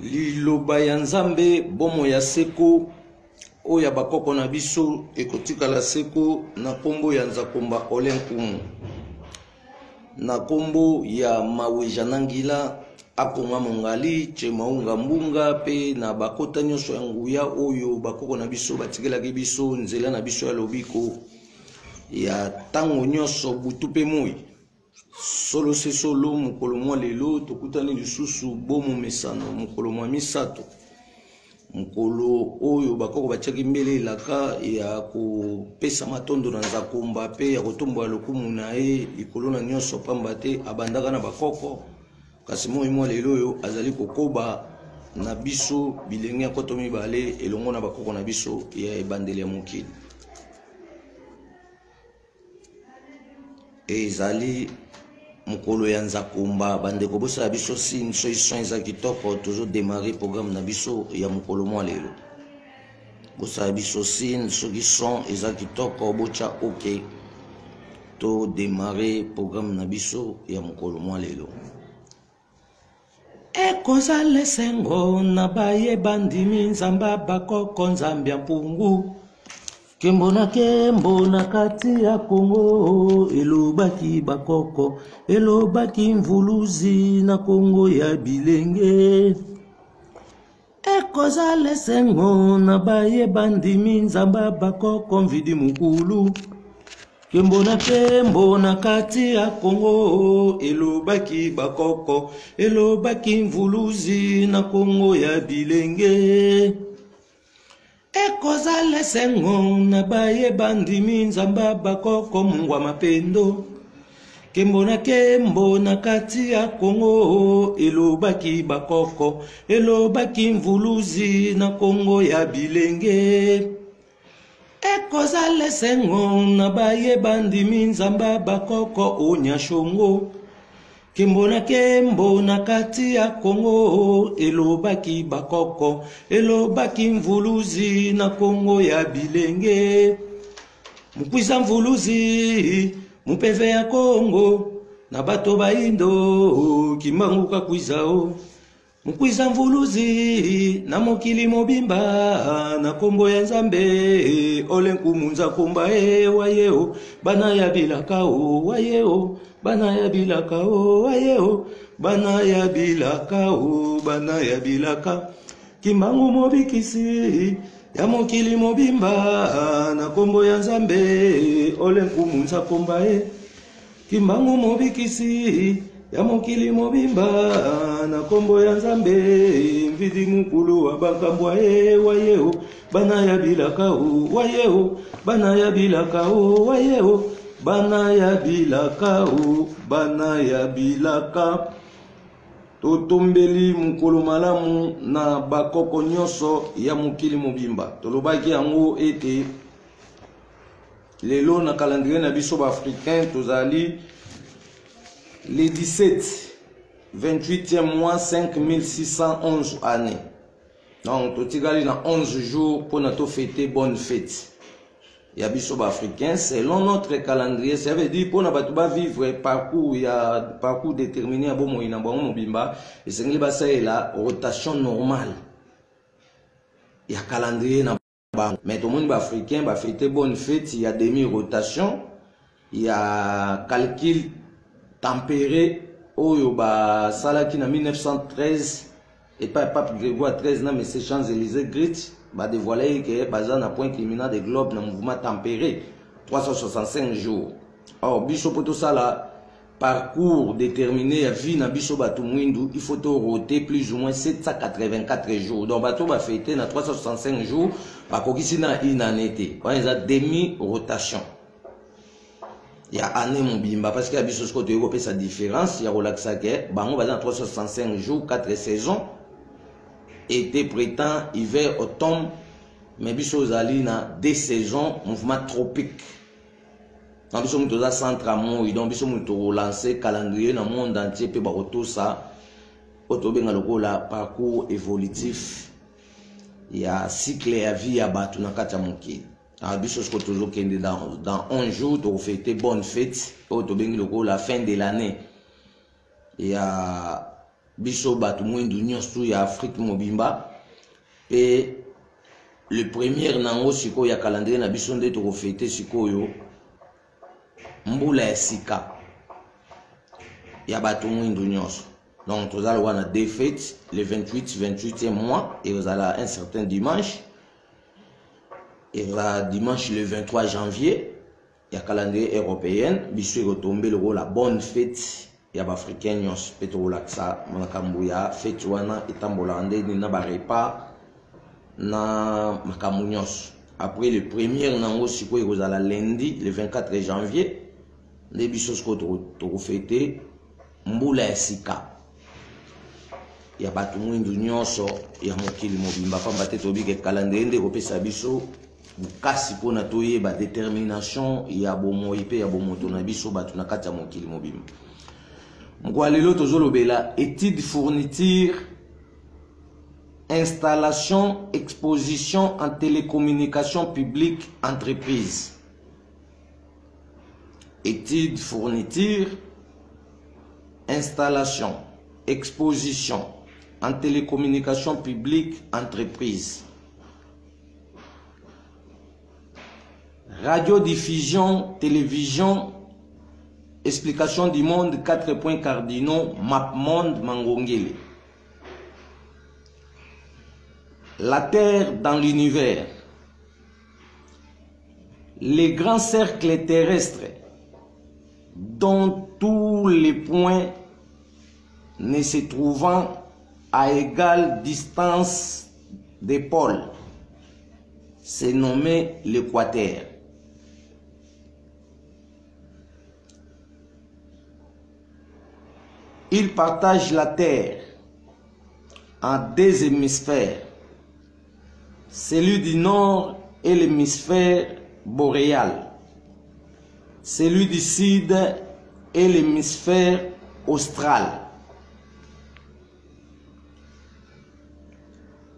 liloba ya nzambe bomo ya seko oya bakoko na biso ekotikala seko na kombo ya nzakomba olenkumu na kombo ya maweja nangila akonga mongali chemaunga mbunga pe na bakota nyonso ya nguya oyo bakoko na biso batikelaki biso nzela na biso ya lobiko ya tango nyonso butu pe moi solo se solo mokolo mwa lelo tokutani lisusu bomo mesano mokolo mwa misato mokolo oyo bakoko batiaki mbele elaka ya kopesa matondo na nzakomba pe ya kotombola lokumu na ye likolo na nyonso pamba te abandaka na bakoko kasi moi mwa lelo oyo azali kokoba na biso bilenge ya koto mibale elongo na bakoko na biso ya ebandeli ya mokili ezali mokolo ya nzakomba bandeko bosala biso sine so iso eza kitoko tozo démarrer programme na biso ya mokolo mwa lelo bosala biso sine soki son eza kitoko bocha ok to démarrer programme na biso ya mokolo mwa lelo ekozala esengo na bayeba ndimi nzamba bakoko nzambe ya mpungu kembo na kati ya Kongo elobaki bakoko elobaki mvuluzi na Kongo ya bilenge ekozala esengo na bayeba ndimi nzamba bakoko mvidi mukulu kembo na kati ya Kongo elobaki bakoko elobaki mvuluzi na Kongo ya bilenge ekozala esengo na bayeba ndimi nzamba bakoko mungwa mapendo kembo na kati ya Kongo elobaki bakoko elobaki mvuluzi na Kongo ya bilenge ekozala esengo na bayeba ndimi nzamba bakoko onyashongo kembo na kati ya Kongo elobaki bakoko elobaki mvuluzi na Kongo ya bilenge mukwiza mvuluzi mupeve ya Kongo na bato baindo kimangu kakwizao mukwiza mvuluzi na mokili mobimba na kombo ya nzambe olenkumu nzakomba wayeo bana ya bilakao wayeo bana ya bilakao wayeo bana ya bilakao bana ya bilaka kimangu mobikisi ya mokili mobimba na kombo ya nzambe olenkumu nzakomba kimangu mobikisi ya mokili mobimba na kombo ya nzambe mvidi mukulu wa bankambwa wayeo bana ya bilakao wayeo bana ya bilakao wayeo bana ya bilakao bana ya bilaka totombeli mukolo malamu na bakoko nyonso ya mokili mobimba tolobaki yango ete lelo na calendrier na biso ba africain tozali les 28e mois 5611 années. Donc, totigali na 11 jours pour notre fêter bonne fête. Yabiso africain, selon notre calendrier, ça veut dire pour nous vivre parcours, il y a parcours déterminé à bon moyen, mobimba, et c'est la rotation normale. Il y a calendrier na mais tout le monde africain va fêter bonne fête, il y a demi-rotation, il y a calcul tempéré oyo ba salaki na 1913 et pas pape Grégoire 13 na mais c'est Champs-Élysées Grit ba dévoilé que baza na point criminel des globes na mouvement tempéré 365 jours. Or biso poto sala parcours déterminé à vie na biso batu mwindu il faut roter plus ou moins 784 jours. Donc bato ba fêter na 365 jours ba kokisi na une année. On a demi rotation. Il y a année mobimba parce qu'il y a biso ko to sa différence il y a relaxa que bango bazan 365 jours 4 saisons été printemps hiver automne mais biso zali na 2 saisons mouvement tropique dans biso muto za centre amoi donc biso muto relancer calendrier na monde entier pe ba roto ça otobenga lokola parcours évolutif il y a cycle ya vie ya batu na kati ya mokili. Dans 11 jours, tu fêter bonne fête. La fin de l'année. Il y a biso batu mwindu nyonso ya Afrique mobimba et le premier nango siko ya calendrier na biso nde to fêter sikoyo mbula ya sika ya batu mwindu nyonso. Donc vous allez avoir des fêtes le 28e mois et vous allez un certain dimanche et là dimanche le 23 janvier il y a calendrier européen biso retombé le la bonne fête ya africain nyos petro laksa makambu ya fête wana etambola ndeni na ba repas na makambu nyos. Après le premier nango siko vous allez lundi le 24 janvier les biso ko to fêter mbula ya sika ya batu mwindu nyonso ya mokili mobimba pamba te tobike calendrier nde kopesa biso bukasi pona toyeba détermination ya bomoi pe ya bomoto na biso batu na kati ya mokili mobimba. Mkwalelo tozolobela étude fourniture installation exposition en télécommunication publique entreprise. Étude fourniture installation exposition en télécommunication publique entreprise. Radiodiffusion, télévision, explication du monde, 4 points cardinaux, MapMonde Mangongele. La Terre dans l'univers. Les grands cercles terrestres dont tous les points ne se trouvant à égale distance des pôles, c'est nommé l'équateur. Il partage la Terre en 2 hémisphères, celui du nord est l'hémisphère boréal, celui du sud est l'hémisphère austral.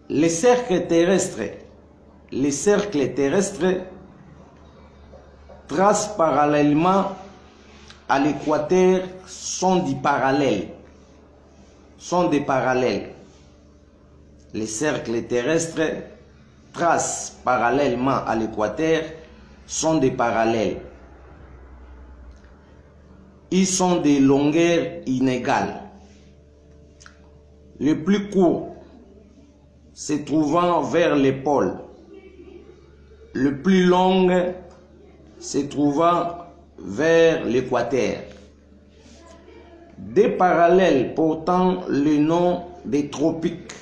Les cercles terrestres tracent parallèlement à l'équateur sont des parallèles. Les cercles terrestres tracent parallèlement à l'équateur sont des parallèles. Ils sont de longueurs inégales. Le plus court se trouvant vers les pôles, le plus long se trouvant vers l'équateur. Des parallèles portant le nom des tropiques.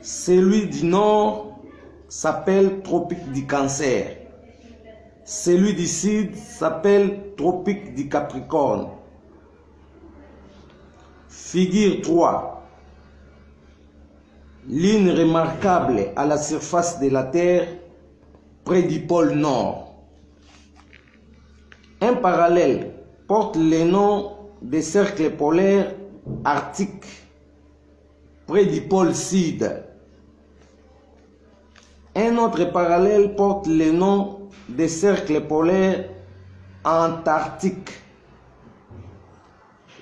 Celui du nord s'appelle tropique du Cancer. Celui du sud s'appelle tropique du Capricorne. Figure 3. Ligne remarquable à la surface de la Terre près du pôle Nord. Un parallèle porte le nom des cercles polaires arctiques près du pôle Sud. Un autre parallèle porte le nom des cercles polaires antarctiques.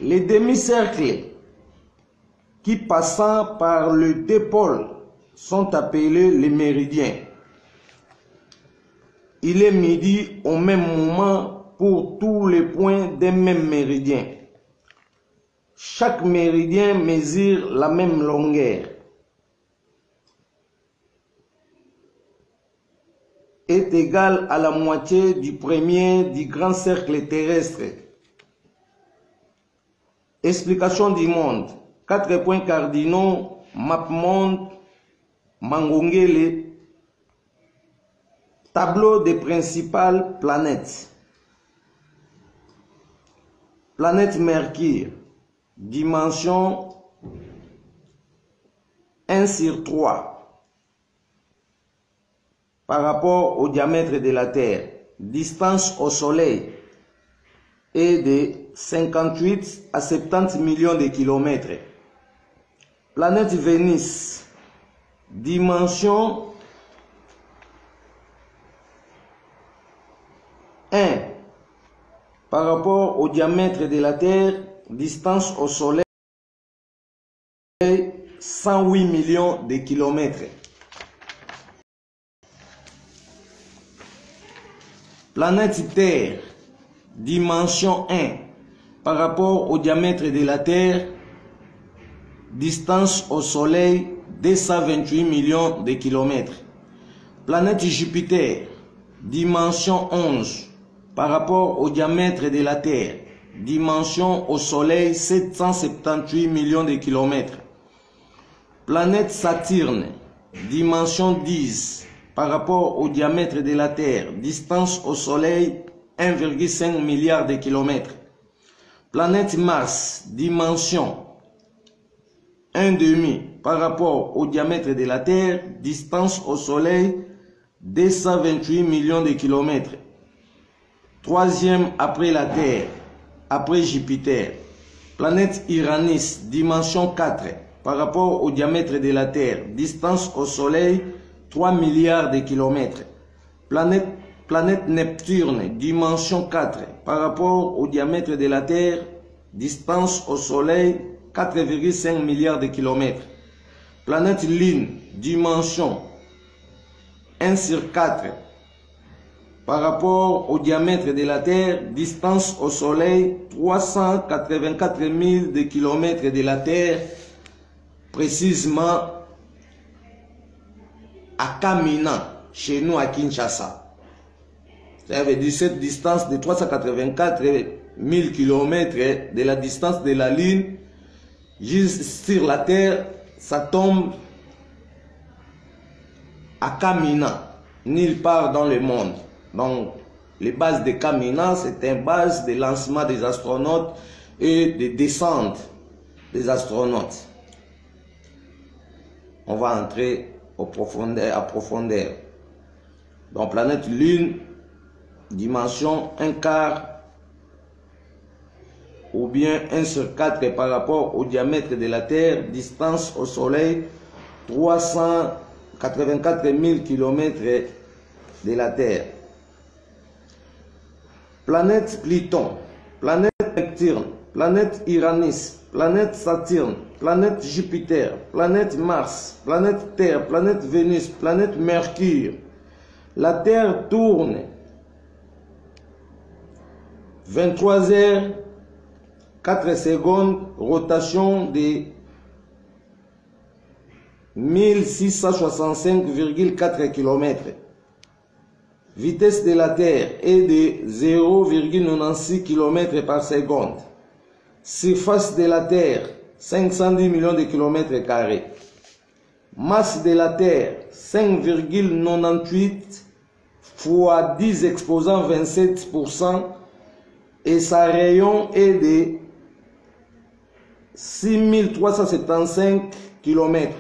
Les demi-cercles qui passant par le 2 pôles sont appelés les méridiens. Il est midi au même moment pour tous les points d'un même méridien. Chaque méridien mesure la même longueur. Est égal à la moitié du premier du grand cercle terrestre. Explication du monde. 4 points cardinaux, MapMonde, Mangongele. Tableau des principales planètes. Planète Mercure, dimension 1/3 par rapport au diamètre de la Terre. Distance au Soleil est de 58 à 70 millions de kilomètres. Planète Vénus, dimension 1 par rapport au diamètre de la Terre distance au Soleil 108 millions de kilomètres. Planète Terre, dimension 1, par rapport au diamètre de la Terre, distance au Soleil 228 millions de kilomètres. Planète Jupiter, dimension 11, par rapport au diamètre de la Terre, dimension au Soleil 778 millions de kilomètres. Planète Saturne, dimension 10, par rapport au diamètre de la Terre, distance au Soleil 1,5 milliard de kilomètres. Planète Mars, dimension 1,5 par rapport au diamètre de la Terre, distance au Soleil 228 millions de kilomètres. Troisième après la Terre, après Jupiter. Planète Uranus, dimension 4, par rapport au diamètre de la Terre, distance au Soleil 3 milliards de kilomètres. Planète Neptune, dimension 4, par rapport au diamètre de la Terre, distance au Soleil 4,5 milliards de kilomètres. Planète Lune, dimension 1/4, par rapport au diamètre de la Terre, distance au Soleil 384 000 de kilomètres de la Terre, précisément à Kamina, chez nous à Kinshasa. Ça veut dire cette distance de 384 000 km de la distance de la Lune, juste sur la Terre, ça tombe à Kamina, nulle part dans le monde. Donc, les bases de Kamina, c'est une base de lancement des astronautes et de descente des astronautes. On va entrer à profondeur. Donc, planète Lune, dimension 1/4 ou bien 1/4 par rapport au diamètre de la Terre, distance au Soleil 384 000 km de la Terre. Planète Pluton, planète Neptune, planète Uranus, planète Saturne, planète Jupiter, planète Mars, planète Terre, planète Vénus, planète Mercure. La Terre tourne 23 heures 4 secondes, rotation de 1665,4 km. Vitesse de la Terre est de 0,96 km par seconde. Surface de la Terre, 510 millions de kilomètres carrés. Masse de la Terre, 5,98 fois 10 exposant 27%. Et sa rayon est de 6375 km.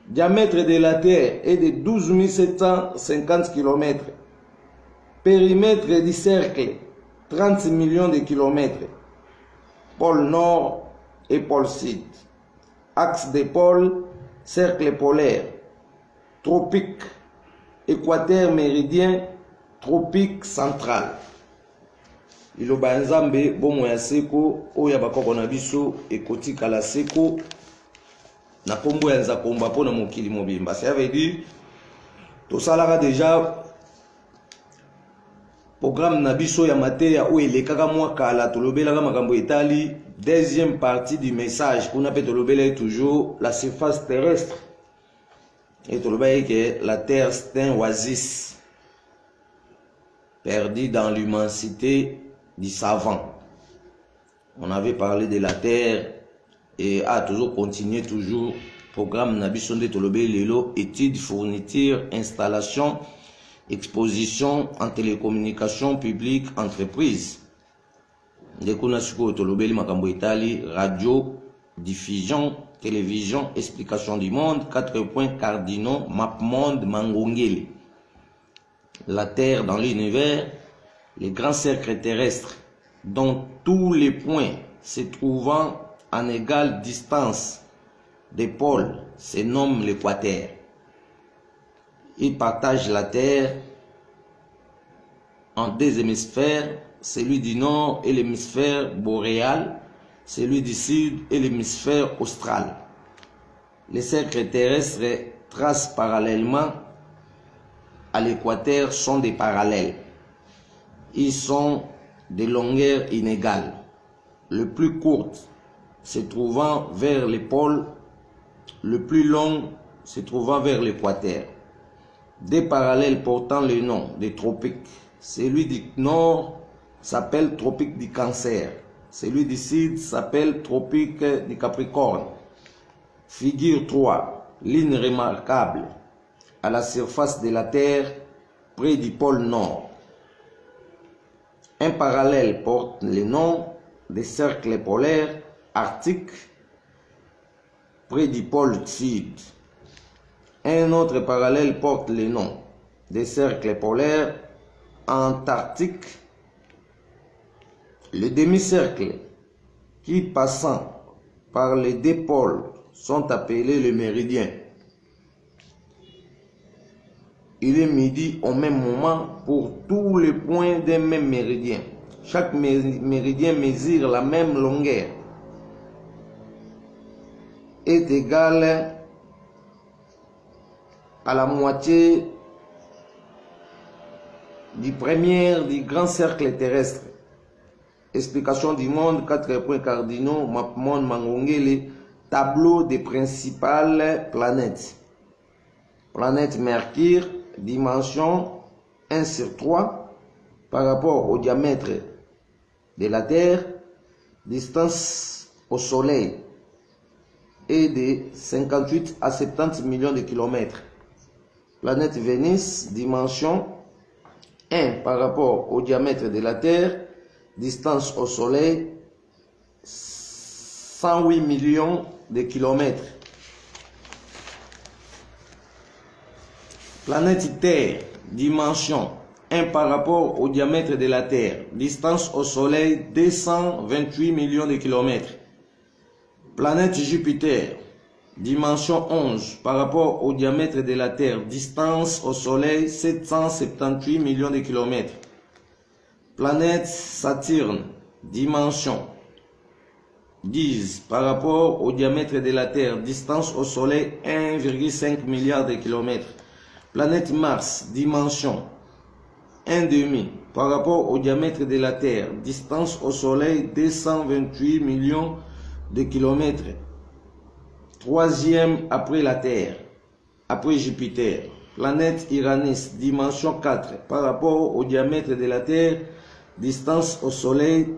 Diamètre de la Terre est de 12 750 km. Périmètre du cercle, 30 millions de kilomètres. Pôle Nord et pôle Sud. Axe des pôles, cercle polaire. Tropique, équateur méridien, tropique central. Iloba nzambe bomo ya seko oya bakoko na biso ekoti kala seko na kombo ya nzakomba pona mokili mobimba. Ça veut dire to salaka déjà programme na biso ya materia o elekaka mwa kala tolobelaka makambo etali deuxième partie du message qu'on appelle tolobela toujours la surface terrestre et tolobela que la terre c'est un oasis perdu dans l'immensité du savant. On avait parlé de la terre et a toujours continué toujours programme Nabison de Tolobé Lelo, études, fournitures, installations, expositions en télécommunications publiques, entreprises. Ndekuna suko Tolobé Makambo Itali, radio, diffusion, télévision, explication du monde, 4 points cardinaux, map monde, Mangongele. La terre dans l'univers, les grands cercles terrestres, dont tous les points se trouvant en égale distance des pôles se nomment l'équateur. Ils partagent la Terre en deux hémisphères, celui du nord et l'hémisphère boréal, celui du sud et l'hémisphère austral. Les cercles terrestres tracent parallèlement à l'équateur sont des parallèles. Ils sont de longueur inégale. Le plus court se trouvant vers les pôles, le plus long se trouvant vers l'équateur. Des parallèles portant le nom des tropiques. Celui du nord s'appelle tropique du Cancer. Celui du sud s'appelle tropique du Capricorne. Figure 3. Ligne remarquable à la surface de la Terre près du pôle nord. Un parallèle porte le nom des cercles polaires arctiques près du pôle sud. Un autre parallèle porte le nom des cercles polaires antarctiques. Les demi-cercles qui passant par les deux pôles sont appelés les méridiens. Il est midi au même moment pour tous les points d'un même méridien. Chaque méridien mesure la même longueur, est égal à la moitié du premier du grand cercle terrestre. Explication du monde, 4 points cardinaux, Mapmonde Mangongele, tableau des principales planètes. Planète Mercure, dimension 1/3 par rapport au diamètre de la Terre, distance au Soleil est de 58 à 70 millions de kilomètres. Planète Vénus, dimension 1 par rapport au diamètre de la Terre, distance au Soleil 108 millions de kilomètres. Planète Terre, dimension 1 par rapport au diamètre de la Terre, distance au Soleil 228 millions de kilomètres. Planète Jupiter, dimension 11 par rapport au diamètre de la Terre, distance au Soleil 778 millions de kilomètres. Planète Saturne, dimension 10 par rapport au diamètre de la Terre, distance au Soleil 1,5 milliard de kilomètres. Planète Mars, dimension 1,5 par rapport au diamètre de la Terre, distance au Soleil 228 millions de kilomètres. Troisième après la Terre, après Jupiter. Planète Uranus, dimension 4 par rapport au diamètre de la Terre, distance au Soleil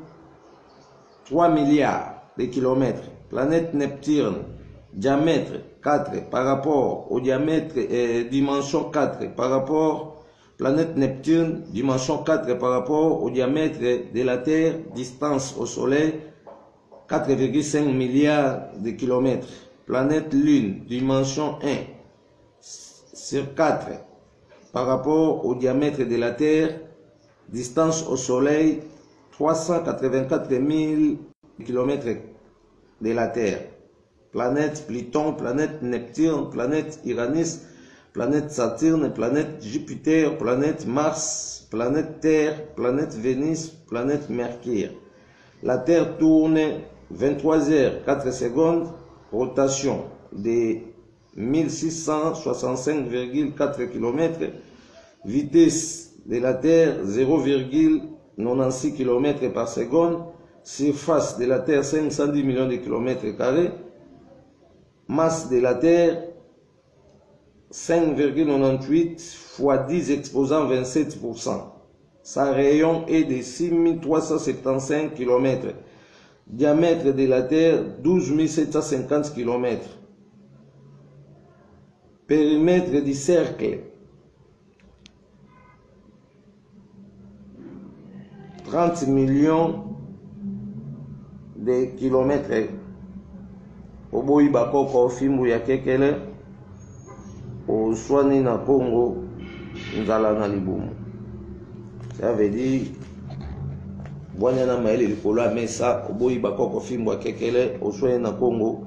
3 milliards de kilomètres. Planète Neptune, diamètre 4 par rapport au diamètre, dimension 4 par rapport, planète Neptune, dimension 4 par rapport au diamètre de la Terre, distance au Soleil 4,5 milliards de kilomètres. Planète Lune, dimension 1 sur 4 par rapport au diamètre de la Terre, distance au Soleil 384 000 km de la Terre. Planète Pluton, planète Neptune, planète Uranus, planète Saturne, planète Jupiter, planète Mars, planète Terre, planète Vénus, planète Mercure. La Terre tourne 23 heures 4 secondes, rotation de 1665,4 km, vitesse de la Terre 0,96 km par seconde, surface de la Terre 510 millions de kilomètres carrés, masse de la Terre 5,98 fois 10 exposant 27%. Sa rayon est de 6375 km. Diamètre de la Terre 12 750 km. Périmètre du cercle 30 millions de kilomètres. Oboyi bakoko fimbu ya kekele oswani na Congo nzala na libumu. Ça veut dire bwanyana maele likolo ya mesa oboyi bakoko fimbu ya kekele oswani na Congo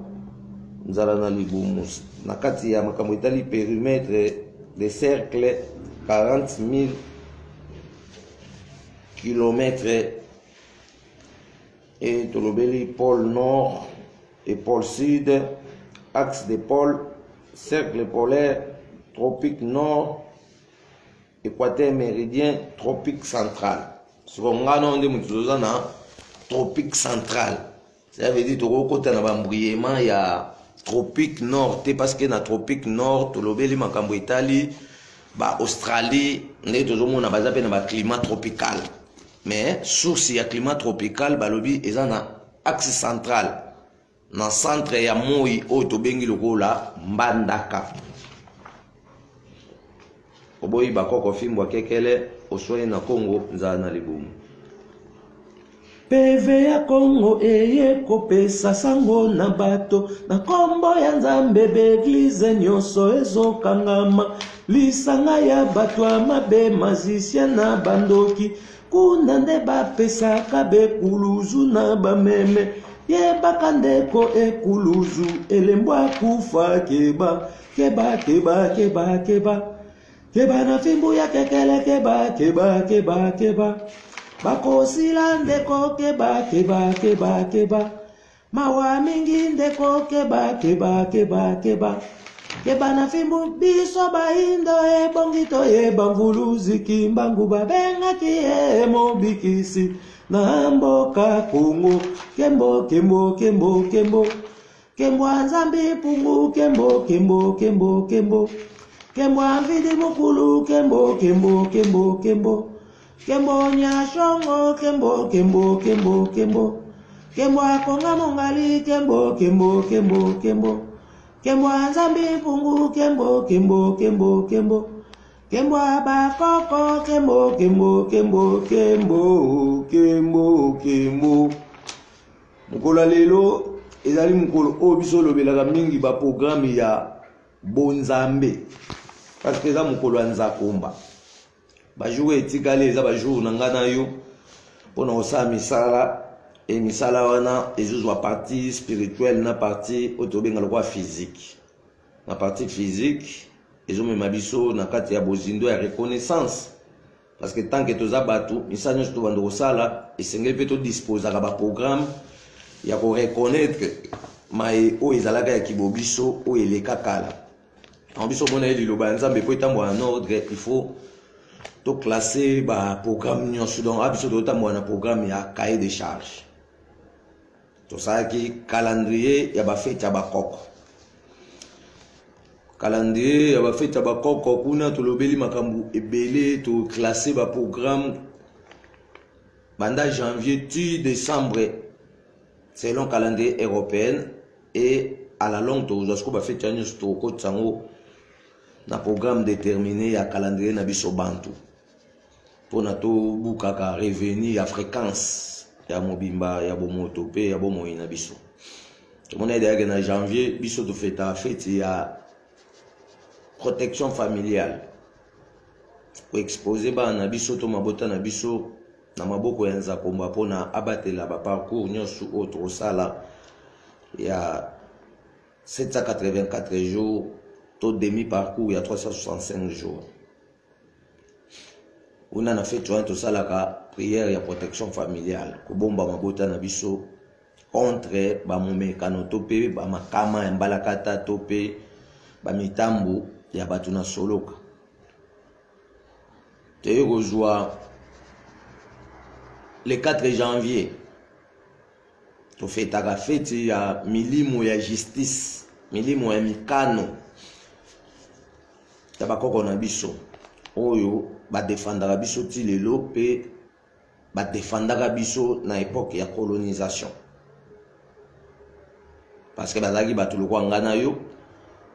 nzala na libumu. Na kati ya makambo etali périmètre de cercle 40 000 kilomètres et tolobeli pôle nord et pôle sud, axe des pôles, cercle polaire, tropique nord, équateur méridien, tropique central. Ce qu'on a dans tropique central. Ça veut dire que il y a tropique nord, parce que dans tropique nord, tolobeli makambo Italie, Australie, on a un climat tropical. Mais source il y a climat tropical, balobi est dans axe central. Dans le centre il y a moi au tobengi lokola mbandaka. Oboyi bakoko fimbo kekele osweye na Congo nzana libumu. PV ya Congo eye kopesa sango na bato na kombo ya Nzambe beglize nyonso ezokangama lisanga ya bato mabe mazisia na bandoki kuna nde bapesaka bekuluzu na bameme yebaka ndeko ekuluzu elembwa kufa keba keba keba keba keba keba na fimbu ya kekele keba keba keba keba bakosila ndeko keba keba keba keba mawa mingi ndeko keba keba keba keba keba na fimbu biso baindo ebongito yebanguluzi kimbangu babengaki mobikisi na mboka Kongo kembo kembo kembo kembo kembo Nzambi pungu kembo kembo kembo kembo kembo mvidi mukulu kembo kembo kembo kembo kembo nyashongo kembo kembo kembo kembo kembo akonga mongali kembo kembo kembo kembo kembo Nzambi pungu kembo kembo kembo kembo kembo bakoko kembo kembo kembo kembo kembo kembo mukolo lelo ezali mukolo oyo biso lobelaka mingi ba programme ya bonzambe parce que eza mukolo ya nzakomba bajour etikali eza bajour na nga na yo mpona kosala misala e misala wana ezozwa partie spirituelle na partie oyo tobenga lokwa physique na partie physique ezomema biso na kati ya bozindo ya reconnaissance parce que tant que toza bato misala nyonso tobanda kosala esengeli mpe todisposaka baprogramme ya koreconnaître maye oyo ezalaka ya kibobiso oyo eleka kala en biso mona ye liloba ya Nzambe po etambola na ordre il faut to classer ba programme nyonso donc abiso totambola na programme ya cahier de charge tosalaki calendrier ya bafete ya bakoko calendrier ya bafete ya bakoko kuna tolobeli makambo ebele to classer ba programme banda janvier tu décembre selon calendrier européen et à la longue tozwa siko bafete ya nyonso tokotisa yango na programme déterminé ya calendrier na biso bantu pona to bukaka revenu ya fréquence ya mobimba ya bomoto pe ya bomoi na biso tomona ideyake na janvier biso tofeta fete ya protection familiale koexpose bana na biso to mabota na biso na maboko ya Nzakomba pona abatela baparcours nyonso oyo tokosala ya 784 jours to demi-parcours ya 365 jours. On a fait tout ça la prière ya protection familiale. Kobomba mabota na biso contre ba momekano tope ba makama ya mbalakata tope ba mitambu ya batu na soloka. Te rejoint le 4 janvier. To fetaka fete ya milimo ya justice, milimo ya mikano. Tabakoko na biso oyo ba défendra biso ti lelo pe ba défendra biso na époque ya colonisation parce que bazaki batu lokwa ngana yo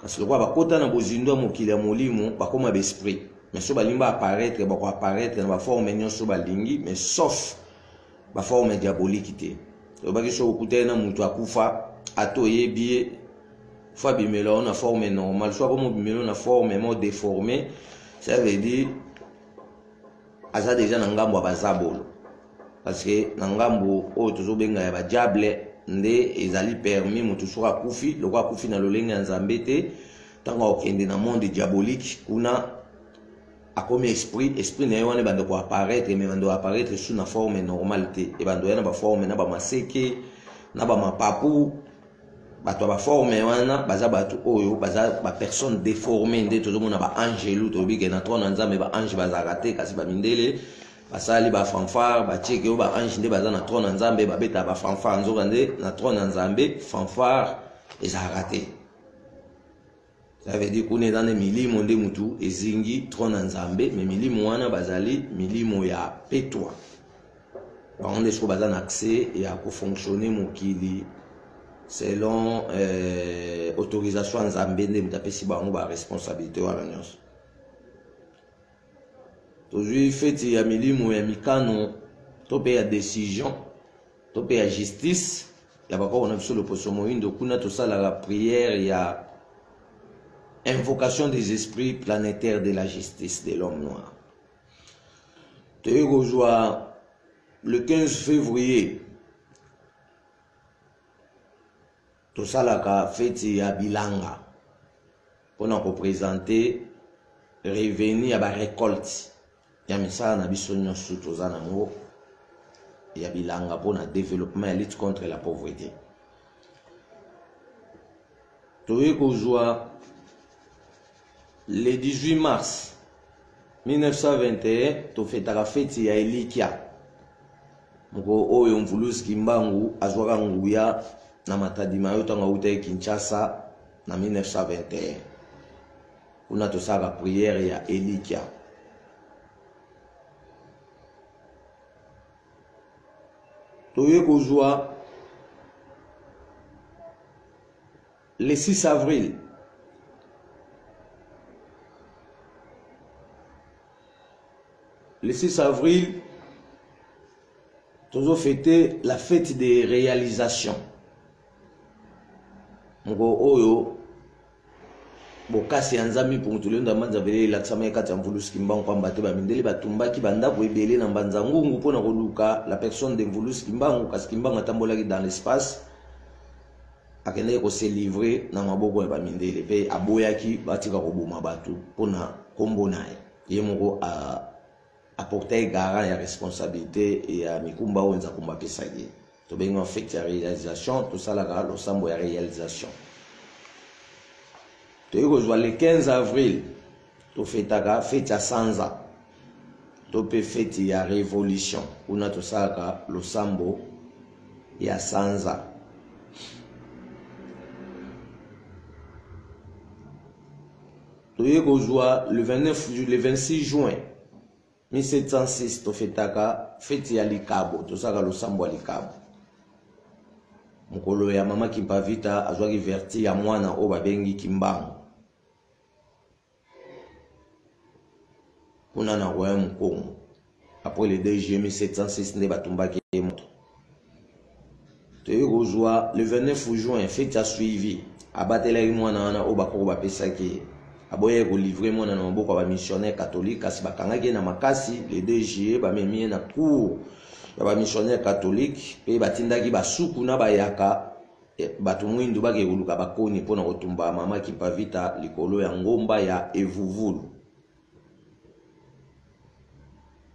kasi lokwa bakota na bozindo ya mokili ya molimo bakoma besprit mais so balimba apparaître bako apparaître na ba forme nyonso balingi mais sauf ba forme diabolique te to baki so okutena mutu akufa ato yebie fois bimelo on a forme normale soit comme bimelo na forme mo déformée ça veut dire aza déjà na ngambo bazabolo parce que na ngambo o tozobenga ya ba diable nde ezali permis mutu soka kufi lokwa kufi na lolenga Nzambe te tanga okende na monde diabolique kuna comme esprit n'est pas de quoi apparaître, mais on doit apparaître sous une forme normalité. Et on doit avoir une forme, na ba maseke, na ba mapapu, bato ba forme wana, baza bato oyo, baza ba personne déformée, nde tout le monde ba angelu, to bi ke na trône nzambe ba ange baza raté kasi ba mindele, basali ba fanfare, ba cheke ba ange nde baza na trône nzambe ba beta ba fanfare nzoka nde na trône nzambe, fanfare eza raté. Ça veut dire qu'on est dans les milimo de mutu ezingi trône nzambe mais milimo wana bazali milimo ya petwa. On est sur bazan accès et à fonctionner mokili selon autorisation nzambe de mutapesi bango ba responsabilité wa nyonso. Toujours fait ya milimo ya mikano to pe ya décision to pe ya justice ya bako on a biso le poso moindo kuna to sala la prière ya invocation des esprits planétaires de la justice de l'homme noir. Tu rejoins le 15 février. Tout ça la fête à Bilanga pour nous représenter revenu à la récolte. Il y a ça na bisonyo surtout ça na mo ya Bilanga pour le développement et lutte contre la pauvreté. Tu rejoins le 18 mars 1921, tu fais ta fête ya Elikia. Mko oyo mvulusi kimbangu azwaka nguya na matadima yo tanga ute Kinshasa na 1921. Kuna to saka prière ya Elikia. Toye kozwa le 6 avril. Le 6 avril, nous avons fêté la fête des réalisations. Mko oyo bokasi anzami pour tout le monde manza bele laksama kati ya mvulusi kimbangu kwamba te ba mindele batumbaki banda ko ebele na mbanza ngungu pona koluka la personne de mvulusi kimbangu kasi kimbangu atambolaki dans l'espace akende ko se livrer na maboko ya ba mindele pe aboyaki batika ko boma batu pona kombo naye ye moko apporter garant ya responsabilité et à mikumba onza kumba pesagi to benga fait ya réalisation tout ça la lo sambo ya réalisation to yiko jwa le 15 avril to fetaka fête ya sanza to pe fête ya révolution una to saka lo sambo ya sanza to yiko jwa le 26 juin 1706 to fetaka fete ya likabo to saka lo sambo ya likabo mukolo ya mama Kimpavita azwaki verti ya mwana o babengi Kimbangu kuna na royaume Congo après le 2 juillet 1706 ne batumbaki moto to yozwa le 29 juin fete ya suivi abatela mwana wana o bakoko bapesaki aboye ko livrer mwana na maboko ba missionnaire catholique kasi bakangaki na makasi le 2 juillet ba memie na cour ya ba missionnaire catholique pe batindaki basuku na bayaka batu mwindu bake kuluka bakoni pona kotumba mama Kimpavita likolo ya ngomba ya Evuvulu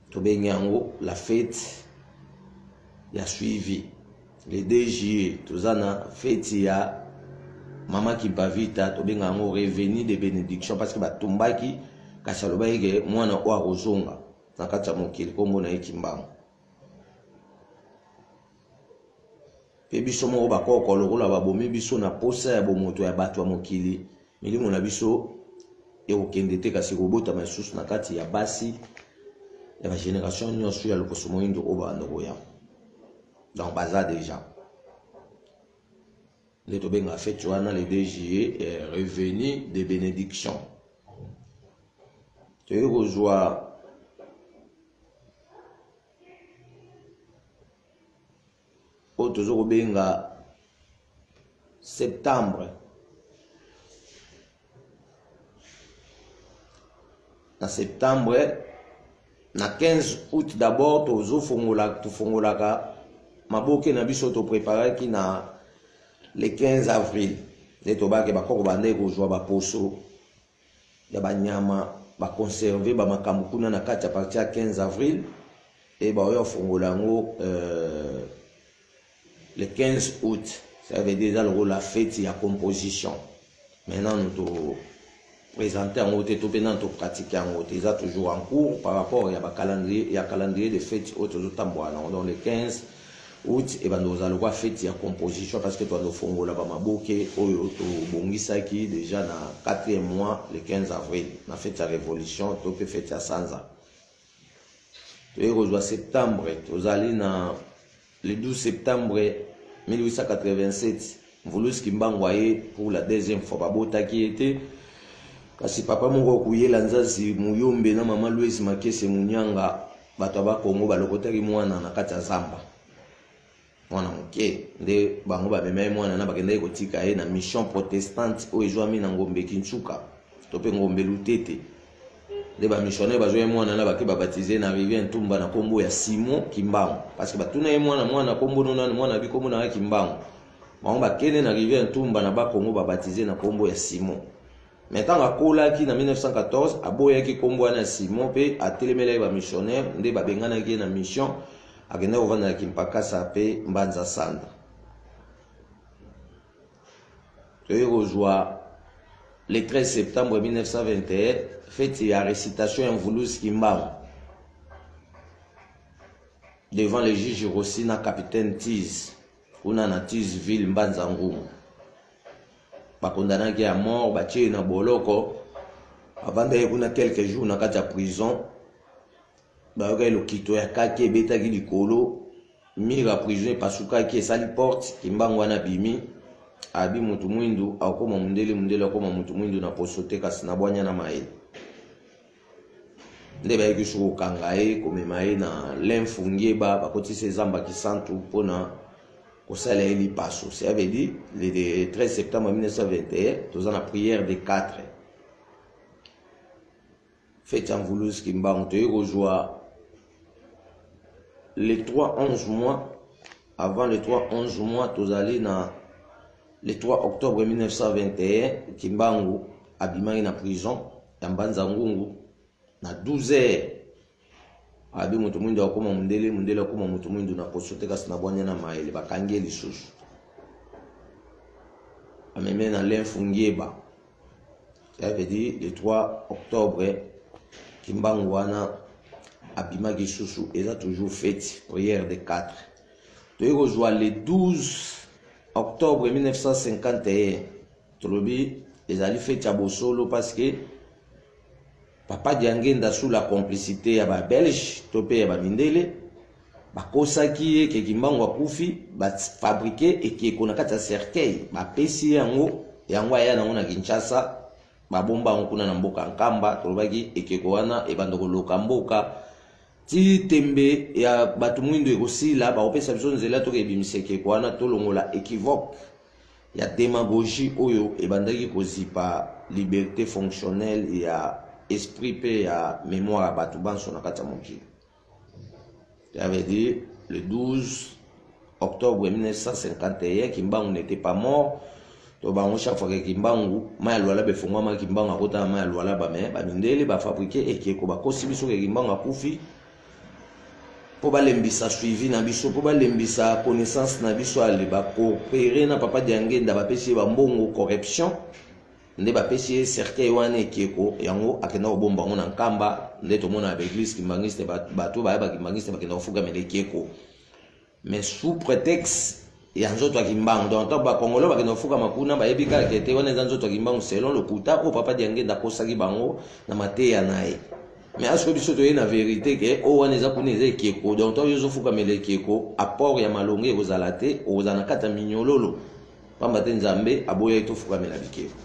to benyango la fête ya suivi le 2 juillet tozana fête ya Mama Kimpavita to benga ngo revenu de bénédiction parce que batumbaki kasaloba yeke mwana o akozonga na kati ya mokili kombo na ye Kimbangu pe biso moko bakoko lokola babomi biso na posa ya bomoto ya bato ya mokili milimo na biso ekokende te kasi kobotama lisusu na kati ya basi ya bagénération nyonso ya loposo moyindo oyo bandoko ya donc baza déjà le tobenga fête wana le 2 juillet revenu de bénédiction toyei kozwa oyo tozo kobenga septembre na septembre na 15 août d'abord tofungolaka maboke na biso topreparaki na le 15 avril nde tobaki bakoko bande kozwa baposo ya banyama ba conserver ba makambo kuna na kati à partir du 15 avril et ba yo fongola ngo le 15 août. Ça veut dire la fête et la composition. Maintenant, nous présenter en haut et tout nous pratiquer en haut. Ils sont toujours en cours par rapport à un calendrier de fêtes autres dans le 15 août et nous allons voir fête et la composition parce que toi nous faisons là bas maboké au bongisaki déjà dans 4e mois le 15 avril. On a fait la révolution, tout peut fête à Sanza. Tu es septembre, vous allez dans le 12 septembre 1887, Mvulus Kimbangwaye pour la 2e fois. Babota qui était, kasi papa mongo kuye lanzazi muyombe na mama Louise Makese Munyanga, bataba Kongo balokotaki mwana na kati ya Zamba. Mwana muke, nde bango bamema mwana na bakenda kotika ye na mission protestante o ezwami na Ngombe Kinchuka. Tope Ngombe Lutete. Les missionnaires bazoye mwana na baki baptiser na rivière Ntumba na kombo ya Simon Kimbangu parce que batuna ye mwana kombo nona mwana bi kombo na Kimbangu bango bakene na rivière Ntumba na ba Kongo baptiser na kombo ya Simon. Maintenant akola ki na 1914 aboya ki kombo na Simon pe atelemela ba missionnaire nde babengana ki na mission akenda ovanda na Kimpakasa pe Mbanza Sanda. Toyozwa le 13 septembre 1921 fait la récitation en Mvulus Kimbangu devant le juge Rossina capitaine Tiz kuna na Tizville Mbanza Ngumu bakondana ki à mort batie na boloko avant de kuna quelques jours na kati ya prison ba ka lo kito ya kake beta ki likolo mira prison pasuka ki esali porte Kimbangu wana bimi abi mutu mwindu akoma mundele akoma mutu mwindu na posote kasi na bwanya na maele nde ba yekishu kangaye komemaye na l'Infungieba bakotise Zamba Kisantu pona kosala eli paso. Ça veut dire le 13 septembre 1921 toza na prière de 4 fête en Mvulus Kimbangu to yozwa les 3-11 mois avant les 3-11 mois tozali na le 3 octobre 1921 Kimbangu abimaki na prison ya Mbanza Ngungu na 12 heures abi mutu mwindu akoma mundele akoma mutu mwindu na posote kasi na bwanya na maele bakangi lisusu ameme na l'Infungieba. Ça veut dire le 3 octobre Kimbangu wana abimaki lisusu eza toujours fête prière de 4 toyozwa le 12 octobre 1951 tolobi ezali fête ya bosolo parce que Papa Diangenda sous la complicité ya ba Belge topé ya ba mindele bakosaki ye ke Kimbangu akufi ba fabriquer et ki ekona kati ya cercueil ba pesi yango aya nango na Kinshasa ba bomba ngo kuna na mboka Nkamba tolobaki ekeko wana ebandoko loka mboka ti tembe ya batu mwindu ekosila ba opesa biso nzela to ke bimiseke ko wana tolongola équivoque ya démagogie oyo ebandaki kozipa liberté fonctionnelle ya esprit pe ya mémoire batu banso na kati ya mokili. Ça veut dire le 12 octobre 1951 Kimbangu n'était pas mort. To bango chaque fois que Kimbangu ma lwala be fongwa ma Kimbangu akota ma lwala ba me ba mindele ba fabriquer ekeko ba kosi biso ke Kimbangu akufi po ba lembisa suivi na biso po ba lembisa connaissance na biso ale ba coopérer na Papa Diangenda ba pesi ba mbongo corruption nde ba pesi cercueil wana ekeko yango akenda obomba ngona Nkamba nde to mona ba église kimbangiste bato ba kimbangiste bakenda ofuga melekeko mais sous prétexte ya nzoto ya Kimbangu donc ba Congolais bakenda ofuga makuna ba yebika kete wana nzoto ya Kimbangu selon le kuta o Papa Diangenda kosaki bango na mateya nae. Mais à ce que biso toye na vérité que o wana eza kuna eza ekeko donc to yozo fuga melekeko apport ya malonge ekozala te ozana kata minyololo pamba te Nzambe aboya to fuga melabikeko.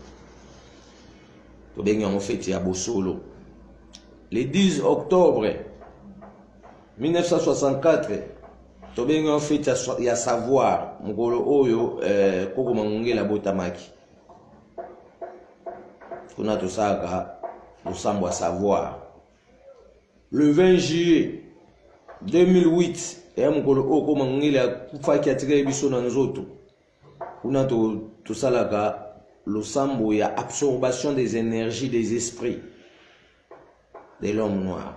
To bengi en fait ya bosolo le 10 octobre 1964 to bengi en fait ya savoir mukolo oyo koko mangongela botamaki kuna to saka lusambo savoir le 20 juillet 2008 mukolo oko mangongela kufaki atire biso na nzoto kuna to salaka lusambo ya absorption des énergies des esprits de l'homme noir.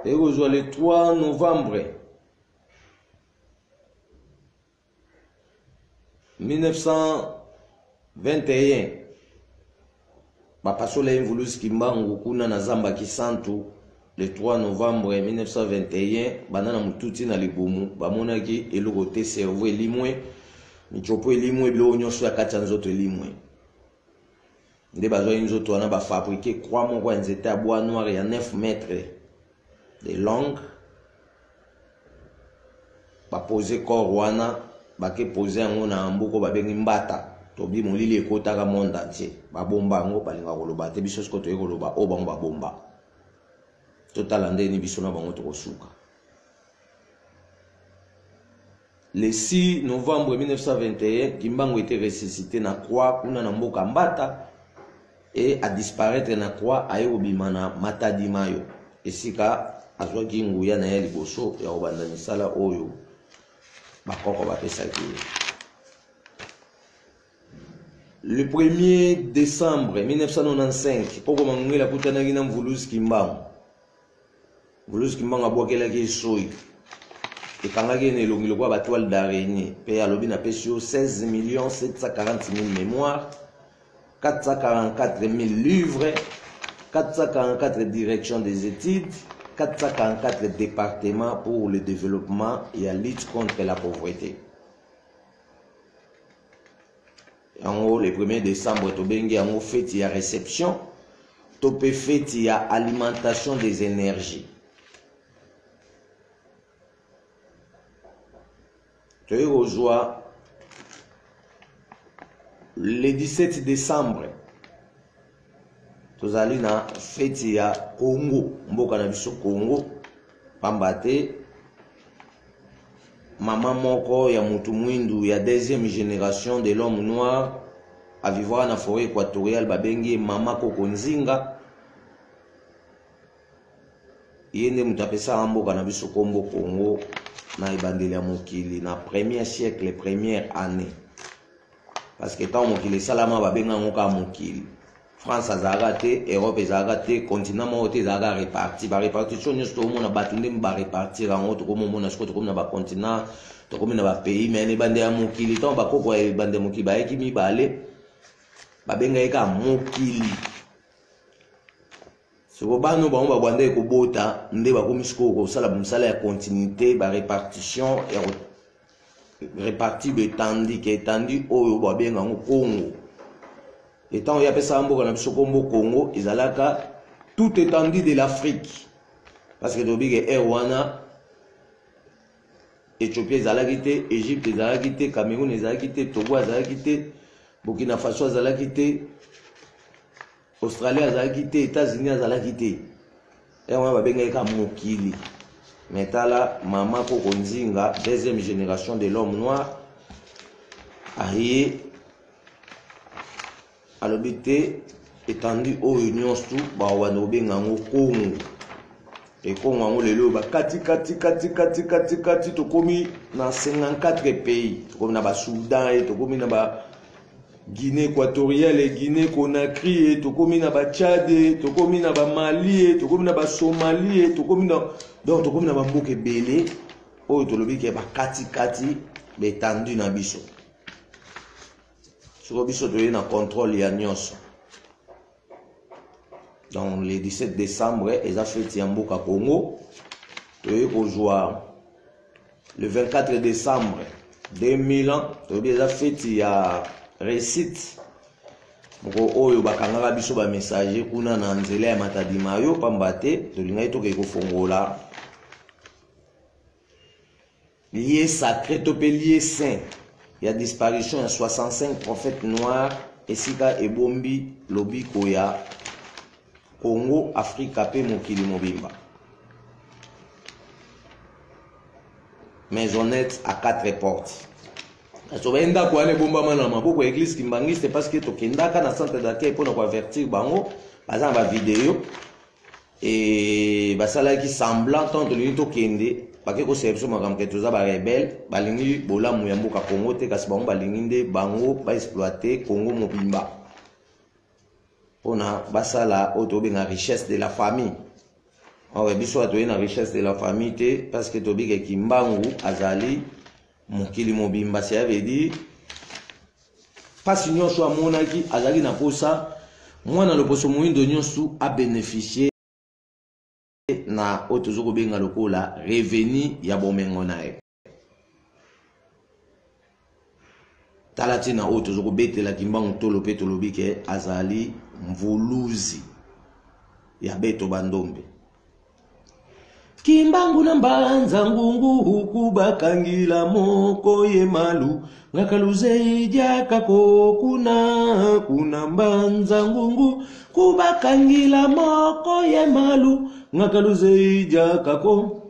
Et aujourd'hui, le 3 novembre 1921, Bapasola Invulus Kimbangu kuna na Zamba Kisantu, le 3 novembre 1921, banana mututi na libumu, bamonaki elokote cerveau elimwe, michopo elimwe bilo nyonso ya kati nzoto elimwe. Nde bazwa nzoto wana ba fabriquer croix moko ya nzete ya bois noir ya 9 mètres de longue. Ba poser corps wana, ba ke poser yango na mbuko babengi mbata. Tobi molili ekotaka monde entier. Ba bomba yango balinga koloba te biso siko toye koloba o bango ba bomba. Total ndeni biso na bango tokosuka. Le 6 novembre 1921, Kimbangu était ressuscité na croix kuna na mboka mbata et a disparaître na croix aye obimana Matadi Mayo. Esika azwaki nguya na ya liboso ya obanda misala oyo bakoko bapesaki. Le 1er décembre 1995, poko mangela kutanaki na Mvulus Kimbangu. Mvulus Kimbangu abwakelaki esoi. Ekangaki na elongi lokwa ba toile d'araignée. Pe alobi na pesio 16 740 000 mémoires, 444 000 livres, 444 directions des études, 444 départements pour le développement et la lutte contre la pauvreté. En haut, le 1er décembre, tobengi en haut fête il y a réception, topé fête il y a alimentation des énergies. Tu rejoins le 17 décembre. Tozali na fête il y a Congo, mboka na biso Congo, pambate. Maman moko ya mutu mwindu ya deuxième génération de l'homme noir à vivre dans la forêt équatoriale babengi Mama Koko Nzinga. Yende mutapesa mboka na biso kombo Congo na ibandeli ya mokili na premier siècle, première année. Parce que tant mokili salama babenga ngoka mokili. France azagate, Europe azagate, continent mote zaga réparti, ba répartition nyonso to mona batunde ba répartir en autre comme mona siko to comme na ba continent, to comme na ba pays mais ne bande ya mokili tant ba koko ya bande mokili ba ekimi bale babenga eka mokili. Soko bano ba ba bande ko bota nde ba komisiko ko sala musala ya continuité ba répartition et réparti betendi ke etendi oyo ba benga ngo Congo. Et tant il y a ça en Congo, ils ont tout étendu de l'Afrique. Parce que Dobig et Rwanda, Éthiopie, ils ont quitté, Égypte, ils ont quitté, Cameroun, ils ont quitté, Togo, ils ont quitté, Burkina Faso, ils ont quitté, Australie, ils ont quitté, États-Unis, ils ont quitté. Et on va bien comme Mokili. Mais là, Maman Koko Nzinga, deuxième génération de l'homme noir, arrivé. Alobité étendu aux unions tout ba wanobe ngango Congo et Congo ngo lelo ba kati to komi na 54 pays to komi na ba Soudan et to komi na ba Guinée équatoriale et Guinée Conakry et to komi na ba Tchad et to komi na ba Mali et to komi na ba Somalie et to komi na donc to komi na ba mboka belé o to lobi ke ba kati étendu na biso. Sur biso de na contrôle ya nyonso. Donc le 17 décembre, ils ont fait Yamboka Congo. Et aujourd'hui, le 24 décembre 2000 ans, ils ont fait ya récite. Moko oyo bakangaka biso ba messager kuna na nzela ya Matadi Mayo pambate to lingai to ke ko fongola. Lié sacré to pe lié saint. Il y a disparition de 65 prophètes noirs et sika ebombi lobi koya Congo, Afrique, pe mokili mobimba. Maisonnette à 4 portes. So benda ko ane bomba mana maboko église kimbangiste parce que to kendaka na centre d'accueil pour nous avertir bango bazan ba vidéo et basala ki semblant tant de lui to kende parce que c'est makambo ke toza ba rebelle balingi bolamu ya mboka Congo te kasi bango balingi nde bango ba exploiter Congo mobimba. pona basala otobe na richesse de la famille. On biso atoye na richesse de la famille te parce que tobi ke kimbangu azali mokili mobimba, ça veut dire pasi nyonso amonaki azali na posa mwana loposo moyindo nyonso a bénéficier na otozo benga lokola revenu ya bomengo na ye. Talati na otozo betela kimbangu tolo pe tolobi ke azali mvuluzi ya beto bandombe. Kimbangu na mbanza ngungu huku bakangila moko ye malu ngakaluze ijakako kuna mbanza ngungu kubakangila moko ye malu ngakaluze ijakako.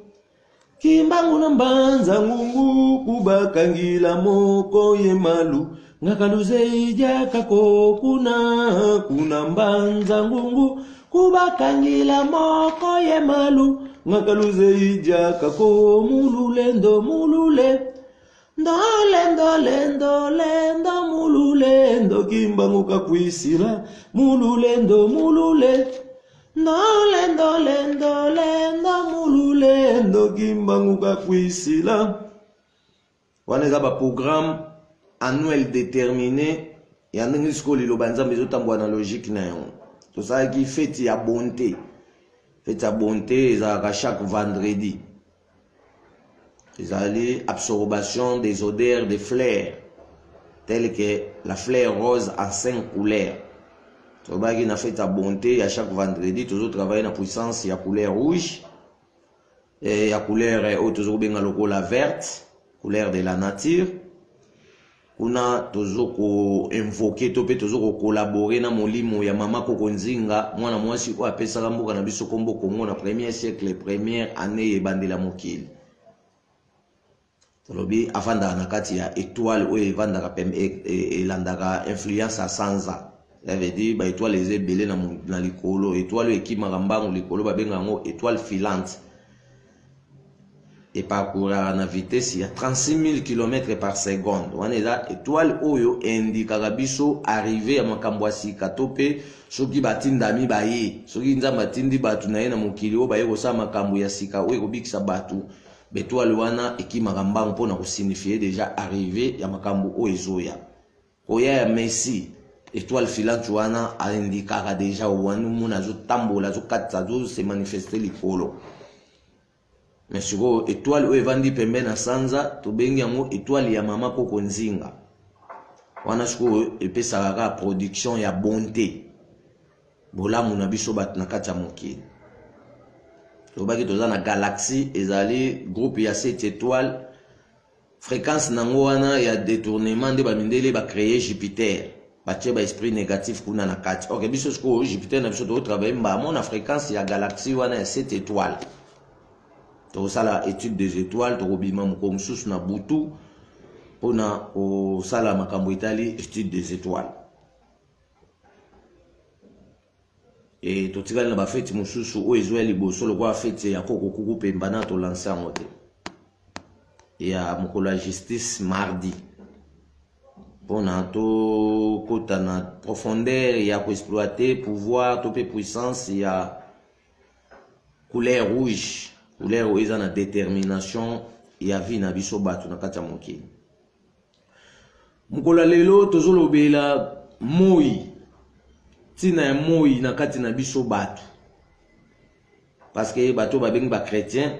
Kimbangu na mbanza ngungu kubakangila moko ye malu ngakaluze ijakako kuna mbanza ngungu kubakangila moko ye malu ngakaluze ijakako. Mululendo mulule ndolendo mululendo kimbangu kakwisila mululendo mulule ndolendo mululendo kimbangu kakwisila. Wana eza ba programme annuel déterminé ya ndenge skoli lo banza mezo tambwa na logique na yon. To ça qui fête ya bonté. Fête ya bonté ezalaka chaque vendredi. Ezali absorption des odeurs des fleurs telles que la fleur rose en 5 couleurs. To ba ki na fête ya bonté à chaque vendredi toujours travailler na puissance ya couleur rouge et ya couleur toujours benga lokola verte, couleur de la nature. Kuna tozoko invoquer tope tozoko collaborer na molimo ya mama Koko Nzinga mwana mwasi o apesa mboka na biso kombo Kongo na premier siècle première année ebandela mokili. Tolobi afanda na kati ya étoile o evandaka pembe elandaka influence à sanza. Ça veut dire ba étoile les ebele na likolo, étoile ekimaka mbangu likolo ba benga ngo étoile filante. Et parcourra na vitesse ya 36 000 km par seconde. Wana eza étoile oyo indika biso arrivé ya makambo asika tope soki batindami baye soki nzamba atindi batu na ye na mokili o baye kosala makambo ya sika oyo kobikisa batu betoile wana ekimaka mbangu mpona kosignifier déjà arrivé ya makambo oyo ezoya koya ya Messi étoile filante wana aindikaka déjà wana mona azotambola azokatisa azose manifester likolo. Mais siko étoile oyo evandi pembe na sanza tobengi yango étoile ya mama Koko Nzinga. Wana siko epesaka production ya bonté bolamu na biso bat na kati ya mokili. Tobaki toza na galaxie ezali groupe ya 7 étoiles fréquence nango wana ya détournement nde bamindele ba créer Jupiter batie ba esprit négatif kuna na kati. Ok biso siko Jupiter na biso to travailler mbamo na fréquence ya galaxie wana ya 7 étoiles. To sala étude des étoiles to bima moko mususu na butu pona o sala makambo itali étude des étoiles. Et to tikali na ba fête mususu o ezo ya liboso lo kwa fête ya Koko Kuku pemba na to lancer en moté. Ya mokolo ya justice mardi. Pona to kota na profondeur ya ko exploiter pouvoir to pe puissance ya couleur rouge. Couleur oyo eza na détermination ya vie na biso bato na kati ya mokili. Mokolo lelo tozolobela moi tina ya moi na kati na biso bato parce que bato babengi ba chrétien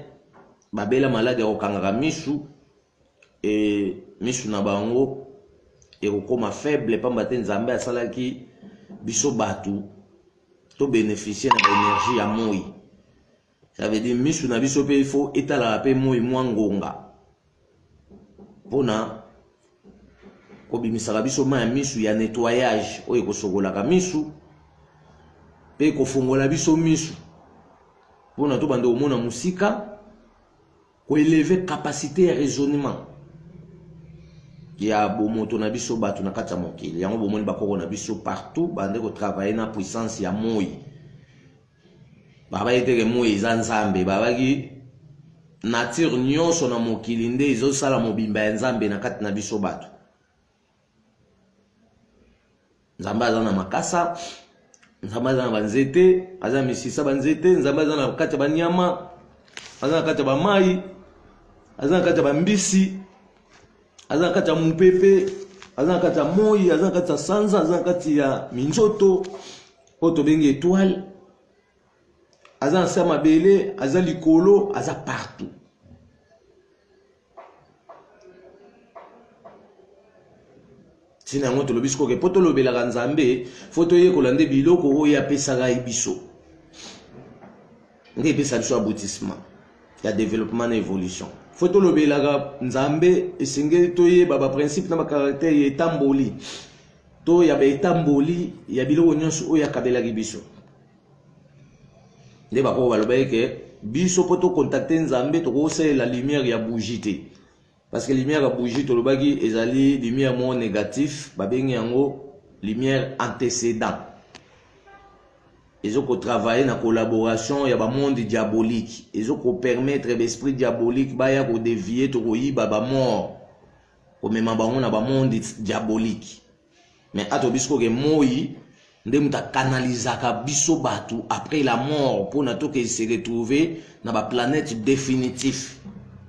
babela malade ya kokangaka misu et misu na bango ekokoma faible pamba te Nzambe asalaki biso bato to bénéficier na ba énergie ya moi. Ça veut dire misu na biso pe il faut etala pe moi mwangonga pona ko bimisaka biso ma misu ya nettoyage oyo kosokolaka misu pe ko fongola biso misu pona to bande omona musika ko élever capacité ya raisonnement ya bomoto na biso bato na kati ya mokili yango bomoni bakoko na biso partout bande ko travailler na puissance ya moi. Baba yeteke moi eza Nzambe babaki nature nyonso na mokili nde ezosala mobimba ya Nzambe na kati na biso bato. Nzambe aza na makasa nzambe aza na banzete aza misisa banzete nzambe aza na kati ya banyama aza na kati ya bamai aza na kati ya bambisi aza na kati ya mupepe aza na kati ya moi aza na kati ya sanza aza na kati ya minzoto oyo tobengi étoile aza na se ya mabele aza likolo aza partout. Tina yango tolobi sikoke po tolobelaka nzambe fo toyekola nde biloko oyo apesaka biso nde epesa biso aboutissement ya développement na évolution. Fo tolobelaka nzambe esengeli toyeba baprincipe na bacaractère ya etamboli to ya baetamboli ya biloko nyonso oyo akabelaki biso nde bakoko baloba eke biso po tocontacte nzambe tokosalela lumière ya bougie te. Parce que lumière à bougie, tu le bagi, ezali lumière moins négatif, babengi yango lumière antécédent. Ils ont travaillé dans collaboration, il y a un monde diabolique. Ils ont permettre l'esprit diabolique, bah ya ko dévier, to ko yi baba mort. Ko même ba on a un monde diabolique. Mais ato bisko ke moi, nde muta canalisaka biso batu après la mort pour na to ke se retrouver dans la planète définitive.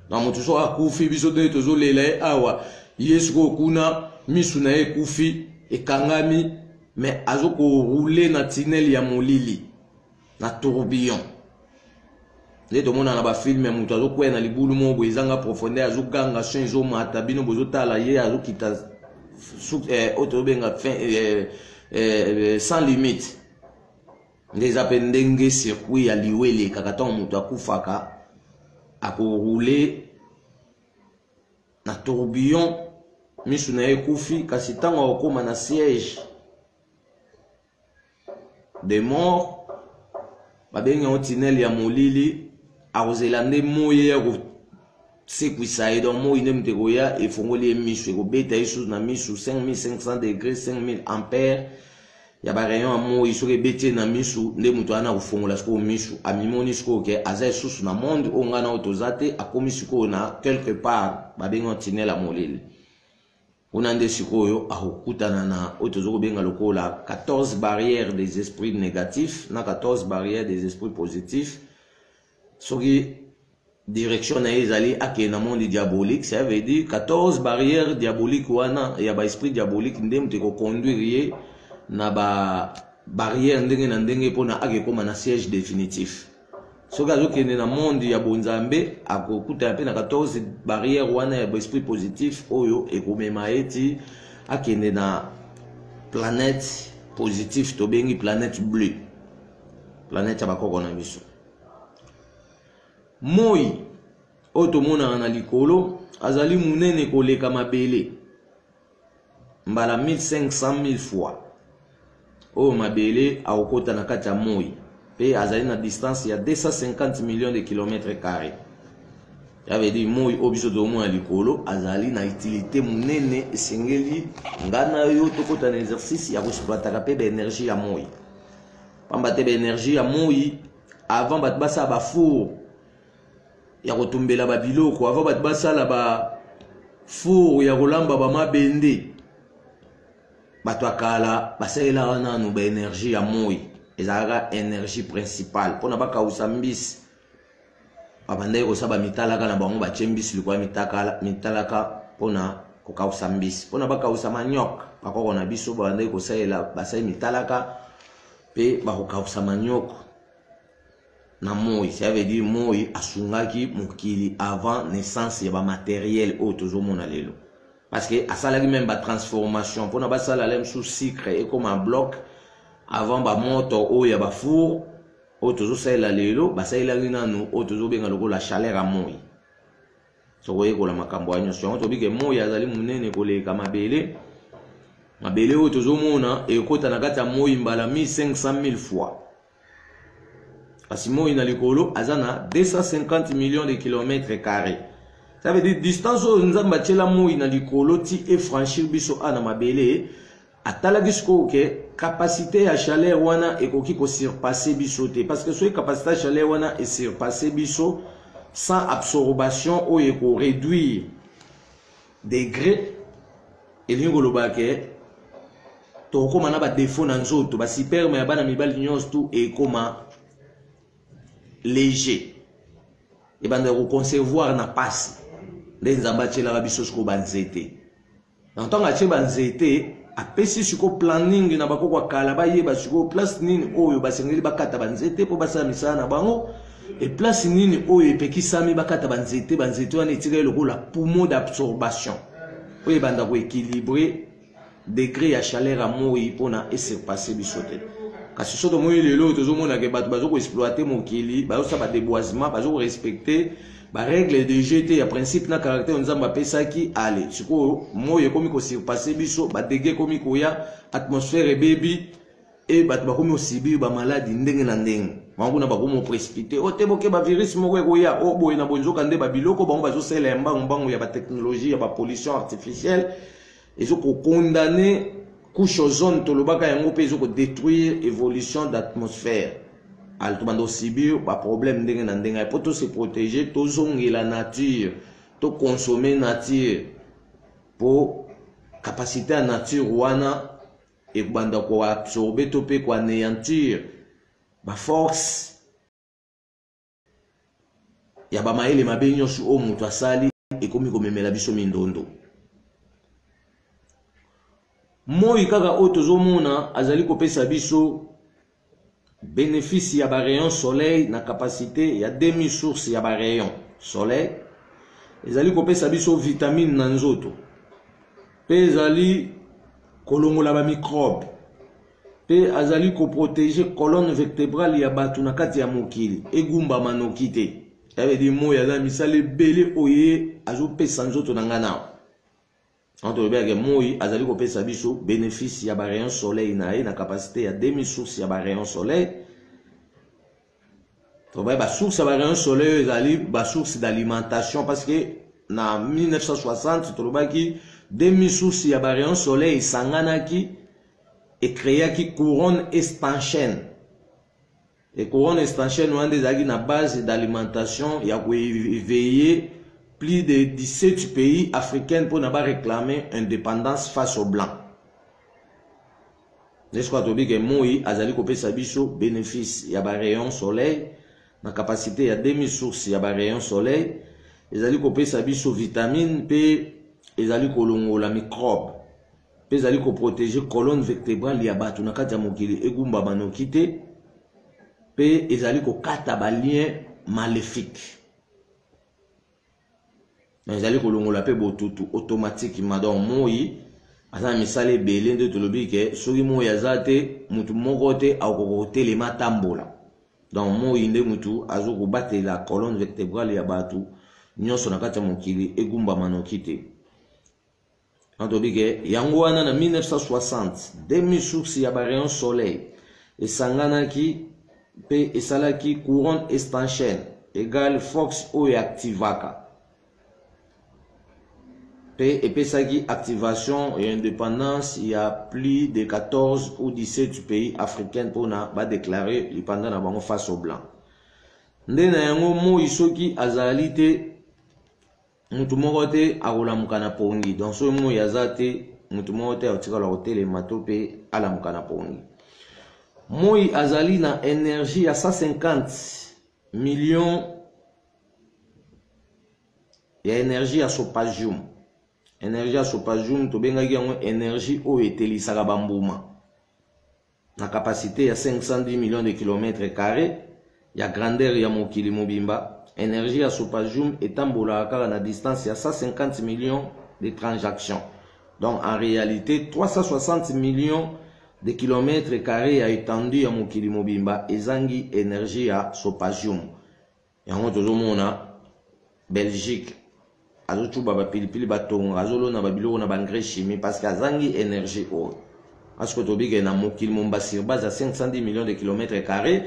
Na moto so akufi biso de tozo lele awa yesko kuna misu na ekufi ekangami mais azoko rouler na tunnel ya molili na tourbillon nde tomona na ba film ya moto azoko na libulu mo boezanga profondeur azoganga son ezo mata bino bozo tala ye azokita otobenga fin sans limite nde zapendenge circuit ya liwele kakata moto akufaka ako rouler na tourbillon misu na ekufi kasi tango okoma na siège de mort babengi en tunnel ya molili akozela nde moye ya kosekwisa ye donc moyi nde muteko ya efongoli ye misu ekobeta ye susu na misu 5500 degrés 5000 ampères ya ba rayon ya moyi soki ebeti na misu nde mutu ana kofongola sikoyo misu amimoni sikoyo ke aza lisusu na monde oyo ngai na oyo toza te akomi sikoyo na quelque part babengi tunnel ya molili kuna nde sikoyo akokutana na oyo tozokobenga lokola 14 barrières des esprits négatifs na 14 barrières des esprits positifs soki direction na ye ezali akende na monde diabolique ça veut dire 14 barrières diaboliques wana ya baesprit diabolique nde mutu ekoconduire ye na ba barrière ndenge na ndenge pona akekoma na siège définitif soki azokende na monde ya bonzambe akokuta pe na 14 barrière wana ya esprit positif oyo ekomema eti akende na planète positif tobengi planète bleue planète ya bakoko na biso moi oyo tomonaka na likolo azali munene koleka mabele mbala 1500 fois oyo mabele akokota na kati ya moi pe azali na distance ya 250 millions de kilomètres carrés. Ça veut dire moi oyo biso tomona likolo azali na utilité munene esengeli ngana yo tokota na exercice ya koexploitaka pe baénergie ya moi pamba te baénergie ya moi avant bato basala bafour ya kotumbela babiloko avant bato basala bafour ya kolamba bamabende bato akala basalelaka nanu baénergie ya moi ezalaka énergie principale mpona bakausa mbisi babandaki kosala bamitalaka na bango batie mbisi likolo ya mitalaka mpona kokausa mbisi mpona bakausa manioc bakoko na biso babandaki kosalela basali mitalaka mpe bakokausa manioc na moi ça veut dire moi asungaki mokili avant naissance ya bamatériel oyo tozomona lelo parce que asalaki même batransformation mpona basala lem sous sucre et comme un bloc avant bamoto oyo ya bafour oyo tozosalela lelo basalelaki nanu oyo tozobenga lokola chaleur ya moi tokoyekola makambo ya nyonso yango tobike moi azali munene koleka mabele oyo tozomona ekota na kati ya moi mbala 1500 fois kasi moi na likolo aza na 250 millions de kilomètres carrés. Ça veut dire distance oyo nzambe atiela moi na likolo ti efranchir biso ana mabele atalaki sikoyo ke capacité ya chaleur wana ekoki kosurpasser biso te parce que soki capacité ya chaleur wana esurpasser biso sans absorption oyo ekoréduire degré elingi koloba ke to koma na ba défaut na nzoto ba sperme ya bana mibali nyonso tu e koma léger et banda ko concevoir na passe nde nzamba tshela biso siko banzete na ntonga tshela banzete apesi siko planning na bakoko kala ba yeba siko place nini oyo basengeli bakata banzete po basala misala na bango et place nini oyo epekisami bakata banzete wana etikali lokola poumon d'absorption oyo banda ko équilibrer degré ya chaleur à moi pona esepasser biso te kasi soto moi lelo tozomona ke bato bazoko exploiter mokili bazo ba déboisement bazoko respecter ba règle de GT ya principe na caractère nzamba pesaki ale siko moyo komi ko surpasser biso ba dégâts komi ko ya atmosphère baby et bato bakomi osibi ba maladie ndenge na ndenge bango na bakomo précipiter o teboke ba virus moko ko ya o boy na bonzoka nde ba biloko bango bazo sela mbango ya ba technologie ya ba pollution artificielle et zo ko condamner couche ozone tolobaka yango pe zo ko détruire évolution d'atmosphère al to bando sibir ba problème ndenge na ndenge pour to se protéger to zongela nature to consommer nature pour capacité à nature wana et banda ko absorber to pe ko anéantir ba force ya ba maele mabenyo su o mutu asali e komi ko memela biso mindondo moi kaka o tozomona azali ko pesa biso bénéfice ya ba rayon soleil na capacité ya demi source ya ba rayon soleil ezali ko pesa biso vitamine na nzoto pe ezali kolongola ba microbe pe azali ko protéger colonne vertébrale ya batu na kati ya mokili egumba manoki te ya veut dire moi ya misale belé oye azo pesa nzoto na ngana entre bien que moi azali ko pesa biso bénéfice ya ba rayon soleil na capacité ya demi source ya ba rayon soleil to ba source ya ba rayon soleil ezali ba source d'alimentation parce que na 1960 to lobaki demi source ya ba rayon soleil sanganaki et créaki couronne estanchène et couronne estanchène on des agi na base d'alimentation ya ko éveiller plus de 17 pays africains pour ne pas réclamer indépendance face aux blancs. N'est-ce pas que moi azali ko pesa biso bénéfice ya ba rayon soleil na capacité ya demi source ya ba rayon soleil ezali ko pesa biso vitamine pe ezali ko longola microbe pe ezali ko protéger colonne vertébrale ya batu na kati ya mokili egumba manoki te pe ezali ko kata ba lien maléfique. Mais ezali ko longola pe botutu automatiquement donc moi asa misale belé nde tolobi ke soki moi azate mutu moko te akoko telema tambola donc moi nde mutu azoko batela colonne vertébrale ya batu nyonso na kati ya mokili egumba manoki te tolobi ke yango wana na 1960 demi source ya ba rayon soleil esanganaki pe esalaki couronne estanchène égale force oyo activaka et puis ça qui activation et indépendance, il y a plus de 14 ou 17 pays africains pour na ba déclarer pendant na bango face aux blancs. Ndena yango mo isoki azalite mutu moko te akolamuka na pongi. Donc so mo yazate mutu moko te atikala hotel matope ala mukana pongi. Moi azali na énergie à 150 millions ya énergie à sopasium. Énergie à sopasium to bengaki yango énergie o etelisaka bambuma na capacité ya 510 millions de kilomètres carrés ya grandeur ya mokili mobimba. Énergie à sopasium etambolaka kaka na distance ya 150 millions de transactions. Donc en réalité 360 millions de kilomètres carrés ya étendue ya mokili mobimba ezangi énergie ya sopasium. Yango tozomona Belgique azotuba ba pilipili batonga azolona ba biloko na ba engrais chimique parce que azangi énergie o asko tobike na mokili mombasi base à 510 millions de kilomètres carrés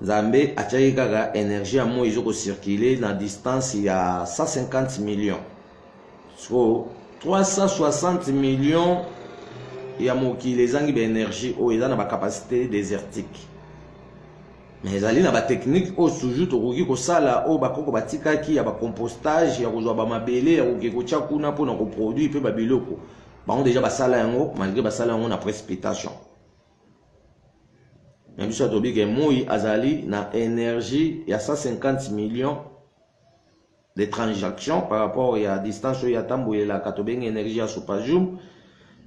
Zambé atchaki kaka énergie à moi izoko circuler na distance ya 150 millions so 360 millions ya mokili ezangi ba énergie o eza na ba capacité désertique. Mais ezali na ba technique o toujours tokoki kosala o bakoko batikaki ya ba compostage ya kozwa ba mabele ya kokekotia kuna pona ko produire pe ba biloko Bon, déjà, basala yango, malgré basala yango na précipitation. Mais biso tobi que moi azali na énergie, il y a 150 millions de transactions par rapport à la distance où il y a tambo et la katobeng énergie à Sopajum.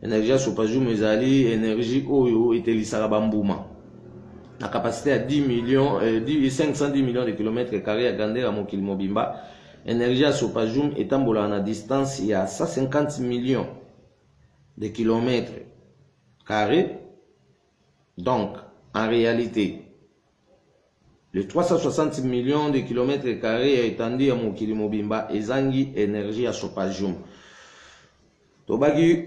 Énergie à Sopajum ezali énergie oyo etelisaka bambuma. La capacité à 10 millions, 510 millions de kilomètres carrés à Gander à Mokili Mobimba. Énergie à Sopajum etambola à la distance, il y a 150 millions de kilomètres carrés. Donc, en réalité, les 360 millions de kilomètres carrés étendus à Mokili Mobimba et Zangi énergie à Sopajum. Tobagi,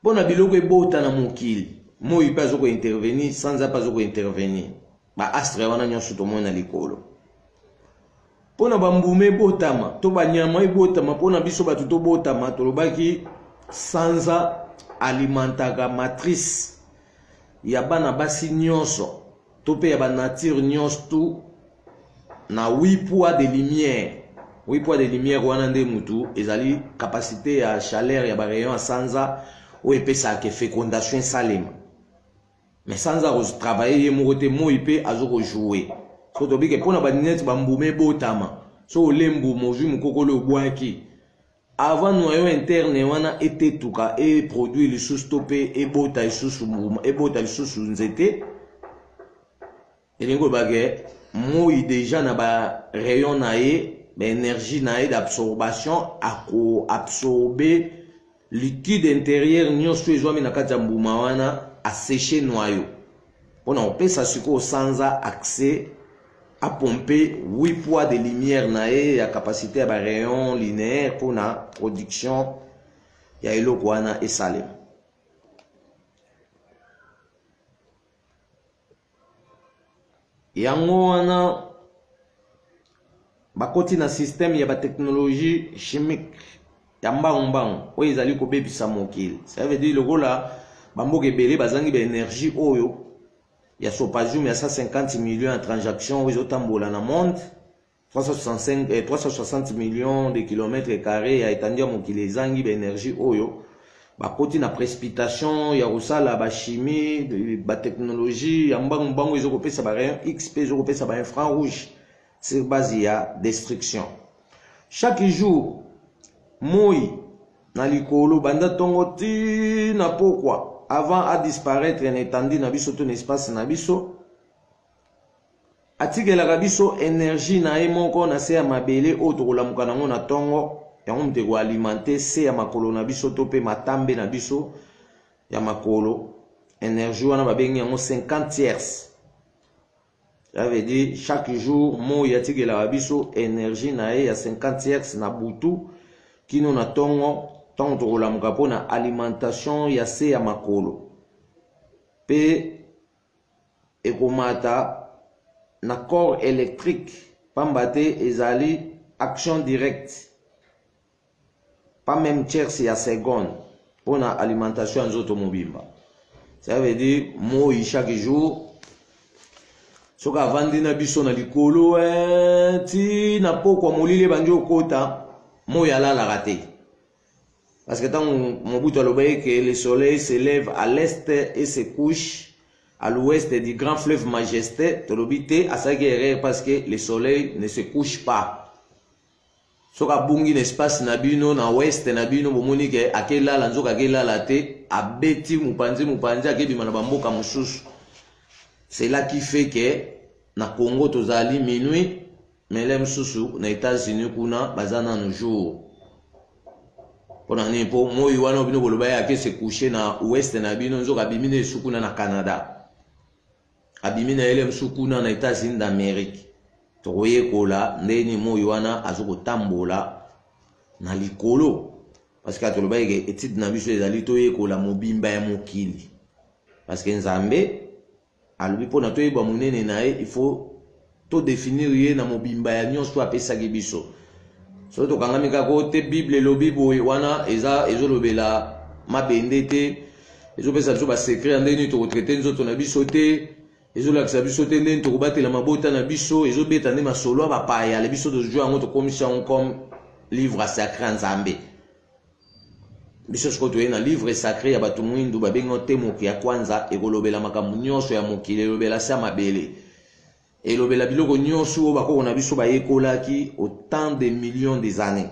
bon abiloko ebota na Mokili, moi pas zoko intervenir sans pas zoko intervenir. Ba astre wana nyonso to mona likolo. Pona bambume botama, to banyama ebotama pona biso batu to botama tolobaki sanza alimentaka matrice ya bana basi nyonso to pe ya ba nature nyonso tu na 8 poids de lumière. 8 poids de lumière wana nde mutu ezali capacité ya chaleur ya ba rayon sanza o epesa ke fécondation salema. Mais sanza ko travailler mo te mo ipe azoko jouer. So to bike pona ba net bambume botama. So lembu moju mukokolo bwaki. Avant noyau interne wana etetuka et produit le sous-stoppé et bota le sous-mouma et bota le sous-nzete. Et lingo bagay moi déjà na ba rayon nae, ba énergie nae d'absorption à absorber liquide intérieur nyonso ezwami na kati ya mbuma wana à sécher noyau. On a fait ça sur sans accès à pomper 8 poids de lumière nae à capacité à rayon linéaire pour la production ya eloko wana esalem. Yango wana bakoti na système ya ba technologie chimique ya mbangmbang oyo ezali kobebisa mokili. Ça veut dire lokola bamboka ebele bazangi ba énergie oyo ya Sopajum ya 150 millions de transactions aux otambola na monde 360 millions de kilomètres carrés ya étendu à mokili zangi ba énergie oyo bakoti na précipitation ya kosala ba chimie ba technologie ya mbangbango ezokopesa ba rayon XP ezokopesa ba infrarouge sur base ya destruction. Chaque jour moi na likolo banda tongo ti na pourquoi avant à disparaître en étendue na biso ton espace na biso atigela ka biso énergie na emoko na se ya mabele o to kolamuka nango na tongo yango mte ko alimenter se ya makolo na biso to pe matambe na biso ya makolo énergie wana babengi yango 50 tiers. Ça veut dire chaque jour mo ya tigela ka biso énergie na ya 50 tiers na butu kino na tongo tant to kolamuka pona alimentation ya se ya makolo pe ekomata na corps électrique pambate ezali action directe pas même tierce ya seconde pona alimentation nzoto mobimba. Ça veut dire moi chaque jour soka vandi na biso na likolo ti na poko molile banjo kota moi alala raté. Parce que tant mon bout à l'obéi que le soleil se lève à l'est et se couche à l'ouest du grand fleuve Majesté, tolobité à sa guerre parce que le soleil ne se couche pas. Soka bungi l'espace nabino na ouest nabino bomoni ke akela la nzoka akela la te abeti mupanzi akebi mana bamboka mususu. C'est là qui fait que na Congo tozali minuit mais les mususu na États-Unis kuna bazana no jour. Pona nipo moi wana bino bolobaya ke se coucher na ouest na bino nzoka bimine sukuna na Canada. Abimine ele msukuna na États-Unis d'Amérique. Toye kola ndeni moi wana azoko tambola na likolo parce que atolobaya ke étude na biso ezali toye kola mobimba ya mokili. Parce que Nzambe alobi pona toyeba munene nae il faut to définir ye na mobimba ya nyonso apesa ke biso. So to kangami kako te Bible lobi boy wana ezolobela mabende te ezopesa biso ba secret ndeni to traiter nzoto na biso te ezolakisa biso te ndeni to kobatela mabota na biso ezobeta nde masolo ba paya le biso to jouer yango to komisa comme livre sacré Nzambe. biso siko toye na livre sacré ya bato mwindu babengo te moki ya kwanza ekolobela makambo nyonso ya mokili elobela se ya mabele elobela biloko nyonso oyo bakoko na biso bayekolaki autant de millions des années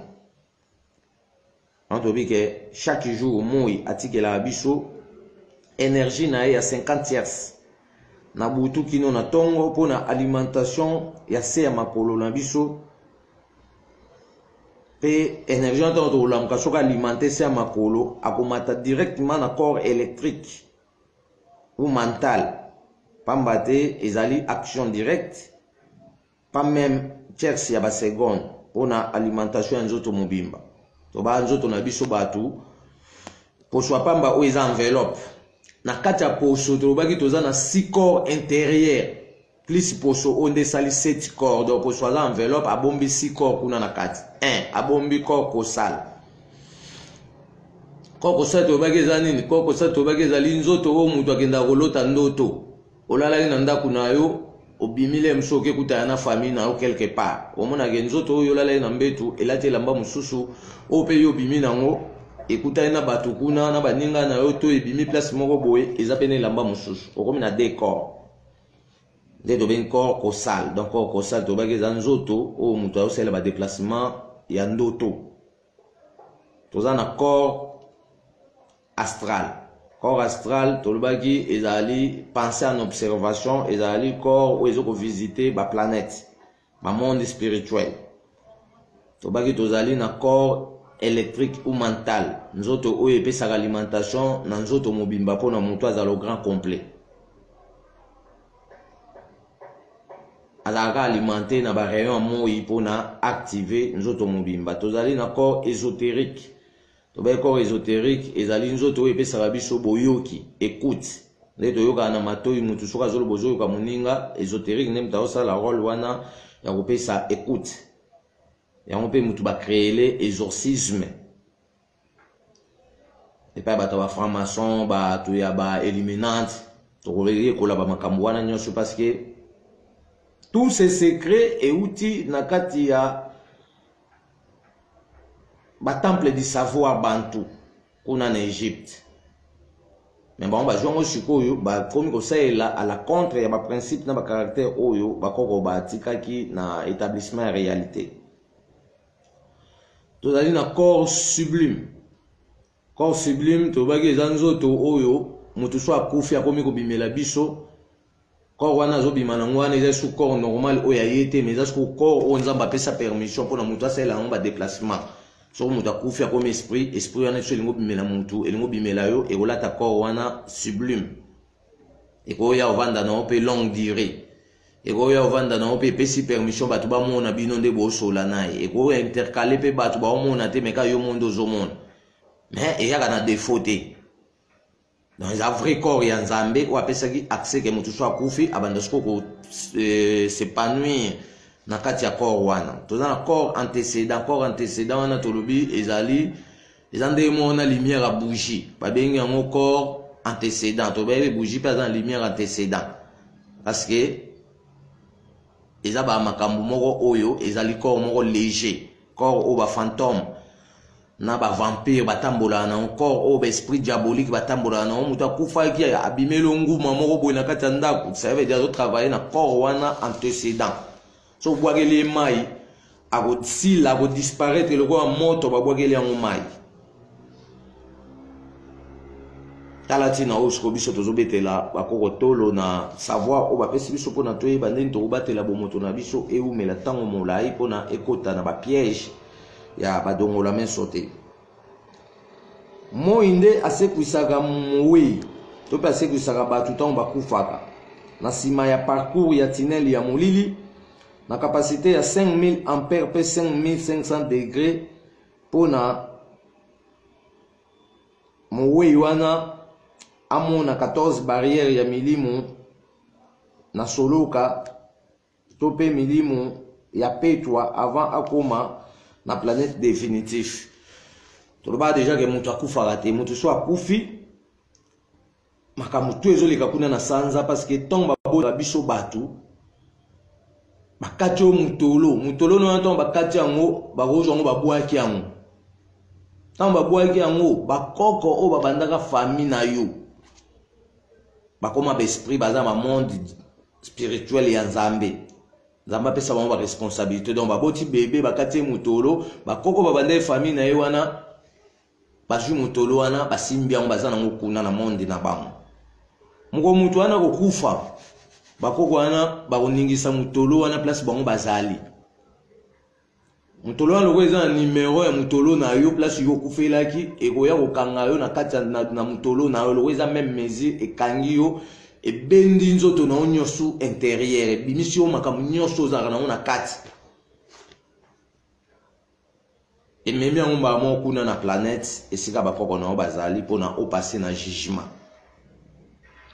tobi ke chaque jour moi atikela biso énergie na ye ya 50 tiers na butu kino na tongo pona alimentation ya se ya makolo na biso pe énergie na tongo tolamuka soki alimenter se ya makolo akomata directement na corps électrique ou mental pamba te ezali action directe pas même tiers ya baseconde pona alimentation ya nzoto mobimba toba nzoto na biso batu poso pamba oyo eza enveloppe na kati ya poso tolobaki toza na 6 corps intérieur plus poso oyo nde esali 7 corps donc poso aza enveloppe abombi 6 corps kuna na kati 1 abombi corps kosala corps kosala tolobaki eza nini corps kosala tolobaki ezali nzoto oyo moto akenda kolota ndoto olalaki na ndako na yo obimile mso okekutana na famille na yo quelque part omonake nzoto oyo olalaki na mbetu elati elamba mosusu oyo mpe yo obimi nango ekutani na bato kuna na baninga na yo to ebimi place moko boye eza pene elamba mosusu okomi na deux corps nde tobengi corps kosal donc corps kosal tobaki eza nzoto oyo moto azosalela badéplacement ya ndoto toza na corps astral. Corps astral, tolobaki ezali penser en observation, ezali corps où ezoko visiter ba planète, ba monde spirituel. Tolobaki tozali na corps électrique ou mental, nzoto oyo epesaka alimentation na nzoto mobimba pona moto azala au grand complet. Azalaka alimenté na ba rayon moi pona activer nzoto mobimba. Tozali na corps ésotérique. Tobe corps ésotérique ezali nzoto oyo epesaka biso boyoki écoute nde toyoka na matoi mutu soka zolo bozoyoka moninga ésotérique nde mutu akosala rôle wana ya kopesa écoute yango mpe mutu bacréele exorcisme epai bato ba franc-maçon bato ya ba illuminati tokoyekola bamakambo wana nyonso parce que tous ces secrets euti na kati ya ba temple du savoir bantou kuna na Égypte. Mais bon ba jongo sikoyo ba komi ko saela à la contre ya ba principe na ba caractère oyo ba koko ba tikaki na établissement réalité. Tozali na corps sublime. Corps sublime to bagi zanzoto oyo mutu so akufi akomi ko bimela biso. Corps wana zo bimana ngwana eza sous corps normal oyo ayete mais eza sous corps o nzamba pesa permission pona mutu asela ngo ba déplacement. So mutu akufi comme esprit wana so lingo bimela mutu elingo bimela yo e kolata corps wana sublime e ko ya ovanda na ope longue durée e ko ya ovanda na ope pesi permission batu ba mona bino nde bo sola nae e ko intercaler pe batu ba mona te meka yo mondo zo mona mais e ya na défaut te dans les vrai corps ya nzambe o apesa ki accès ke mutu so akufi abanda ko s'épanouir na kati ya corps wana toza na corps antécédent wana tolobi ezali ezande mona lumière a bougie babengi yango corps antécédent tobaye bougie pas dans lumière antécédent parce que eza ba makambo moko oyo ezali corps moko léger corps o ba fantôme na ba vampire batambola na corps o ba esprit diabolique batambola na mutu akufa ki abimelo nguma moko boy na kati ya ndako ça veut dire travailler na corps wana antécédent. So boageli mai agotsila ago disparaître le quoi moto ba boageli en mai talatina osko biso tozobetela bakoko tolo na savoir o ba pesi biso pona toye bandeni to batela bo moto na biso e umela tango molai pona ekota na ba piège ya badongola men sauté moinde asekwisaka moui to pa asekwisaka batu tango bakufaka na sima ya parcours ya tunnel ya molili na capacité à 5000 ampères per 5500 degrés pour na mowe wana amona 14 barrières ya milimu na soloka tope milimu ya petwa avant akoma na planète définitif toloba déjà que mutu akufa te mutu so akufi makamutu ezoleka kuna na sanza parce que tomba bo biso batu bakati o mutolo no ntongo bakati yango bakozwa ngo babwaki yango Tant babouaki yango bakoko o babandaka famille na yo bakoma besprit baza ma monde spirituel ya Nzambe. Nzambe apesa bango ba responsabilité donc baboti bébé bakati mutolo bakoko babanda famille na yo wana bazwi mutolo wana basimbi yango baza nango kuna na monde na bango. Moko mutu wana kokufa bakoko wana bakoningisa mutolo wana place bango bazali. Mutolo wana loko eza na numéro ya mutolo na yo place yo kufelaki ekoya kokanga yo na kati na mutolo na yo loko eza même mesure ekangi yo ebendi nzoto na onyosu intérieur ebimisi yo makambo nyonso ozalaka nango na kati ememi yango mbala kuna na planète esika bakoko na yo bazali mpona opase na jugement.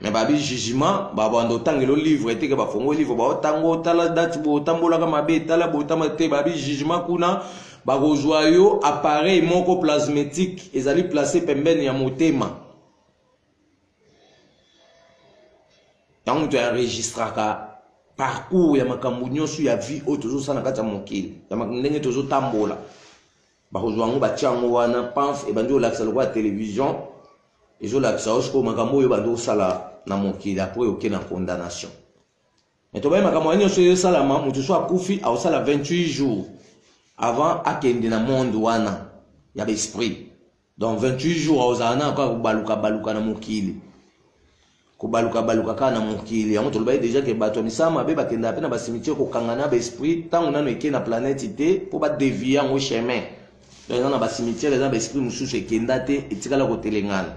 Mais babi jugement babanda otangela livre eteke bafongo livre baotango otala date botambolaka mabe tala botama te babi jugement kuna bakozwa yo appareil moko plasmétique ezali placé pembeni ya motema. Tant que tu enregistraka parcours ya makambo nyonso ya vie oyo tozosala na kati ya mokili ya ndenge tozotambola bakozwa yango batia yango wana pamf ebandi olakisa lokola télévision ezolakisa osiko makambo oyo bandi osala na mokili apres oke na condamnation. Mais tobaye makambo wana nyonso ezosalama moto so akufi aosala 28 jours avant akende na monde wana ya baesprit. Donc 28 jours aozala na kobaluka na mokili kobaluka kaka na mokili yango tolobaye déjà ke bato misala mabe bakenda pe na basimitiere kokanga na baesprit ntango nano eke na planète te mpo badevie yango chemin. Donc eza na basimitiere eza na baesprit mosusu ekenda te etikala kotelengana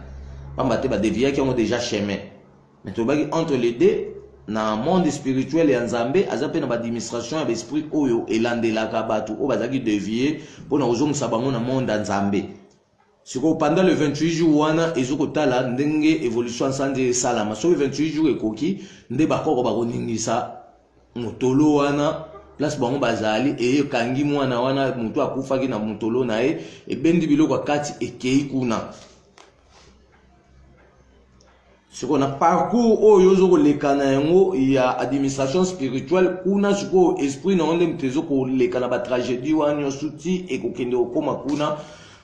pamba te badeviaki yango déjà chemin. Mais tolobaki entre les deux na monde spirituel ya Nzambe aza pe na baadministration ya baesprit oyo elandelaka bato oyo bazalaki devie mpona kozongisa bango na monde ya Nzambe. Siko pendant le 28 jours wana ezokotala ndenge évolution nsanje esalama soki 28 jours ekoki nde bakoko bakoningisa mutolo wana place bango bazali ekangi mwana wana mutu akufaki na mutolo na ye ebendi biloko kati ekei kuna. Siko na parcours oyo ozokoleka na yango ya administration spirituelle kuna siko esprit na onde mtezo koleka na batragédie wana nyonso ti ekokende okoma kuna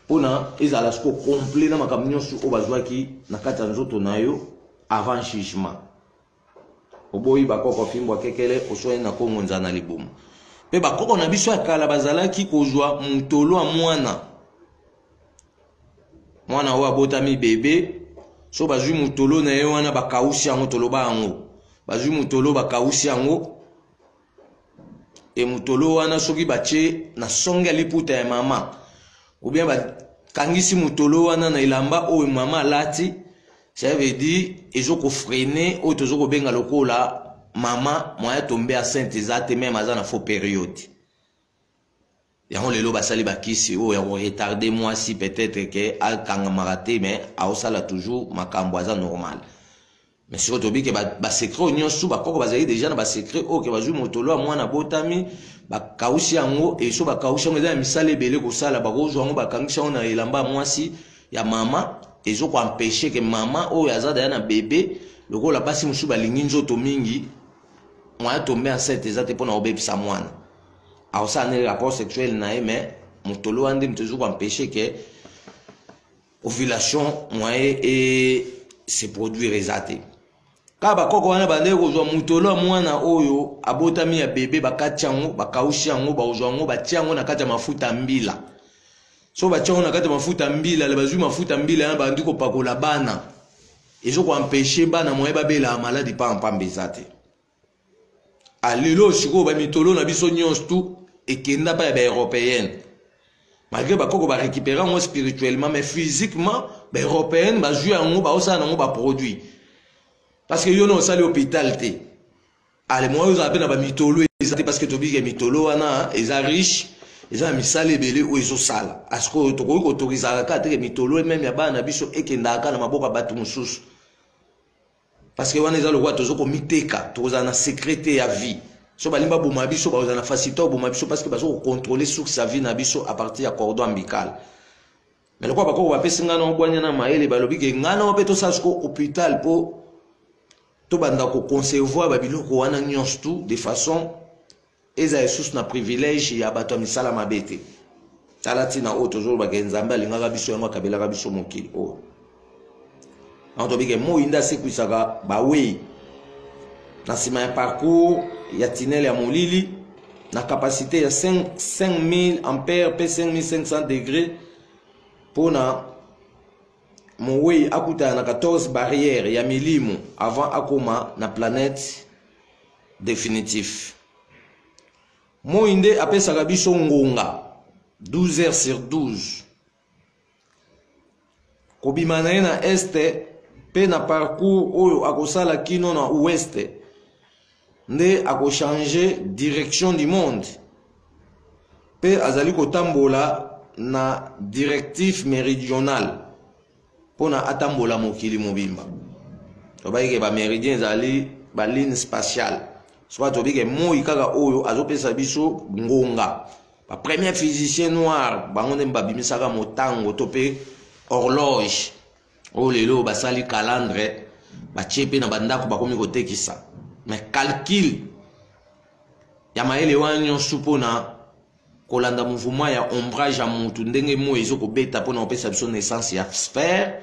pona ezala siko complet na makambo nyonso oyo bazwaki na kati ya nzoto na yo avant jugement. Oboyi bakoko fimbo akekele osoye na kongo nzana libumu pe bakoko na biso ya kala bazalaki kozwa mutolo ya mwana oyo abotami bebe so bazwi mutolo na ye wana bakausi yango toloba yango bazwi mutolo bakausi yango e mutolo wana soki batie na songe ya liputa ya mama ou bien bakangisi mutolo wana na elamba oyo mama alati ça veut dire ezokofrene oyo tozokobenga lokola mama moya tombe enceinte eza te même aza na faux période yango lelo basali bakisi oyo ya koretarde mwasi peut-être ke akangamaka te mais aosala toujours makambo aza normal. Mais sikoyo tobi ke basekret oyo nyonso bakoko bazali déjà na basekret oyo ke bazwi motolo ya mwana botami bakausi yango e so bakausi yango eza na misala ebele kosala bakozwa yango bakangisi yango na elamba mwasi ya mama ezokoempêche ke mama oyo aza daya na bebe lokola basi mosusu balingi nzoto mingi moya tombe enceinte eza te mpona kobebisa mwana aosala ne rapport sexuel na ye mais motolo wana nde moto ezokoempêche ke ovulation moye e se produire eza te. Kaka bakoko wana bandeki kozwa mutolo ya mwana oyo abotami ya bebe bakati yango bakaushi yango bakozwa yango batia yango na kati ya mafuta mbila so batia yango na kati ya mafuta mbila bazwi mafuta mbila yana bandi kopakola bana ezokoempêche bana moye babela maladi pampambe eza te. Alelo sikoyo bamitolo na biso nyonso tu ekenda pa ya baeuropéenne malgré bakoko barécupéra yango spirituellement mais physiquement baeuropéenne bazwi yango baosala nango baproduit parce que yo no osali hôpital te ale moyo ozala mpe na bamitolo eza te parce que tobike mitolo wana eza riche eza na misala ebele oyo ezosala asiko tokoki kotorizaka kaka teke mitolo meme ya bana na biso ekendaka na maboko ya bato mosusu parce que wana eza lokwa tozokomiteka tokozala na sécurité ya vie so balimbi baboma biso bakozala na facilité oboma biso parce que bazokocontrôle source ya vie na biso à partir ya cordon ombilical. Mais lokwa bakoko bapesi nga na obwanya na mayele balobi ke nga na mpe tosala siko hôpital mpo tobanda koconcevoir babiloko wana nyonso tu de façon eza esusu na privilège ya bato ya misala mabe te talatina o toujours ba ke nzambe alingaka biso yango akabelaka biso mokili o on to bige moinda sekwisaka ba we na sima ya parcours ya tunnel ya molili na capacité ya 5000 ampères pe 5500 degrés pona mowe akuta na 14 barrières ya milimo avant akoma na planète définitif. Moinde apesaka biso ngonga 12 heures sur 12 kobima na ye na este pe na parcours oyo akosala kino na oueste nde akochange direction du monde pe azali kotambola na directif méridional pona atambola mokili mobimba tobayike ba méridien ezali ba ligne spatiale soit tobike moi kaka oyo azopesa biso ngonga ba premier physicien noir bango nde babimisaka motango to pe horloge oyo lelo basali calendre batie pe na bandako bakomi kotekisa mais calcul ya mayele wana nyonso mpona kolanda mouvement ya ombrage ya mutu ndenge moi ezokobeta mpona kopesa biso naissance ya sphère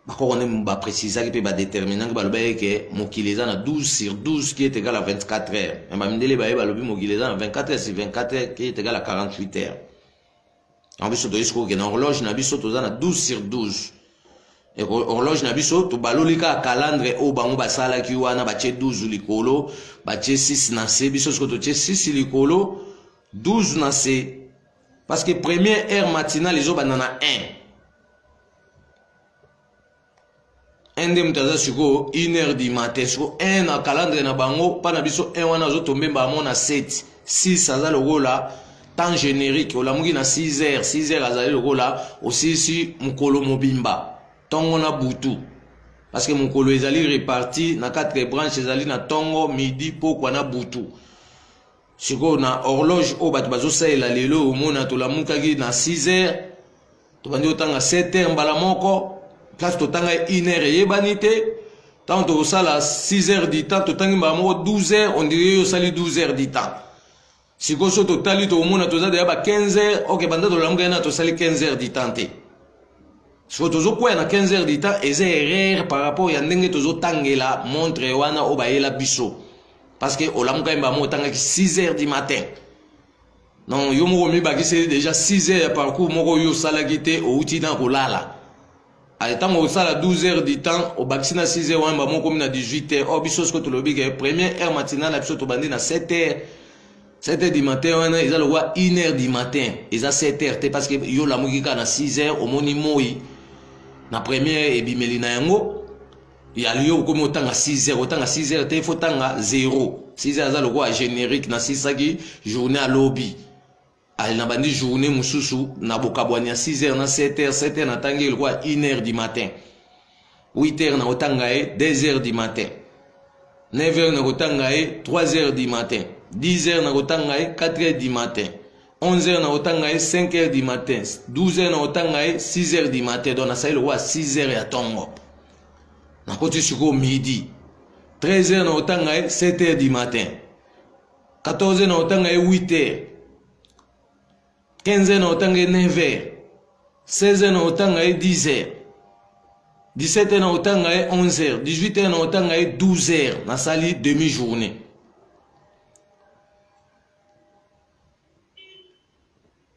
bakoko nde baprécisaki mpe badéterminanki balobaki ke mokili eza na 12 sur 12 qui est égal à 24 heures me bamindele baye balobi mokili eza na 24 heures sur 24 heures qui est égal à 48 heures yango biso toyesi koke na horloge na biso toza na 12 sur 12 horloge na biso tobaloli kaka calendre oyo bango basalaki wana batie 12 likolo batie 6 na se biso siko totie 6 likolo 12 na se parce que première heure matinale ezobanda na 1 nde moto aza siko 1 heure du matin siko 1 na calendre na bango mpa na biso 1 wana azotombe mbamo na 7 6 aza lokola temps générique olamuki na 6 heures 6 heures azali lokola osisi mokolo mobimba tongo na butu parce que mokolo ezali réparti na 4 branches ezali na tongo midi pokwa na butu siko na horloge oyo bato bazosalela lelo omona tolamukaki na 6 heures tobandi otanga 7 heures mbala moko place totanga 1 heure eyebani te ntango tokosala 6 heures du temps totangi mbala moko 12 heures on dirait osali 12 heures du temps siko so totali tokomona toza deya ba 15 heures ok banda tolamukaki na tosali 15 heures du temps te siko tozokwea na 15 heures du temps eza erreur par rapport ya ndenge tozotangela montre wana oyo bayela biso parce que olamuka mbala moko otangaki 6 heures du matin non yo moko mibakiseli déjà 6 heures ya parcours moko yo osalaki te outi na kolala ntango osala 12 heures du temps obakisi na 6 heures wana mbala moko komi na 18 heures o biso siko tolobi ke première heure matinale na biso tobandi na 7 heures 7 heures du matin wana eza lokwa 1 heure du matin eza 7 heures te parce que yo lamuki kaka na 6 heures omoni moi na première ebimeli na yango yali yo okomi otanga 6 heures otanga 6 heures te ifo tanga 0 6 heures aza lokwa générique na sisaki journée à lobby ali na bandi journée mususu na bokabwani ya 6 heures na 7 heures 7 heures na tangi lokwa 1 heure du matin 8 heures na otanga ye 2 heures du matin 9 heures na kotanga ye 3 heures du matin 10 heures na kotanga ye 4 heures du matin 11 heures na kotanga ye 5 heures du matin 12 heures na kotanga ye 6 heures du matin donc nasali lokwa 6 heures ya tongo nakoti sikoyo midi 13 heures na kotanga ye 7 heures du matin 14 heures na kotanga ye 8 heures 15 heures na kotanga ye 9 heures 16 heures na kotanga ye 10 heures 17 heures na kotanga ye 11 heures 18 heures na kotanga ye 12 heures nasali demi journée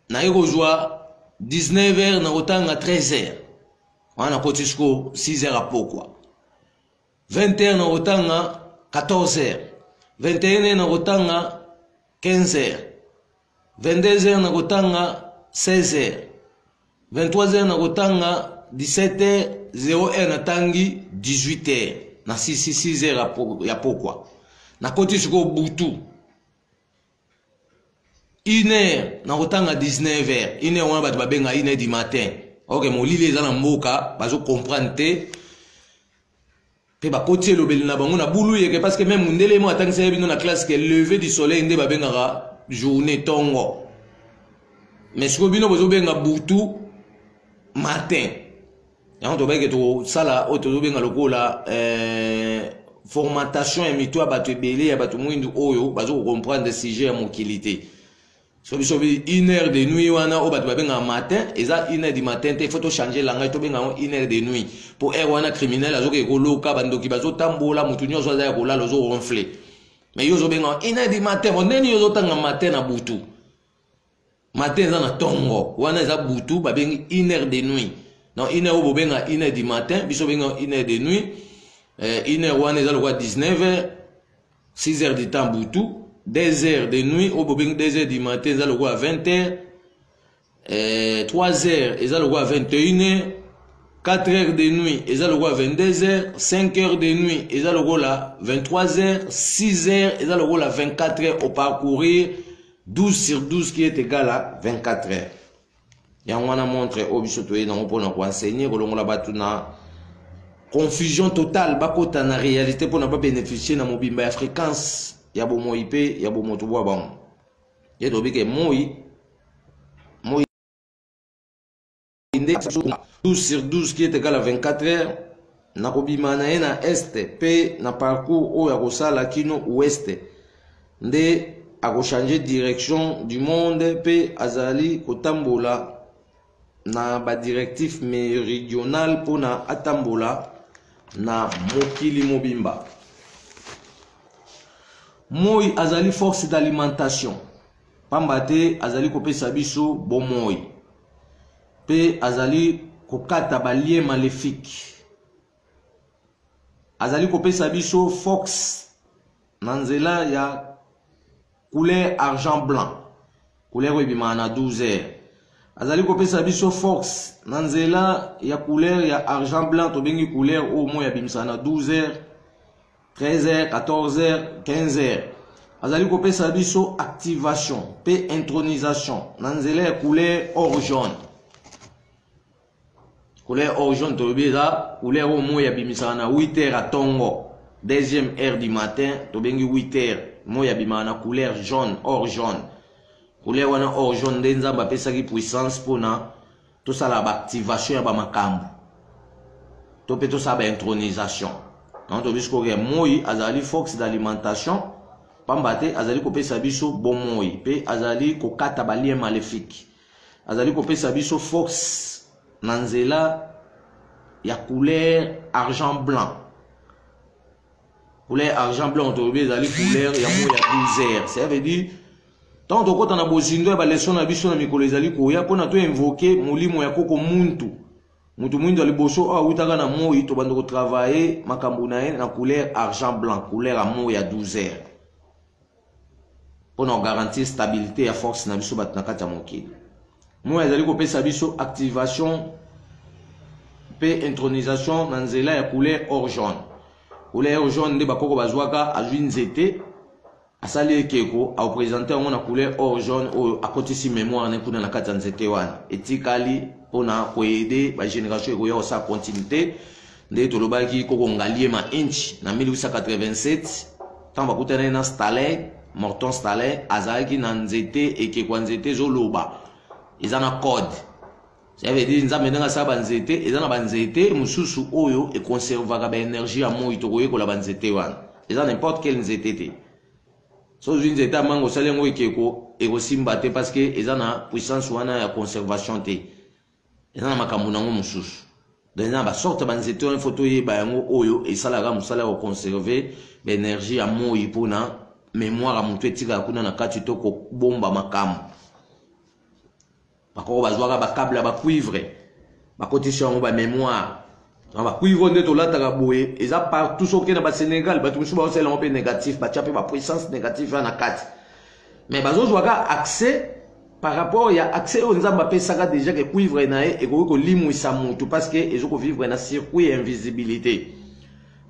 naye kozwa 19 heures na kotanga 13 heures wana koti siko 6 heures apokwa 20 heures na kotanga 14 heures 21 heures na kotanga 15 heures 22 heures na kotanga 16 heures 23 heures na kotanga 17 heures 0 heures na tangi 18 heures na 6 heures ya pokwa na koti siko butu 1 heure na kotanga 19 heures 1 heure wana bato babenga 1 heure du matin ok molili eza na mboka bazo comprendre te pe bakoti elobeli na bango na bulu yeke parce que même mundele mo atangisa ye bino na classe ke lever du soleil nde babengaka journée tongo mais siko bino bozobenga butu matin yango tobayeke tosala oyo tozobenga lokola formatation ya mito ya bato ebele ya bato mwindu oyo bazo comprendre sujet ya mokili te So biso 1 heure de nuit wana o batu babenga matin, eza 1 heure du matin te faut changer langage to benga 1 heure de nuit. Pour heure wana criminel azoke koloka bandoki bazo tambola mutu nyozo aza kola lozo ronfler. Mais yo zo benga 1 heure du matin, oneni yo zo tanga matin na butu. Matin eza na tongo, wana eza butu babengi 1 heure de nuit. Non 1 heure o benga 1 heure du matin, biso benga 1 heure de nuit. 1 heure wana eza lokwa 19 heures, 6 heures du temps butu. 2 heures de nuit, au bobing 2 heures du matin, ils ont à 20 heures. 3 heures, ils ont à 21 heures. 4 heures de nuit, ils ont à 22 heures. 5 heures de nuit, ils ont à 23 heures. 6 heures, ils ont à 24 heures au parcourir 12 sur 12 qui est égal à 24 heures. Il y a un montre au bisotoé dans pour nous enseigner que l'on a na confusion totale, bakota na réalité pour ne pas bénéficier de la mobimba fréquence. Il y a beaucoup de il y a beaucoup de bon. Il y a que moi 12 sur 12 qui est égal à 24 heures. Nakobima na ena est pe na parcours o ya kosala kino ouest. Nde a changer direction du monde pe azali kotambola na ba directif méridional pona atambola na mokili mobimba. Moi azali force d'alimentation. Pambate azali kopesa biso bon moi. Pe azali kokata balie maléfique. Azali kopesa biso fox nanzela ya couleur argent blanc. Couleur ebima na 12 heures. Azali kopesa biso fox nanzela ya couleur ya argent blanc to bengi couleur au moins ya bimisa na 12 heures. 13 heures, 14 heures, 15 heures. Azali kopesa biso activation, pe intronisation. Nanzela couleur or jaune. Couleur or jaune to beza, couleur au moins ya bimisa na 8 heures à tongo. Deuxième heure du matin, to bengi 8 heures. Moi ya bimana couleur jaune, or jaune. Couleur wana or jaune denza ba pesa ki puissance pona to sala ba activation ya ba makambu. To pe to sa ba intronisation. Non to bisko ke moi azali fox d'alimentation pambate azali kopesa biso bon moi pe azali kokata balie maléfique azali kopesa biso fox nanzela ya couleur argent blanc couleur argent blanc to be azali couleur ya moi ya 12 heures ça veut dire tant to kota na bozindo ba leçon na biso na mikolo ezali koya pona to invoquer molimo ya koko muntu mutu mwindo aliboso a utaka na moi to bando ko travailler makambu na na couleur argent blanc couleur à moi ya 12 heures pour nous garantir stabilité et force na biso bat na kata mokili moi ezali ko pesa biso activation pe intronisation na nzela ya couleur or jaune couleur jaune de bakoko bazwaka azwi nzete asali ekeko a présenter on na couleur or jaune o akotisi mémoire na kuna na kata nzete wana etikali on a aider ba génération ko ya sa continuité nde to lobaki koko ngalie ma inch na 1887 tant bakutana na Stalin Morton Stalin azaki na nzete ekeko nzete zo loba ezana code ça veut dire nzambe ndanga sa banzete ezana banzete mususu oyo e conservera ba énergie ya moi to koyeko la banzete wana ezana n'importe quel nzete te so nzete mango salengo ekeko e kosimba te parce que ezana puissance wana ya conservation te ezana makambo nango mususu dena ba sorte banzete on photo ye ba yango oyo e salaka musala ko conserver ba énergie ya moi pona mémoire à mutu etika kuna na kati to ko bomba makambo bakoko bazwaka ba câble ba cuivre ba cotisation ba mémoire ba cuivre nde to lataka boye eza partout soki na ba Sénégal ba tumisu ba osela mo pe négatif ba chape ba puissance négative na kati mais bazozwaka accès par rapport ya accès au nzamba pesaka déjà que cuivre na e ko limwisa mutu parce que ezoko vivre na circuit invisibilité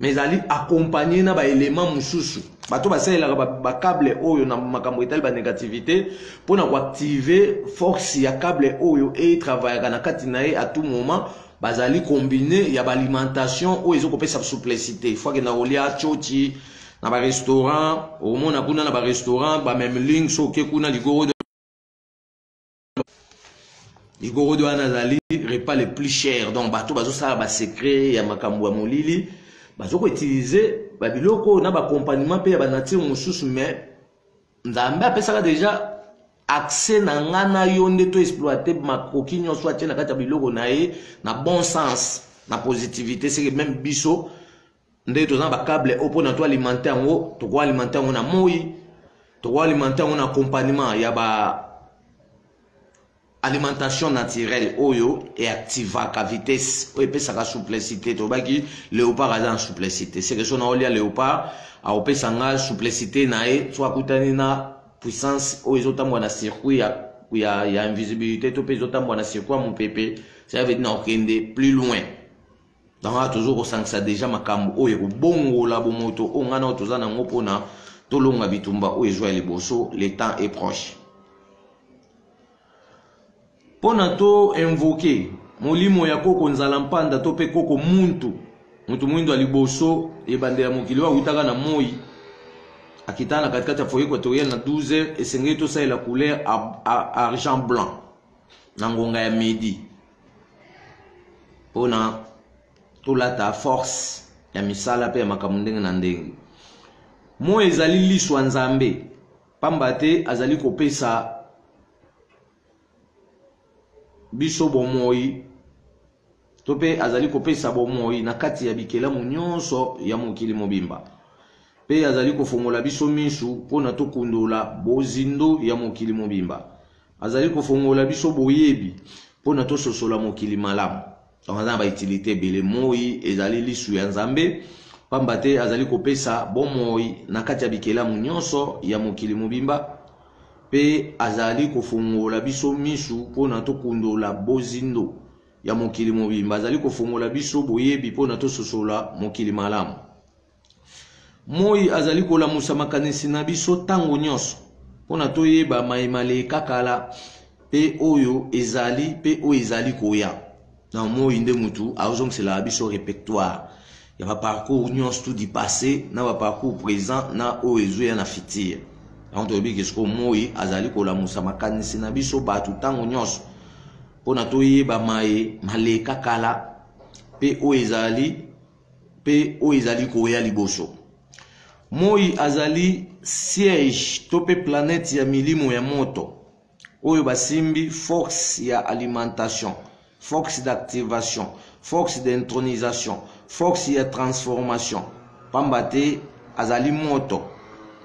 mais ali accompagné na ba élément mususu bato basalela ba câble oyo na makambo etali ba négativité pour na ko activer force ya câble oyo et travailler na kati na à tout moment bazali combiné ya ba alimentation oyo ezoko pesa souplicité il faut que na olia chochi na ba restaurant au mona kuna na ba restaurant ba même ligne so ke kuna ligoro de anazali repas les plus chers donc bato bazo sala ba secret ya makambo ya molili bazo ko utiliser ba biloko na ba accompagnement pe ya ba nature mususu mais nzambe apesaka déjà accès na ngana yonde to exploiter makoki nyonso atie na kati ya biloko na ye na bon sens na positivité c'est que même biso nde tozana ba câble opo na to alimenter yango to ko alimenter yango na moi to ko alimenter yango na accompagnement ya ba alimentation naturelle oyo et activaka vitesse oyo epesaka souplicité tobaki léopard aza na souplicité c'est que so na olia léopard aopesanga souplicité na ye so akutani na puissance oyo ezotambola na circuit ya invisibilité to mpe ezotambola na circuit ya mopepe ça veut dire na okende plus loin donc toujours kosangisa déjà makambo oyo ekobongola bomoto oyo ngana oyo toza nango mpona tolonga bitumba oyo ezwa ya liboso le temps est proche pona to invoquer molimo ya koko nzala mpanda to pe koko muntu mwindo aliboso ebandela mokili wa utaka na moi akitana katikati ya foyer équatorial na 12h esengeli to sa la couleur argent blanc na ngonga ya midi pona to lata force ya misala pe ya makambo ndenge na ndenge mo ezali liswa nzambe pamba te azali kopesa biso bomoi to pe azali kopesa bomoi na kati ya bikelamu nyonso ya mokili mobimba pe azali kofongola biso misu mpona tokundola bozindo ya mokili mobimba azali kofongola biso boyebi mpona tososola mokili malamu donc aza na bautilité ebele moi ezali lisu ya nzambe pamba te azali kopesa bomoi na kati ya bikelamu nyonso ya mokili mobimba pe azali kofongola biso misu mpona tokundola bozindo ya mokili mobimba azali kofongola biso boyebi mpona tososola mokili malamu moi azali kolamusa makanisi na biso ntango nyonso mpona toyeba mayemale ekakala pe oyo ezali koya na moi nde mutu azongisela biso répertoire ya baparcours nyonso tout du passé na baparcours présent na oyo ezoya na futur donc toyebi ke siko moi azali kolamusa makanisi na biso bato ntango nyonso mpona toyeba mayemale ekakala pe oyo ezali koya liboso moi azali siège to pe planète ya milimo ya moto oyo basimbi force ya alimentation force d'activation force d'intronisation force ya transformation pamba te azali moto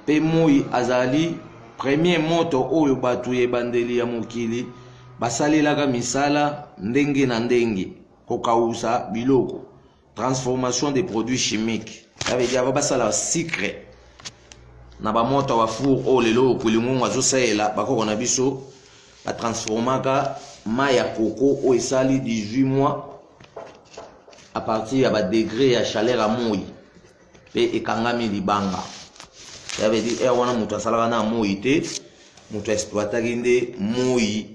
pe moi azali premier moto oyo bato ebandeli ya mokili basalelaka misala ndenge na ndenge kokausa biloko transformation des produits chimiques ça veut dire basala sucre na bamoto wa four o lelo kulingongo azosaela bakoko na biso batransformaka mai ya coco o esali 18 mois à partir ya ba degré ya chaleur à moi pe ekangami libanga ça veut dire wana mutu asalaka na moi te mutu exploitaka nde moi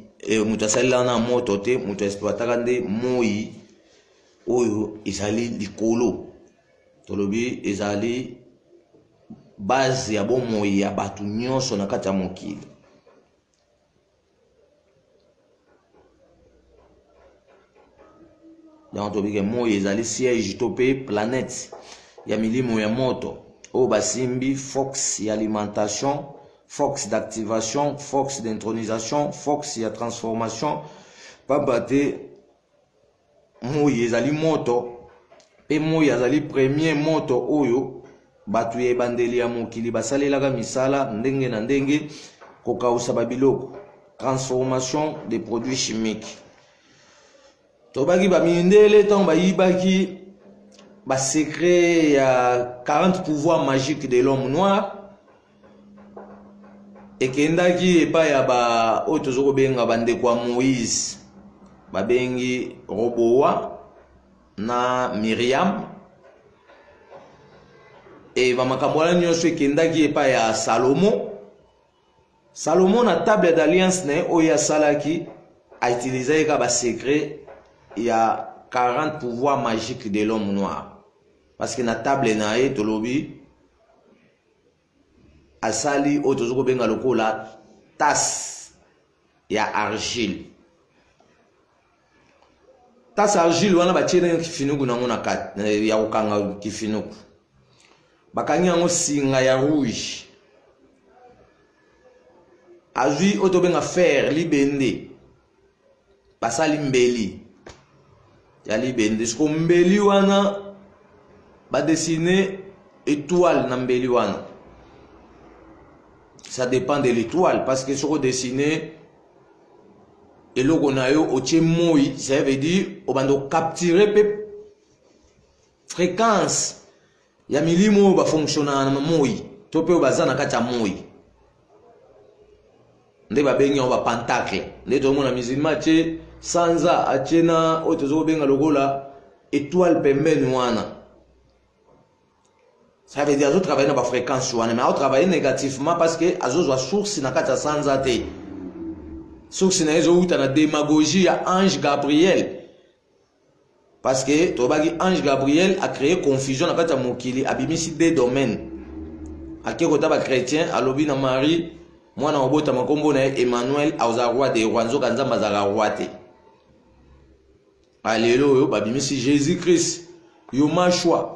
mutu asalaka na moto te mutu exploitaka nde moi oyo ezali likolo tolobi ezali base ya bomoi ya bato nyonso na kati ya mokili donc tolobi ke moi ezali siège to pe planète ya milimo ya moto oyo basimbi force ya alimentation force d'activation force d'intronisation force ya transformation pamba te moi ezali moto pe moi azali premier moto oyo bato ya ebandeli ya mokili basalelaka misala ndenge na ndenge kokausa babiloko transformation des produits chimiques tobaki bamindele ntango bayibaki basekret ya 40 pouvoirs magiques de l'homme noir ekendaki epai ya oyo tozokobenga bandeko ya Moïse babengi Roboa na Miriam e bamakambo wana nyonso ekendaki epai ya Salomo na table d'alliance na ye oyo asalaki autilisaki ka basekret ya 40 pouvoirs magiques de l'homme noir parce que na table na ye tolobi asali oyo tozokobenga lokola tasse ya argile tasse argile wana batie kifinuku nango na kati ya kokanga kifinuku bakangi yango singa ya rouge azui otobenga faire libende basali mbeli ya libende siko mbeli wana ba dessiner étoile na mbeli wana. Ça dépend de l'étoile parce que sur dessiner et le gonayo otie moi, ça veut dire on va capturer pe fréquence ya milimo ba fonctionner na moi to pe bazana kata moi nde ba bengi on ba pentacle nde to mona musulman che sanza achena otozo benga logola étoile pembeni wana. Ça veut dire que travailler dans la fréquence, mais on travaille négativement parce que la source n'a pas sans athée. Source n'a pas la démagogie à Ange Gabriel. Parce que Ange Gabriel a créé confusion dans la Mokili, a bimisi des domaines. À qui est chrétien, à l'obi na Marie, moi na obota makombo na Emmanuel, a roi de Rwanzo Kanzamba za roi te. Alléluia, ba bimisi Jésus-Christ, yo machwa.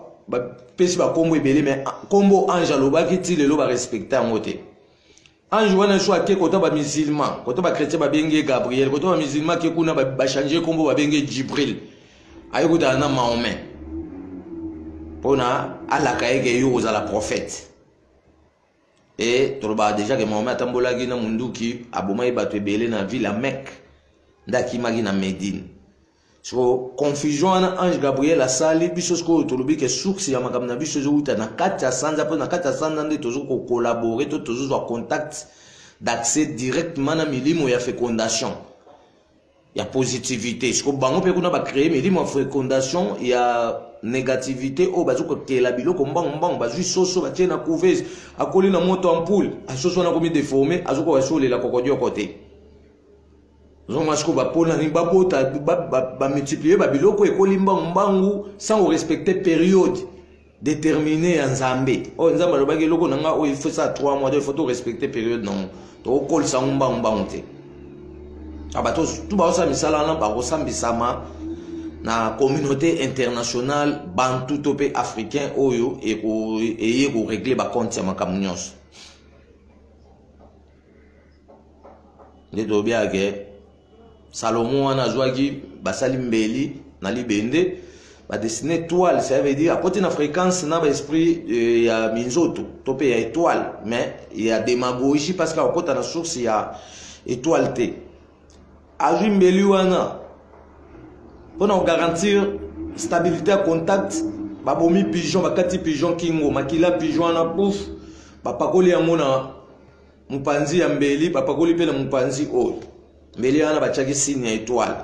Pesi ba kombo ebele mais kombo ange alobaki ti lelo ba respecter en côté ange wana soit ke kota ba musulman kota ba chrétien ba benge Gabriel kota ba musulman ke kuna ba changer kombo ba benge Jibril ayikuta na Mahomet pona ala kaege yo za la prophète et toloba déjà que Mahomet atambolaki na munduki aboma ibatu ebele na ville à Mecque ndaki magi na Médine. So confusion na Ange Gabriel asali biso sko tolobi ke source ya makambo na biso zo uta na kati ya sanza po na kati ya sanza nde tozo ko collaborer to tozo zo contact d'accès directement na milimo ya fécondation ya positivité sko bango pe kuna ba créer milimo ya fécondation ya négativité o bazo ko tela biloko mbang bazui soso ba tiena couveuse akoli na moto ampoule asoso na komi déformé azoko wasolela kokodio côté. Ba multiplier ba biloko ekoli mbangu sans respecter période déterminée en Zambé. Oh nzamba lobaki loko nanga o il faut ça 3 mois, il faut tout respecter période non. To kol sa mbangu te. Abato tout ba sa misala na ba ko sambisama na communauté internationale bantu topé africain oyo e ko régler ba compte ya makamunyoso. Ndeto bia ke Salomon wana zwaki basali mbeli na libende ba dessiner étoile, ça veut dire à côté de la fréquence na ba esprit il y a minzoto topé ya étoile mais il y a démagogie parce qu'à côté de la source il y a étoile té azui mbeli wana pour garantir stabilité à contact ba bomi pigeon ba kati pigeon kingo makila pigeon na pouf ba pakoli yango na mupanzi ya mbeli ba pakoli pe na mupanzi oyo mbeli wana bachaki signe ya étoile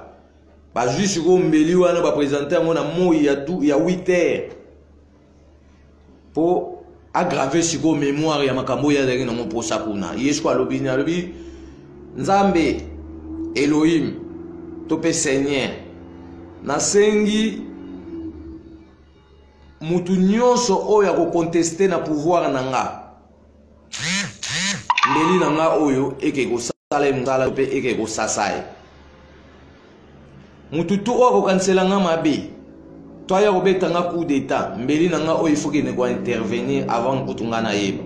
ba juste ko mbeli wana ba présenter ngona moi ya 8h pour aggraver siko mémoire ya makambo ya ndenge na moposa kuna yesu alobini alobi nzambe Elohim tope Seigneur nasengi mutu nyonso oyo ko contester na pouvoir nanga mbeli nanga oyo eke ko sala mzala pe eke ko sasai mutu to ko cancela nga mabe to ya ko betanga coup d'état mbeli nanga oyo il faut que ne ko intervenir avant kutunga na yeba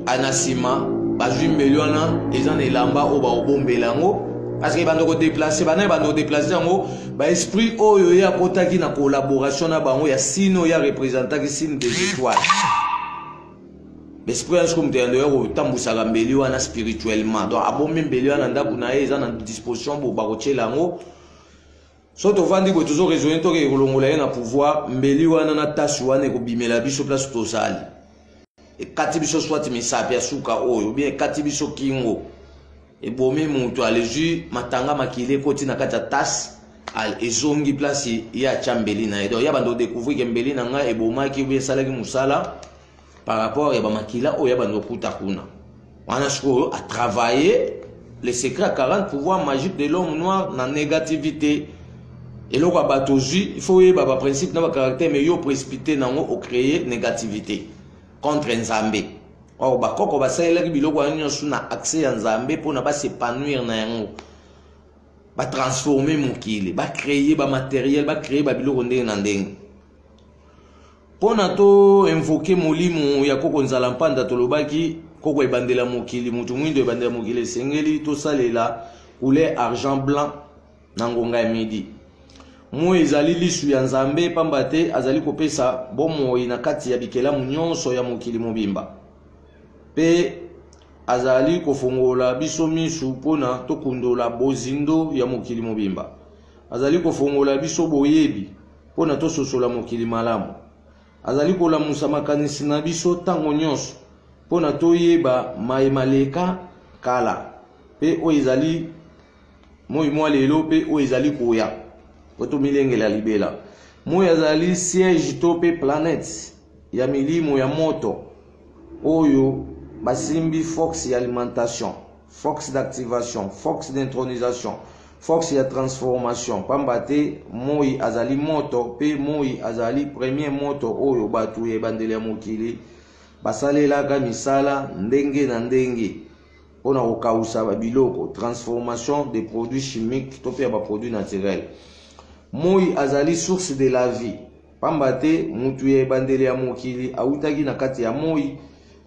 anasima bazui mbeli wana ezana elamba o ba obombelango parce que bando ko déplacer bana bando déplacer ngo ba esprit oyo ya kotaki na collaboration na bango ya sino ya représentant ki signe des étoiles. L'esprit est comme d'ailleurs au tambusa mbeli wana spirituellement donc abombe mbeli wana ndaku na eza na disposition pour bakochela ngo so to vandi ko toujours raisonner to ke kolongola na pouvoir mbeli wana na tasu wana ko bimela biso place to sali e kati biso soit misapi ya suka oyo bien kati biso kingo e bomi mutu aleju matanga makile koti na kati ya tas al ezongi place ya chambeli na edo ya bando découvrir que mbeli na nga e bomaki bien salaki musala par rapport à Bamakila ou Yabano Kuta Kuna. On a travaillé les secrets à 40 pouvoirs magiques de l'homme noir dans la négativité. Et là, il faut y avoir un principe dans le caractère, mais il faut précipiter dans le créer négativité contre un Zambé. Or, quand on va accès à un Zambé pour ne pas s'épanouir dans un va transformer mon kile, va créer un matériel, va créer un biloko ndenge. Pour nato invoquer molimo ya koko nzala mpanda tolobaki koko ebandela mokili mutu mwindo ebandela mokili sengeli to salela couleur argent blanc na ngonga ya midi moi ezali lisu ya nzambe pamba te azali kopesa bomoi na kati ya bikelamu nyonso ya mokili mobimba pe azali kofongola biso misu mpona tokundola bozindo ya mokili mobimba azali kofongola biso boyebi mpona tososola mokili malamu azali kolamusa makanisi na biso ntango nyonso mpona toyeba mayemaleka kala pe oyo ezali moi mwa lelo pe oyo ezali koya po tomilengela libela moi azali siège to pe planète ya milimo ya moto oyo basimbi force ya alimentation force d'activation force d'intronisation force ya transformation pamba te moi azali moto pe moi azali premier moto oyo batu ebandeli ya mokili basalelaka misala ndenge na ndenge mpona kokausa biloko transformation des produits chimiques to pe ya baproduits naturels moi azali source de la vie pamba te mutu ya ebandeli ya mokili autaki na kati ya moi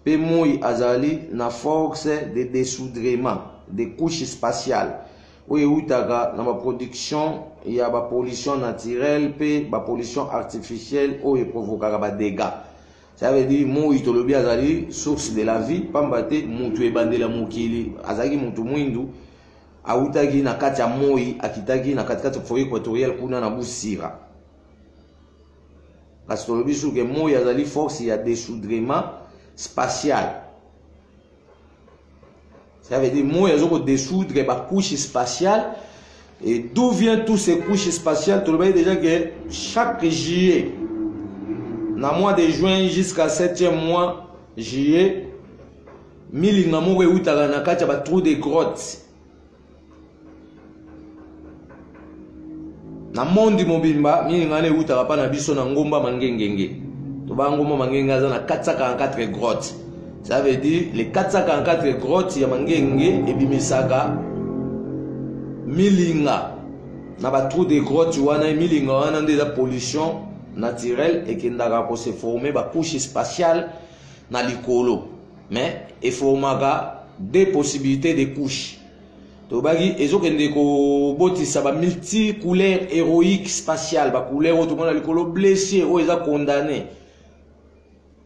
pe moi azali na force de dessoudrement des couches spatiales oyo eutaka na baproduction ya bapollution naturelle pe bapollution artificielle oyo eprovokaka badégâts. Ça veut dire moi tolobi azali source de la vie pamba te mutu ebandeli ya mokili azalaki mutu mwindu autaki na kati ya moi akitaki na katikati ya foyer équatorial kuna na busira kasi tolobi suke moi azali force ya dessoudrement spatial. Ça veut dire moi azoko dessoudre ba couche spatiale et d'où viennent tous ces couches spatiales tu le vois déjà que chaque juillet na mois de juin jusqu'à 7e mois juillet milinga moko eutaka na kati ya ba trou de grotte na monde mobimba milinga ne eutaka pa na biso na ngomba mangengenge to ba ngomba mangenge aza na 444 grottes. Ça veut dire les 444 grottes ya mangenge ebimisaka milinga na ba trou de grotte wana milinga wana nde za pollution naturelle ekendaka ko se former ba couche spatiale na likolo mais eformaka des possibilités de couches to bagi ezokende ko botisa ba multicouleur héroïque spatiale ba couleur to mona likolo blessé o eza condamné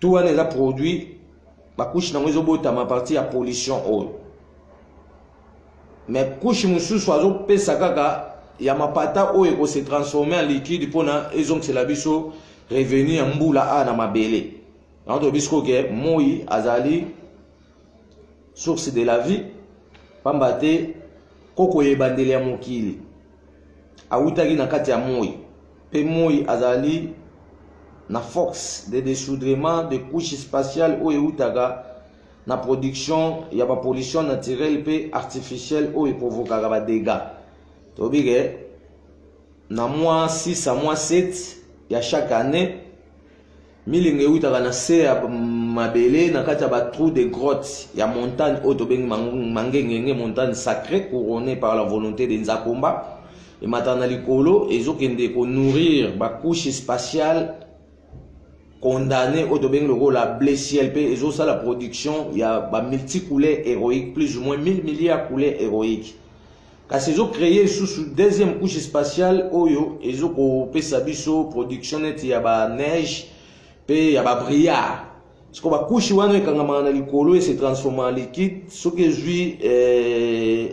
tout wana eza produit ba couche na mwezo botama partie ya pollution oyo mais couche mususu azo pesa kaka ya mapata oyo ko se transformer en liquide pona ezonk la biso revenir en mbula a na mabele nanto bisko ke moi azali source de la vie pamba te koko yebandeli ya mokili autaki na kati ya moi pe moi azali na force de dessoudrement de couches spatiales oyo eutaka na production ya ba pollution naturelle pe artificielle oyo eprovokaka ba dégâts. Tobige na mois 6 à mois 7 ya chaque année milinga eutaka na se ya mabele na kati ya ba trou de grotte ya montagne oyo tobengi mangengenge montagne sacrée couronnée par la volonté de Nzakomba et matana likolo ezokende ko nourrir ba couche spatiale condamné au domaine de la blessée LP et ça la production il y a ba multicouleurs héroïques plus ou moins 1000 milliards couleurs héroïques car ils ont créé sous deuxième couche spatiale oyo ils ont coupé sa biso production net il y a ba neige pe il y a ba brouillard ce qu'on va couche wana kangama na likolo et se transforme en liquide ce que jui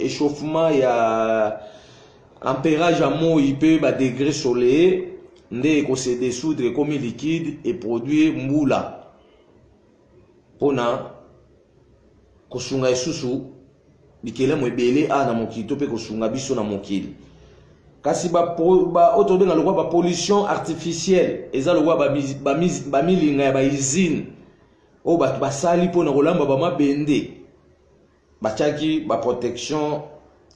échauffement il y a ampérage à moi il peut ba degré soleil nde ko se dissoudre comme liquide et produire mbula pona kosunga isusu bikele mwebele ana mokili to pe kosunga biso na mokili kasi ba otobenga lokwa ba pollution artificielle eza lokwa ba milinga ya ba usine o ba basali pona kolamba ba mabende bachaki ba protection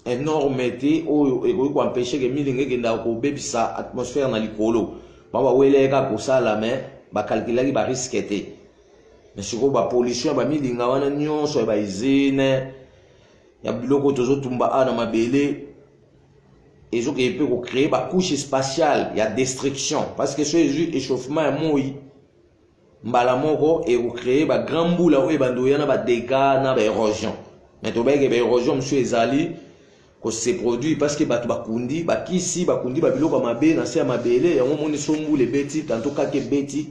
énormité oyo ko empêcher que milinga kenda ko bebisa atmosphère na likolo baba weleka ko sala mais ba calculer ba risque té mais siko ba pollution ba milinga wana nyonso ba usine ya biloko tozo tumba ana mabele ezo ke peut ko créer ba couche spatiale ya destruction parce que ce échauffement moi mbala moko et créer ba grand boula ou bandoya na ba dégâts na ba érosion. Mais to ba ke ba érosion monsieur ezali ko se produit parce que bato bakundi bakisi bakundi ba biloko mabe na se mabele yango moni sombu le beti tanto kake beti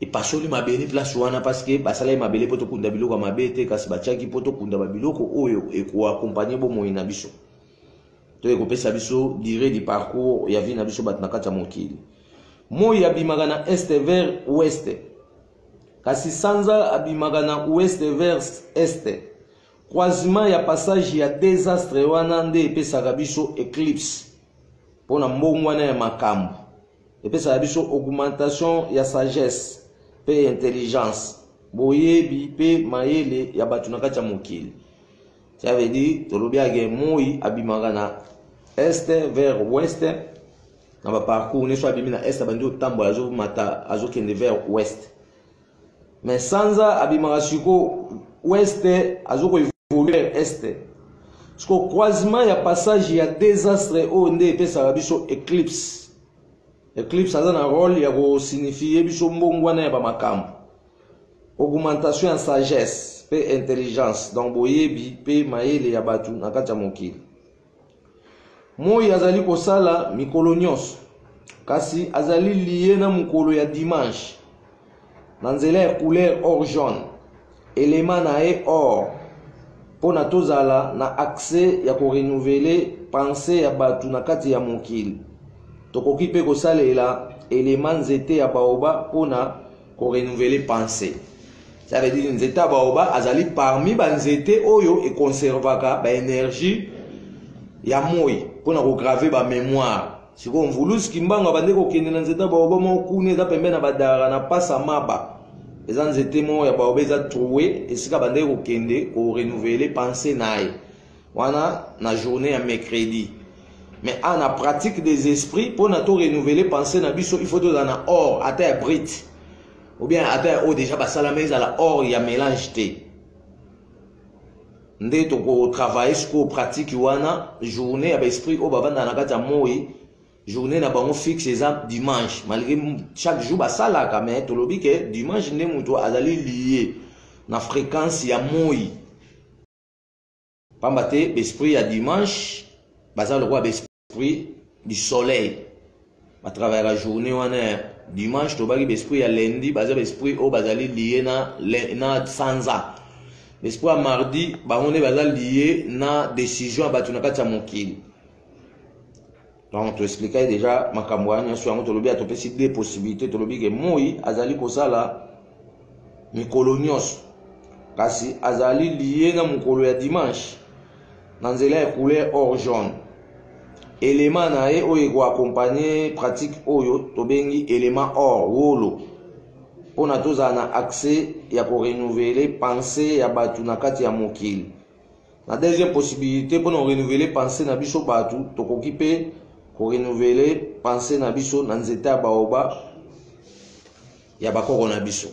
et pasoli mabele place wana parce que basala mabele poto kunda biloko mabe te kasi bachaki poto kunda ba biloko oyo et ko accompagner bo moyina biso. To e ko pesa biso durée du parcours ya vie na biso bat na kata mokili. Moi abimaka na est vers ouest. Kasi sanza abimaka na ouest vers est. Croisement ya passage ya désastre wana nde epesaka biso éclipse. Pona mbongo wana ya makambo. Epesaka biso augmentation ya sagesse pe intelligence. Boyebi pe mayele ya batu na kati ya mokili. Ça veut dire tolobi age moi abimaka na est vers ouest. Na ba parcours ne so abimi na est bandi otambola azo mata azo kende vers ouest. Mais sanza abimaka siko ouest azo ko évoluer est. Siko croisement ya passage ya désastre o nde epesa biso éclipse. Éclipse aza na rôle ya ko signifier biso mbongwana ya ba makambo. Augmentation ya sagesse pe intelligence donc boyebi pe mayele ya batu na kati ya mokili. Moi azali kosala mikolo nyonso kasi azali lié na mokolo ya dimanche na nzela ya couleur or jaune élément na e or pona tozala na accès ya ko renouveler pensée ya batu na kati ya mokili tokoki pe kosalela élément nzete ya baoba pona ko renouveler pensée. Ça veut dire nzete ya baoba azali parmi ba nzete oyo e conservaka ba énergie ya moi pona ko graver ba mémoire. Siko mvulusi kimbanga bande ko kende na nzeta baoba mo kune za pembe na badara na pasa maba. Eza nzete mo ya baoba eza troué esika bande ko kende ko renouveler pensée nae. Wana na journée ya mercredi. Mais en la pratique des esprits pona to renouveler pensée na biso il faut to na or ata ya brite. Ou bien ata o déjà basala meza la or ya mélange te. Nde to ko travailler sur pratique wana journée ya esprit o bavanda na kata moi journée na bango fixe exemple dimanche malgré chaque jour basala ka mais to lobi ke dimanche nde muto azali lié na fréquence ya moi pambate esprit ya dimanche basala ko esprit du soleil à travers la journée wana dimanche to baki esprit ya lundi basala esprit o bazali lié na sanza. L'espoir mardi, on est lié na décision à battu na kati ya mokili. Donc tu expliquais déjà makamwanya sur ngo tolobi atopé si des possibilités tolobi que moi azali kosala mikolo nyonso. Kasi azali lié na mokolo ya dimanche. Na nzela ya couleur or jaune. Élément na e oyo ko accompagner pratique oyo tobengi élément or wolo. Pona tozala na accès ya ko renouveler pensée ya batu na kati ya mokili. La deuxième possibilité pona renouveler pensée na biso batu tokoki pe ko renouveler pensée na biso na nzete ya baoba ya bakoko na biso.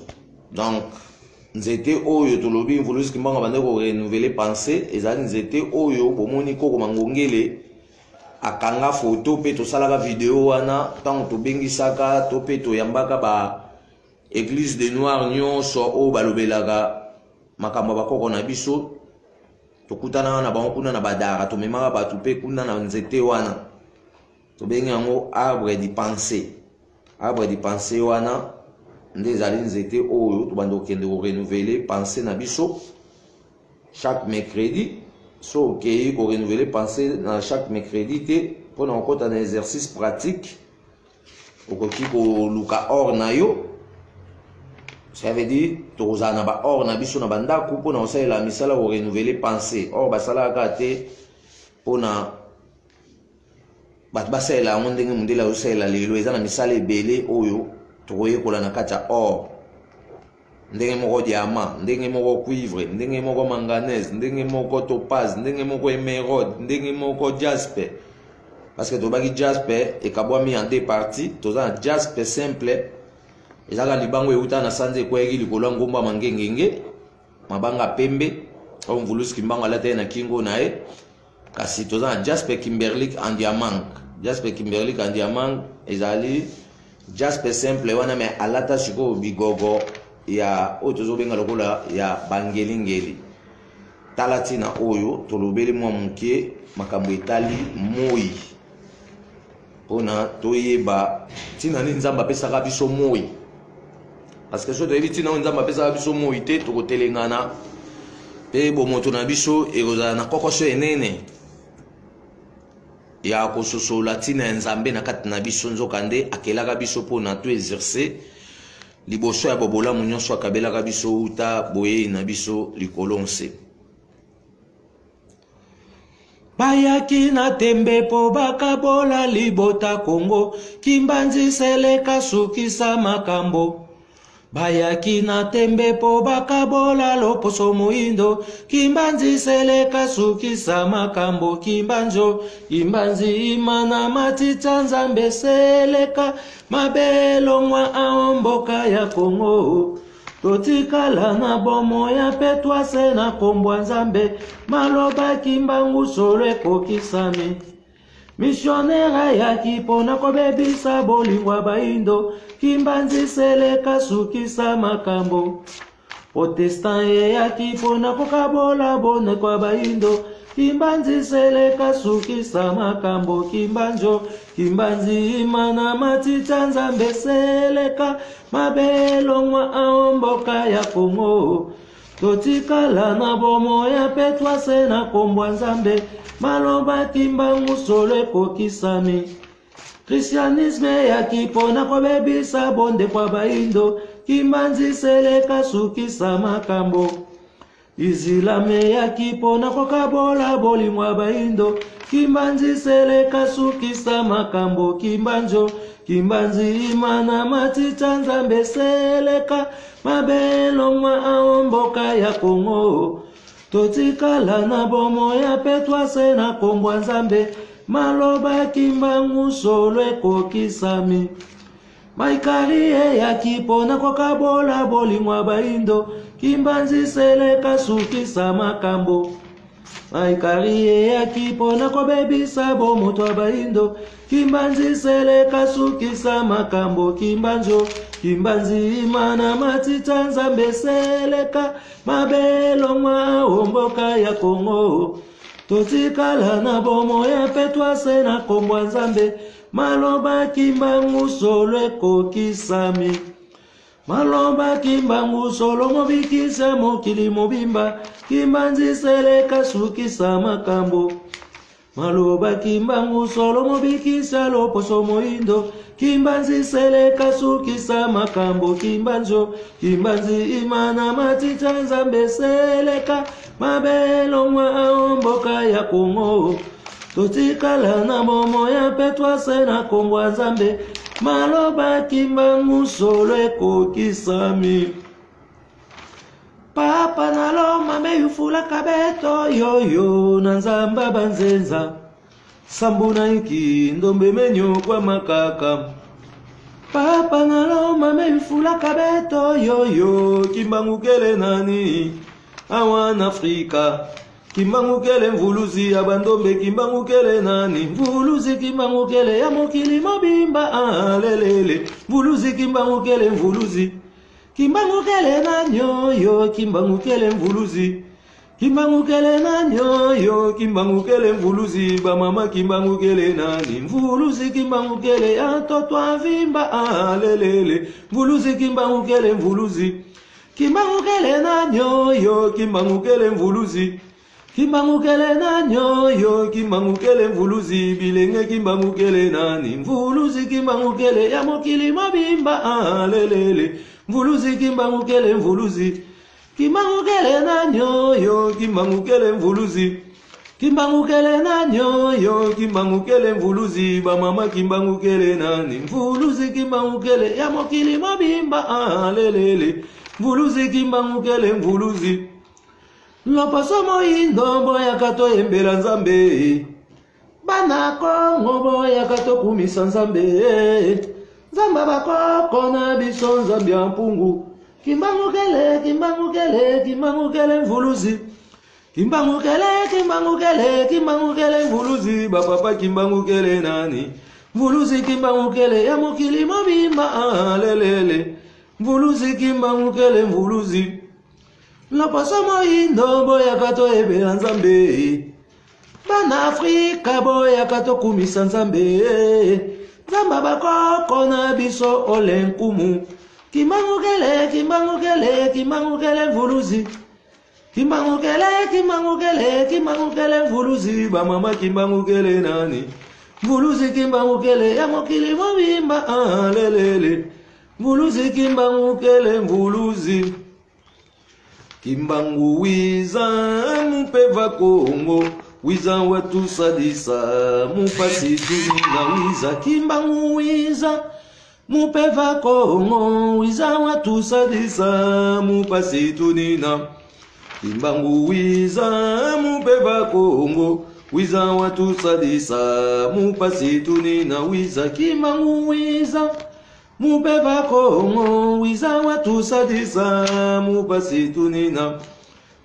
Donc nzete oyo tolobi mvulusi kimbanga bande ko renouveler pensée ezali nzete oyo bomoni koko mangongele akanga photo pe to salaka vidéo wana tant to bengisaka to pe to yambaka ba Église de Noirs nyonso o balobelaka makambo bakoko na biso tokutana na bango kuna na badara to memaka batu pe kuna na nzete wana to bengi yango arbre de pensée wana nde ezali nzete oyo to bando kende ko renouveler pensée na biso chaque mercredi so okei ko renouveler pensée na chaque mercredi te pona okota na exercice pratique okoki ko luka or na yo. Ça veut dire toza na ba or na biso na banda ku pona osala misala ko renouveler pensée or basala ka te pona bat basala ndenge mundela osala lelo eza na misala ebele oyo tokoye kola na kati ya or ndenge moko diamant ndenge moko cuivre ndenge moko manganèse ndenge moko topaz ndenge moko émeraude ndenge moko jaspe parce que tobaki jaspe ekabwami en deux parties toza na jaspe simple ezaka libango euta na sanze kweki likolo ngomba mangengenge mabanga pembe au mvulusi kimbango alata na kingo nae kasi toza na jaspe kimberlic en diamant ezali jaspe simple wana me alata siko bigogo ya otozo benga lokola ya bangelingeli talatina oyo tolobeli mwa muke makambo etali moi pona toyeba tina ni nzamba pesaka biso moi parce que so toyebi tina nzamba pesaka biso moi te tokotelengana pe bomoto na biso ekozala na kokoso enene ya kososola tina nzambe na kati na biso nzokande akelaka biso pona to exercer liboso ya bobolamu nyonso akabelaka biso uta boye na biso likolonse bayaki na tembe po bakabola libota Kongo kimbanzi seleka sukisa makambo bayaki na tembe po bakabola loposo muindo kimbanzi seleka sukisa makambo kimbanjo kimbanzi imana matita nzambe seleka mabelo mwa aomboka ya Kongo totikala na bomo ya petwa se na kombwa nzambe maloba kimbangu solo ekokisami missionnaire yaki pona kobebisa bolingwa baindo kimbanzi seleka sukisa makambo protestant yaki pona kokabola bone kwa baindo kimbanzi seleka sukisa makambo kimbanjo kimbanzi imana matita nzambe seleka mabelo mwa aomboka ya Kongo totikala na bomo ya petwa se na kombwa nzambe maloba kimbangu solo ekokisami christianisme yaki pona kobebisa bonde kwa baindo kimbanzi seleka sukisa makambo Isilame yaki pona kokabola bolimwa baindo kimbanzi seleka sukisa makambo kimbanjo kimbanzi imana matita nzambe seleka mabelo mwa aomboka ya Kongo totikala na bomo ya petwa se na kombwa nzambe maloba kimbangu solo ekokisami maikari yaki pona kokabola bolimwa baindo kimbanzi seleka sukisa makambo maikari yaki pona kobebisa bomoto baindo kimbanzi seleka sukisa makambo kimbanjo kimbanzi imana matita nzambe seleka mabelo mwa omboka ya Kongo totikala na bomo ya petwa se na kombwa nzambe maloba kimbangu solo ekokisami maloba kimbangu solo mobikisa mokili mobimba kimbanzi seleka sukisa makambo maloba kimbangu solo mobikisa loposo moindo kimbanzi seleka sukisa makambo kimbanjo kimbanzi imana matita nzambe seleka mabelo mwa aomboka ya Kongo totikala na bomo ya petwa se na kombwa nzambe maloba kimbangu solo ekokisami papa naloma meyufula kabeto yoyo na nzamba banzenza sambuna iki ndombe menyo kwa makaka papa naloma meyufula kabeto yoyo kimbangu kele nani awan Afrika kimbangu kele mvuluzi ya bandombe kimbangu kele nani mvuluzi kimbangu kele ya mokili mobimba alelele mvuluzi kimbangu kele mvuluzi kimbangu kele nanyo yo kimbangu kele mvuluzi kimbangu kele nanyo yo kimbangu kele mvuluzi ba mama kimbangu kele nani mvuluzi kimbangu kele ya toto avimba alelele mvuluzi kimbangu kele mvuluzi kimbangu kele nanyo yo kimbangu kele mvuluzi kimbangu kele nanyo yo kimbangu kele mvuluzi bilenge kimbangu kele nani mvuluzi kimbangu kele ya mokili mobimba alelele mvuluzi kimbangu kele mvuluzi kimbangu kele nanyo yo kimbangu kele mvuluzi kimbangu kele nanyo yo kimbangu kele mvuluzi ba mama kimbangu kele nani mvuluzi kimbangu kele ya mokili mobimba alelele mvuluzi kimbangu kele mvuluzi loposo moindo boyaka toyembela nzambe bana Kongo boyaka tokumisa nzambe nzamba bakoko na biso nzambe ya mpungu kimbangu kele kimbangu kele kimbangu kele mvuluzi kimbangu kele kimbangu kele kimbangu kele mvuluzi bapapa kimbangu kele nani Mvuluzi kimba mukele ya mokili mobimba lelele. Mvuluzi kimba mukele mvuluzi. La paso moindo boya kato ebela nzambe. Bana Afrika boya kato kumisa nzambe. Zamba bakoko na biso olenkumu. Kimbangukele, kimbangukele, kimbangukele mvuluzi. Kimbangukele, kimbangukele, kimbangukele mvuluzi. Bamama kimbangukele nani. Mvuluzi kimbangukele ya mokili mobimba lelele. Mvuluzi kimbangukele mvuluzi. Kimbangu wiza mupeva Kongo. Wiza watu sadisa mupasi tunina wiza. Kimbangu wiza mupeva Kongo. Wiza watu sadisa mupasi tunina. Kimbangu wiza mupeva Kongo. Wiza watu sadisa mupasi tunina wiza. Kimbangu wiza mupeva Kongo. Wiza watu sadisa mupasi tunina.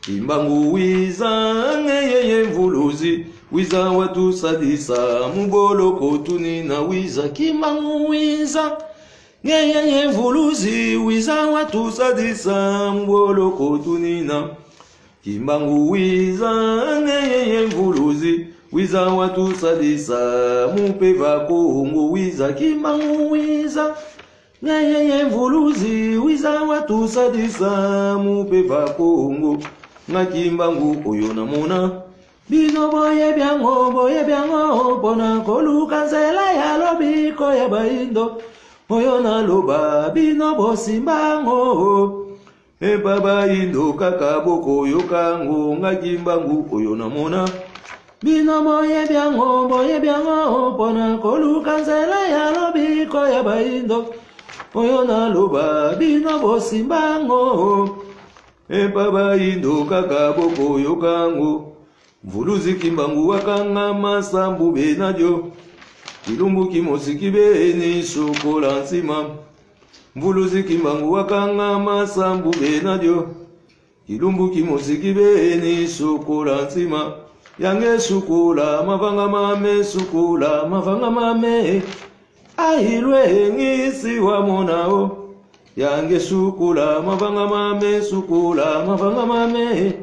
Kimbangu wiza ngeyeye mvuluzi. Wiza watu sadisa muboloko tunina wiza. Kimbangu wiza ngeyeye mvuluzi. Wiza watu sadisa muboloko tunina. Kimbangu wiza ngeyeye mvuluzi. Wiza watu sadisa mupeva Kongo wiza. Kimbangu wiza ngeyeye mvuluzi. Wiza watu sadisa mupeva Kongo. Nga kimbangu oyo namona. Bino boye byango pona koluka nzela ya lobiko ya baindo. Oyo naloba bino bosimbango. Baba indo kakaboko yokango. Nga kimbangu oyo namona. Bino boye byango pona koluka nzela ya lobiko ya baindo. Oyo naloba bino bosimbango. Baba indo kakaboko yokango. Mvuluzi kimbangu wakanga masambu benadyo. Kilumbu kimosi kibeni shokola nsima. Mvuluzi kimbangu wakanga masambu benadyo. Kilumbu kimosi kibeni shokola nsima. Yange shukola mavanga mame shukola mavanga mame. Ahilwe ngisi wa monao. Yange shukola mavanga mame shukola mavanga mame.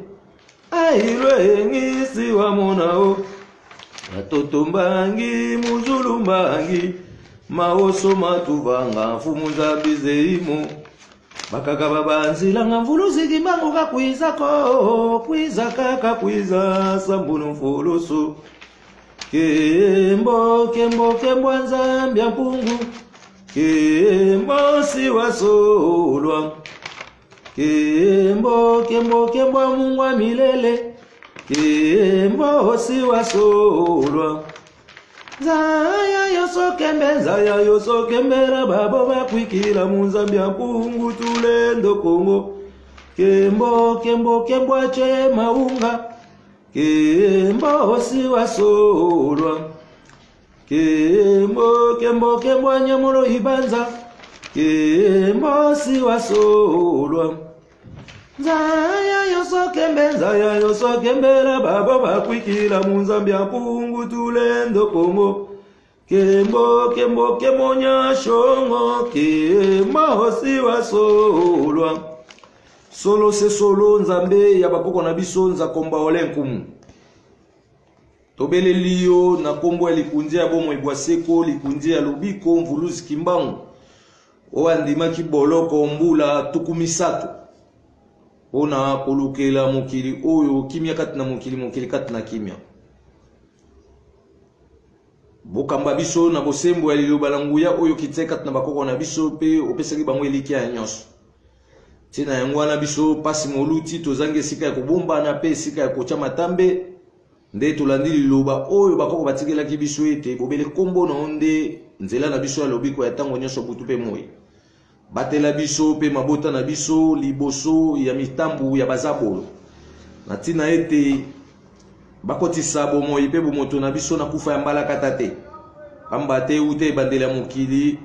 Ahilwe ngisi wa monao. Atoto mbangi muzulu mbangi. Maoso matuvanga fumunza bizeimo. Bakaka babanzila nga mvuluzi kimbangu kakwiza ko. Kwiza kaka kwiza sambunu mfulusu. Kembo kembo kembo nzambia mpungu. Kembo siwa solwa. Kembo kembo kembo mungwa milele. Kembo siwa solwa. Zaya yoso kembera babo bakwikila munzambia mpungu tulendo Kongo. Kembo kembo kembo ache maunga. Kembo siwa solwa. Kembo kembo kembo nyamulo ibanza. Kembo siwa solwa. Zaya yoso kembera babo bakwikila munzambia mpungu tulendo Kongo. Kembo kembo kembo nyashongo. Kembo siwa solwa. Solo se solo nzambe ya bakoko na biso nza komba olenkumu. Tobele liyo na kombo ya likundia bomo ibwaseko likundia lubiko mvuluzi kimbangu. Oandima kiboloko mbula tukumisato. Ona kolukela mokili oyo kimia kati na mokili kati na kimia. Bokamba biso na bosembo ya liloba na nguya oyo kitse kati na bakoko na biso pe opesaki bango eliki ya nyonso. Tina yango wana biso pasi moluti tozange sika ya kobomba na pe sika ya kocha matambe. Nde tolandi liloba oyo bakoko batikelaki biso ete bobele kombo na onde nzela na biso ya lobiko ya tango nyonso butu pe moi. Batela biso pe mabota na biso liboso ya mitambu ya bazabolo. Na tina ete bakotisa bomoi pe bomoto na biso na kufa ya mbala katate. Pamba te ute bandela mokili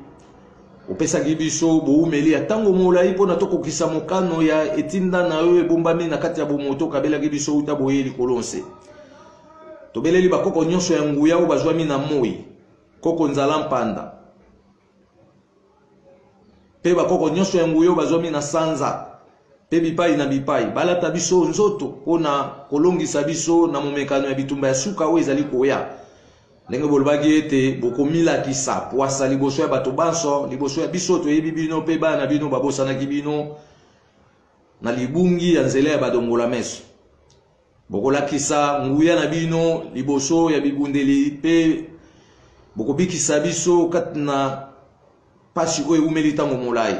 opesaki biso boumeli ya tango molai pona tokokisa mokano ya etinda na yo ebombami na kati ya bomoto kabelaki biso uta boyeli kolonse. Tobeleli bakoko nyonso ya nguya o bazwami na moi. koko nzala mpanda pe bakoko nyonso ya nguyo bazwami na sanza pe bipai na bipai balata biso nzoto mpona kolongisa biso na momekano ya bitumba ya suka oyo ezali koya ndenge bolobaki ete bokomilakisa pwasa liboso ya bato banso liboso ya biso toyebi bino pe bana bino babosanaki bino na libungi ya nzela ya badongola meso bokolakisa nguya na bino liboso ya bibundeli pe bokobikisa biso kati na pasi oyo eumeli ntango molai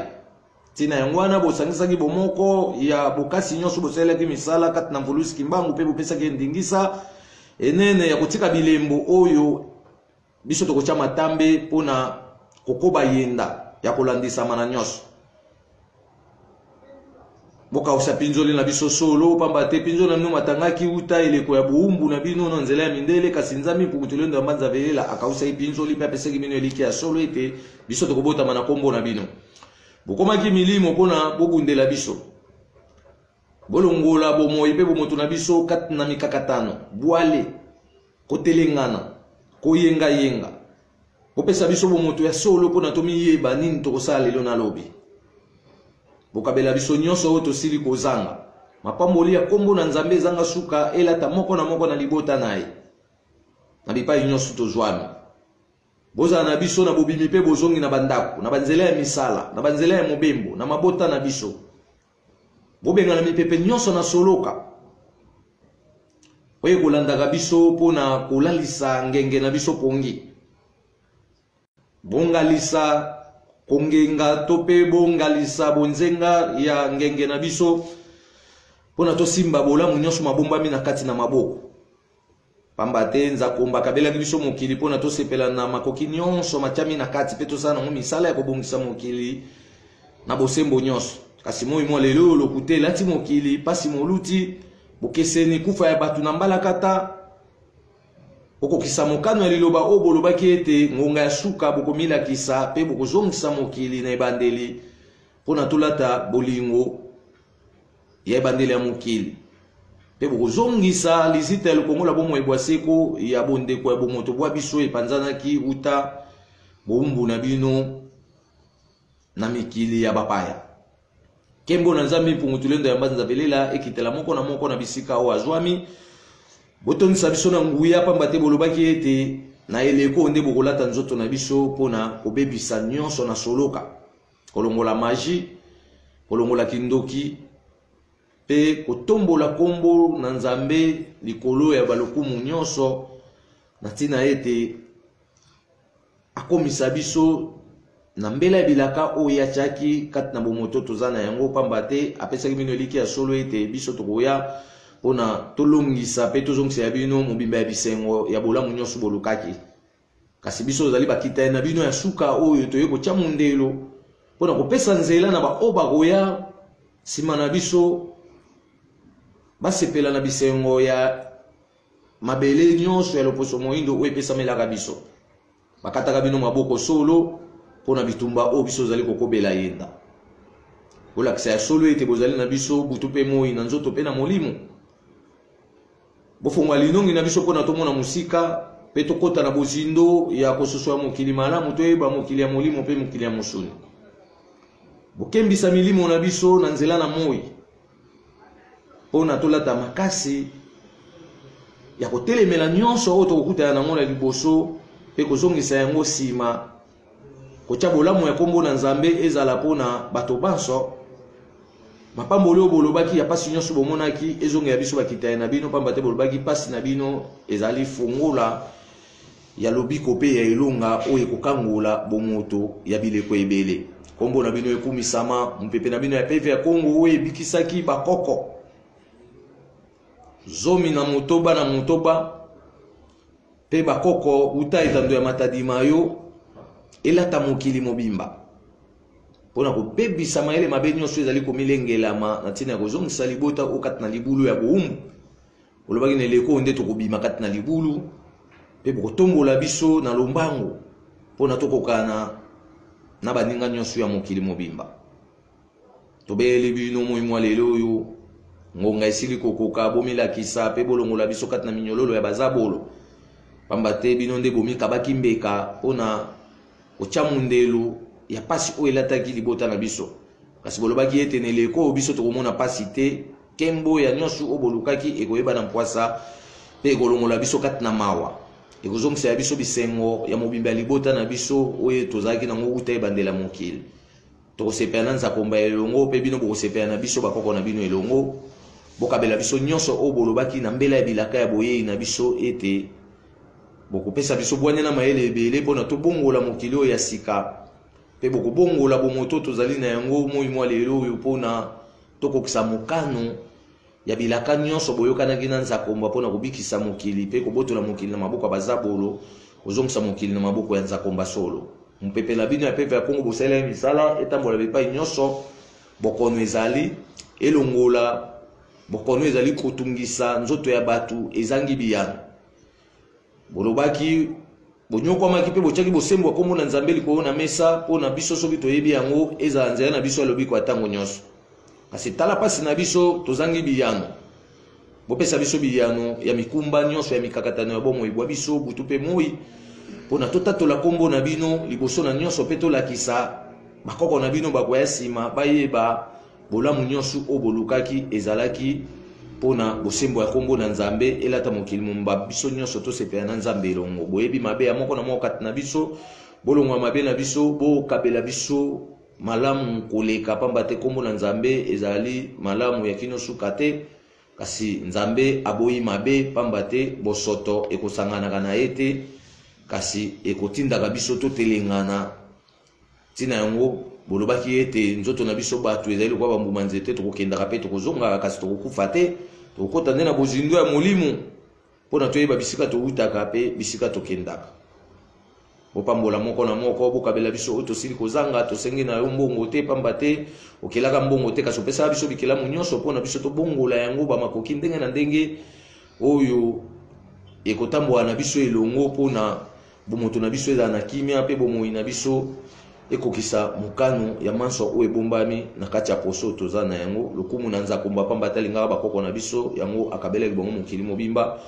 tina yango wana bosangisaki bomoko ya bokasi nyonso bosalelaki misala kati na mvulusi kimbangu pe bopesaki ndingisa enene ya kotika bilembo oyo biso tokotya matambe mpona kokoba yenda ya kolandisama na nyonso bokausa pinzoli na biso solo pamba te pinzoli na bino matangaki uta eleko ya buumbu na bino na nzela ya mindele kasi nzambi mpungutulendo ya mbanza velela akausa ipinzoli pe apesaki bino eliki ya solo ete biso tokobotama na kombo na bino bokomaki milimo mpona bobundela biso bolongola bomoi pe bomoto na biso kati na mikakatano bwale kotelengana koyenga bopesa biso bomoto ya solo mpona tomiyeba nini tokosala lelo na lobi bokabela biso nyonso oyo tosili kozanga mapamboli ya kombo na nzambe ezanga suka elata moko na libota na ye na bipai nyonso tozwami bozala na biso na bobimi mpe bozongi na bandako na banzela ya misala na banzela ya mobembo na mabota na biso bobengana mipepe nyonso na soloka oyo kolandaka biso mpona kolalisa ngenge na biso pongi bongalisa kongenga to pe bongalisa bonzenga ya ngenge na biso mpona tosimba bolamu nyonso mabombami na kati na maboko pamba te nzakomba kabelaki biso mokili mpona tosepela na makoki nyonso matiami na kati mpe tosala nango misala ya kobongisa mokili na bosembo nyonso kasi moi mwa lelo lokute elati mokili pasi moluti bokeseni kufa ya bato na mbalakata okokisa mokano ya liloba oyo bolobaki ete ngonga ya suka bokomilakisa mpe bokozongisa mokili na ebandeli mpona tolata bolingo ya ebandeli ya mokili mpe bokozongisa lizita ya lokongola bomoi bwa seko ya bondeko ya bomoto bwa biso epanzanaki uta boumbu na bino na mikili ya bapaya kembo na nzambi mpungutulendo ya mbanza belela ekitela moko na bisika oyo azwami botongisa biso na nguya pamba te bolobaki ete na eleko nde bokolata nzoto na biso mpona kobebisa nyonso na soloka kolongola magi kolongola kindoki pe kotombola kombo na nzambe likolo ya balokumu nyonso na ntina ete akomisa biso na mbela ya bilaka oyo atiaki kati na bomoto toza na yango pamba te apesaki bino eliki ya solo ete biso tokoya mpona tolongisa mpe tozongisa ya bino mobimba ya bisengo ya bolamu nyonso bolukaki kasi biso ozali bakita na bino ya suka oyo toye kotya mondelo mpona kopesa nzela na baoyo bakoya nsima na biso basepela na bisengo ya mabele nyonso ya loposo moyindo oyo epesamelaka biso bakataka bino maboko solo mpona bitumba oyo biso ozali kokobela yenda kolakisa ya solo ete bozali na biso butu mpe moi na nzoto mpe na molimo bofongwa linongi na biso mpona tomona mosika mpe tokota na bozindo ya kososo ya mokili malamu toyeba mokili ya molimo mpe mokili ya mosuni bokembisa milimo na biso na nzela na moi mpona tolata makasi ya kotelemela nyonso oyo tokokutana nango na liboso mpe kozongisa yango nsima kotya bolamu ya kombo na nzambe ezala mpona bato banso mapamboli oyo bolobaki ya pasi nyonso bomonaki ezonga ya biso bakita na bino pamba te bolobaki pasi na bino ezali fongola ya lobiko mpe ya elonga oyo ekokangola bomoto ya bileko ebele kombo na bino ekumisama mopepe na bino ya peve ya kongo oyo ebikisaki bakoko zomi na motoba mpe bakoko uta etando ya matadima yo elata mokili mobimba mpona kobebisa mayele mabe nyonso ezali komilengelama na ntina ya kozongisa libota oyo kati na libulu ya boumbu olobaki na eleko oyo nde tokobima kati na libulu mpe bokotombola biso na lombango mpona tokokana na baninga nyonso ya mokili mobimba tobeyeli bino moi mwa lelo oyo ngonga esili kokoka bomilakisa mpe bolongola biso kati na minyololo ya bazabolo pambate binonde bomi kabaki mbeka pona ochamundelu ya pasi o elataki libota na biso kasi bolobaki etenele ko biso tokomona pasi te kembo ya nyonso o bolukaki ekoyeba na mpwasa pe ekolongola biso kati na mawa ekozongisa ya biso bisengo ya mobimba libota na biso oyo tozalaki nango uta ebandela mokili tokosepela na nzakomba elongo pe bino bokosepela na biso bakoko na bino elongo bokabela biso nyonso o bolobaki na mbela ya bilaka ya boyei na biso ete bokopesa biso bwanya na mayele ebele mpona tobongola mokili oyo ya sika pe bokobongola bomoto tozali na yango moi mwa lelo oyo mpona tokokisa mokano ya bilaka nyonso boyokanaki na nzakomba mpona kobikisa mokili pe kobotola mokili na maboko ya bazabolo kozongisa mokili na maboko ya nzakomba solo mpepela bino ya pepe ya Kongo bosalela misala etambola bepai nyonso bokono ezali elongola bokono ezali kotungisa nzoto ya batu ezangi biyano bolobaki bonyokwamaki mpe botiaki bosembo kombo na nzambe likolo na mesa mpona biso soki toyebi yango ezala nzela na biso ya lobiko ya ntango nyonso kasi tala pasi na biso tozangi biyano bopesa biso biyano ya mikumba nyonso ya mikakatano ya bomoi bwa biso butu mpe moi mpona totatola kombo na bino liboso na nyonso mpe tolakisa bakoko na bino bakoya nsima bayeba bolamu nyonso oyo bolukaki ezalaki mpona bosembo ya kombo na nzambe elata mokili momba biso nyonso tosepela na nzambe elongo boyebi mabe ya moko na moko kati na biso bolongwa mabe na biso bokabela biso malamu koleka pamba te kombo na nzambe ezali malamu ya kino suka te kasi nzambe aboyi mabe pamba te bosoto ekosanganaka na ye te kasi ekotindaka biso totelengana ntina yango bolobaki ete nzoto na biso bato ezali lokola bambuma nzete tokokendaka mpe tokozongaka kasi tokokufa te tokokota nde na bozindo ya molimo mpona toyeba bisika towutaka mpe bisika tokendaka bopambola moko na moko bokabela biso oyo tosili kozanga tosenge na yo mbongo te pamba te okelaka mbongo te kasi opesaka biso bikelamu nyonso mpona biso tobongola yango bamakoki ndenge na ndenge oyo ekotambola na biso elongo mpona bomoto na biso ezala na kimia mpe bomoi na biso ekokisa mokano ya manso oyo ebombami na kati ya poso toza na yango lokumu na nzakomba pamba talingaka bakoko na biso yango akabelaki bango mokili mobimba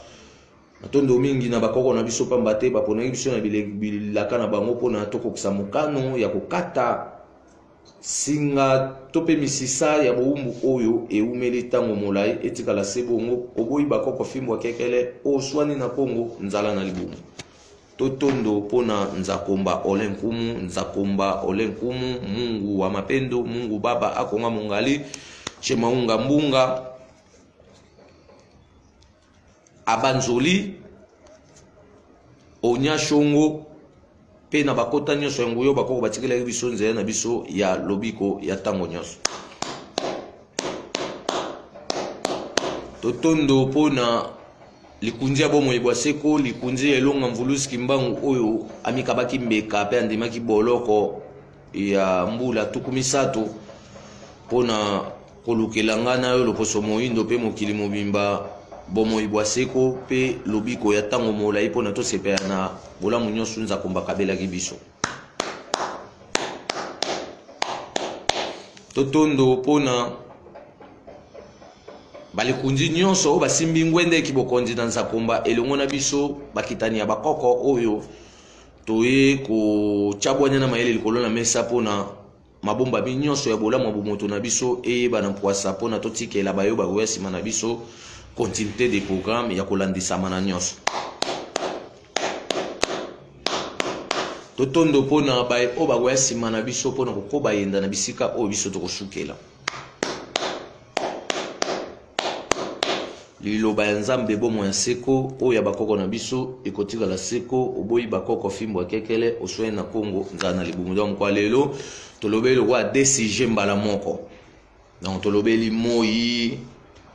matondo mingi na bakoko na biso pamba te baponaki biso na bilaka na bango mpona tokokisa mokano ya kokata singa to mpe misisa ya bowumbu oyo eumeli ntango molai etikala se bongo oboyi bakoko fimbo akekele oswani na Kongo nzala na libumu totondo mpona nzakomba olenkumu nzakomba olenkumu Mungu wa mapendo Mungu Baba akonga mongali chemaunga mbunga abanzoli onyashongo pe na bakota nyonso yango yo bakoko batikela biso nzela na biso ya lobiko ya ntango nyonso totondo mpona likunzi ya bomoi bwa seko likunzi elonga mvuluski mbangu oyo amikabaki mbeka pe andimaki boloko ya mbula tuku misato mpona kolukela nga na yo loposo moindo pe mokili mobimba bomoi bwa seko pe lobiko ya ntango molai mpona tosepela na bolamu nyonso nzakomba kabelaki biso totondo mpona balikunzi nyonso oyo basimbi ngwende ekibokonzi na nzakomba elongo na biso bakitani ya bakoko oyo toye kochabwanya na mayele likolo na mesa mpona mabombami nyonso ya bolamu ya bomoto na biso eyeba na mpwasa mpona totikela bayo bakoya nsima na biso continuité des programmes ya kolandisama na nyonso totondo mpona baye oyo bakoya nsima na biso mpona kokoba yenda na bisika oyo biso tokosukela liloba ya nzambe bomo ya seko oyo ya bakoko na biso ekotikala seko oboyi bakoko fimbo akekele oswani na Kongo nzala na libumu donc kwa lelo tolobeli lokwa DCG mbala moko donc tolobeli moi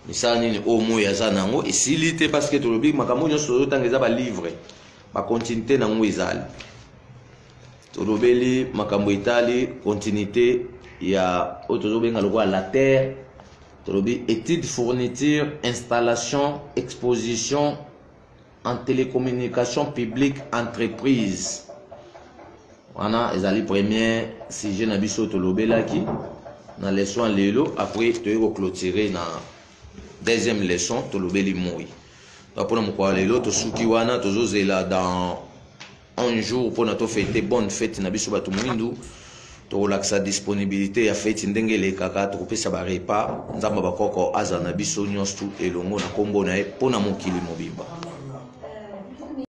misala nini oyo moi aza nango esili te parce que tolobi makambo nyonso tozotanga eza balivre bakontinuité nango ezali tolobeli makambo etali continuité ya oyo tozobenga lokwa la terre tolobi étude fourniture installation exposition en télécommunication publique entreprise wana ezali premier sujet na biso tolobelaki na leçon lelo après toyeko clôturer na deuxième leçon tolobeli moi Pour nous lelo to suki wana tozozela dans un jour pour notre fête bonne fête na biso batu mwindu to laksa disponibilité ya fête ndenge le kaka to kopesa ba repas nzamba bakoko aza na biso nyonso elongo na kombo na e pona mokili mobimba.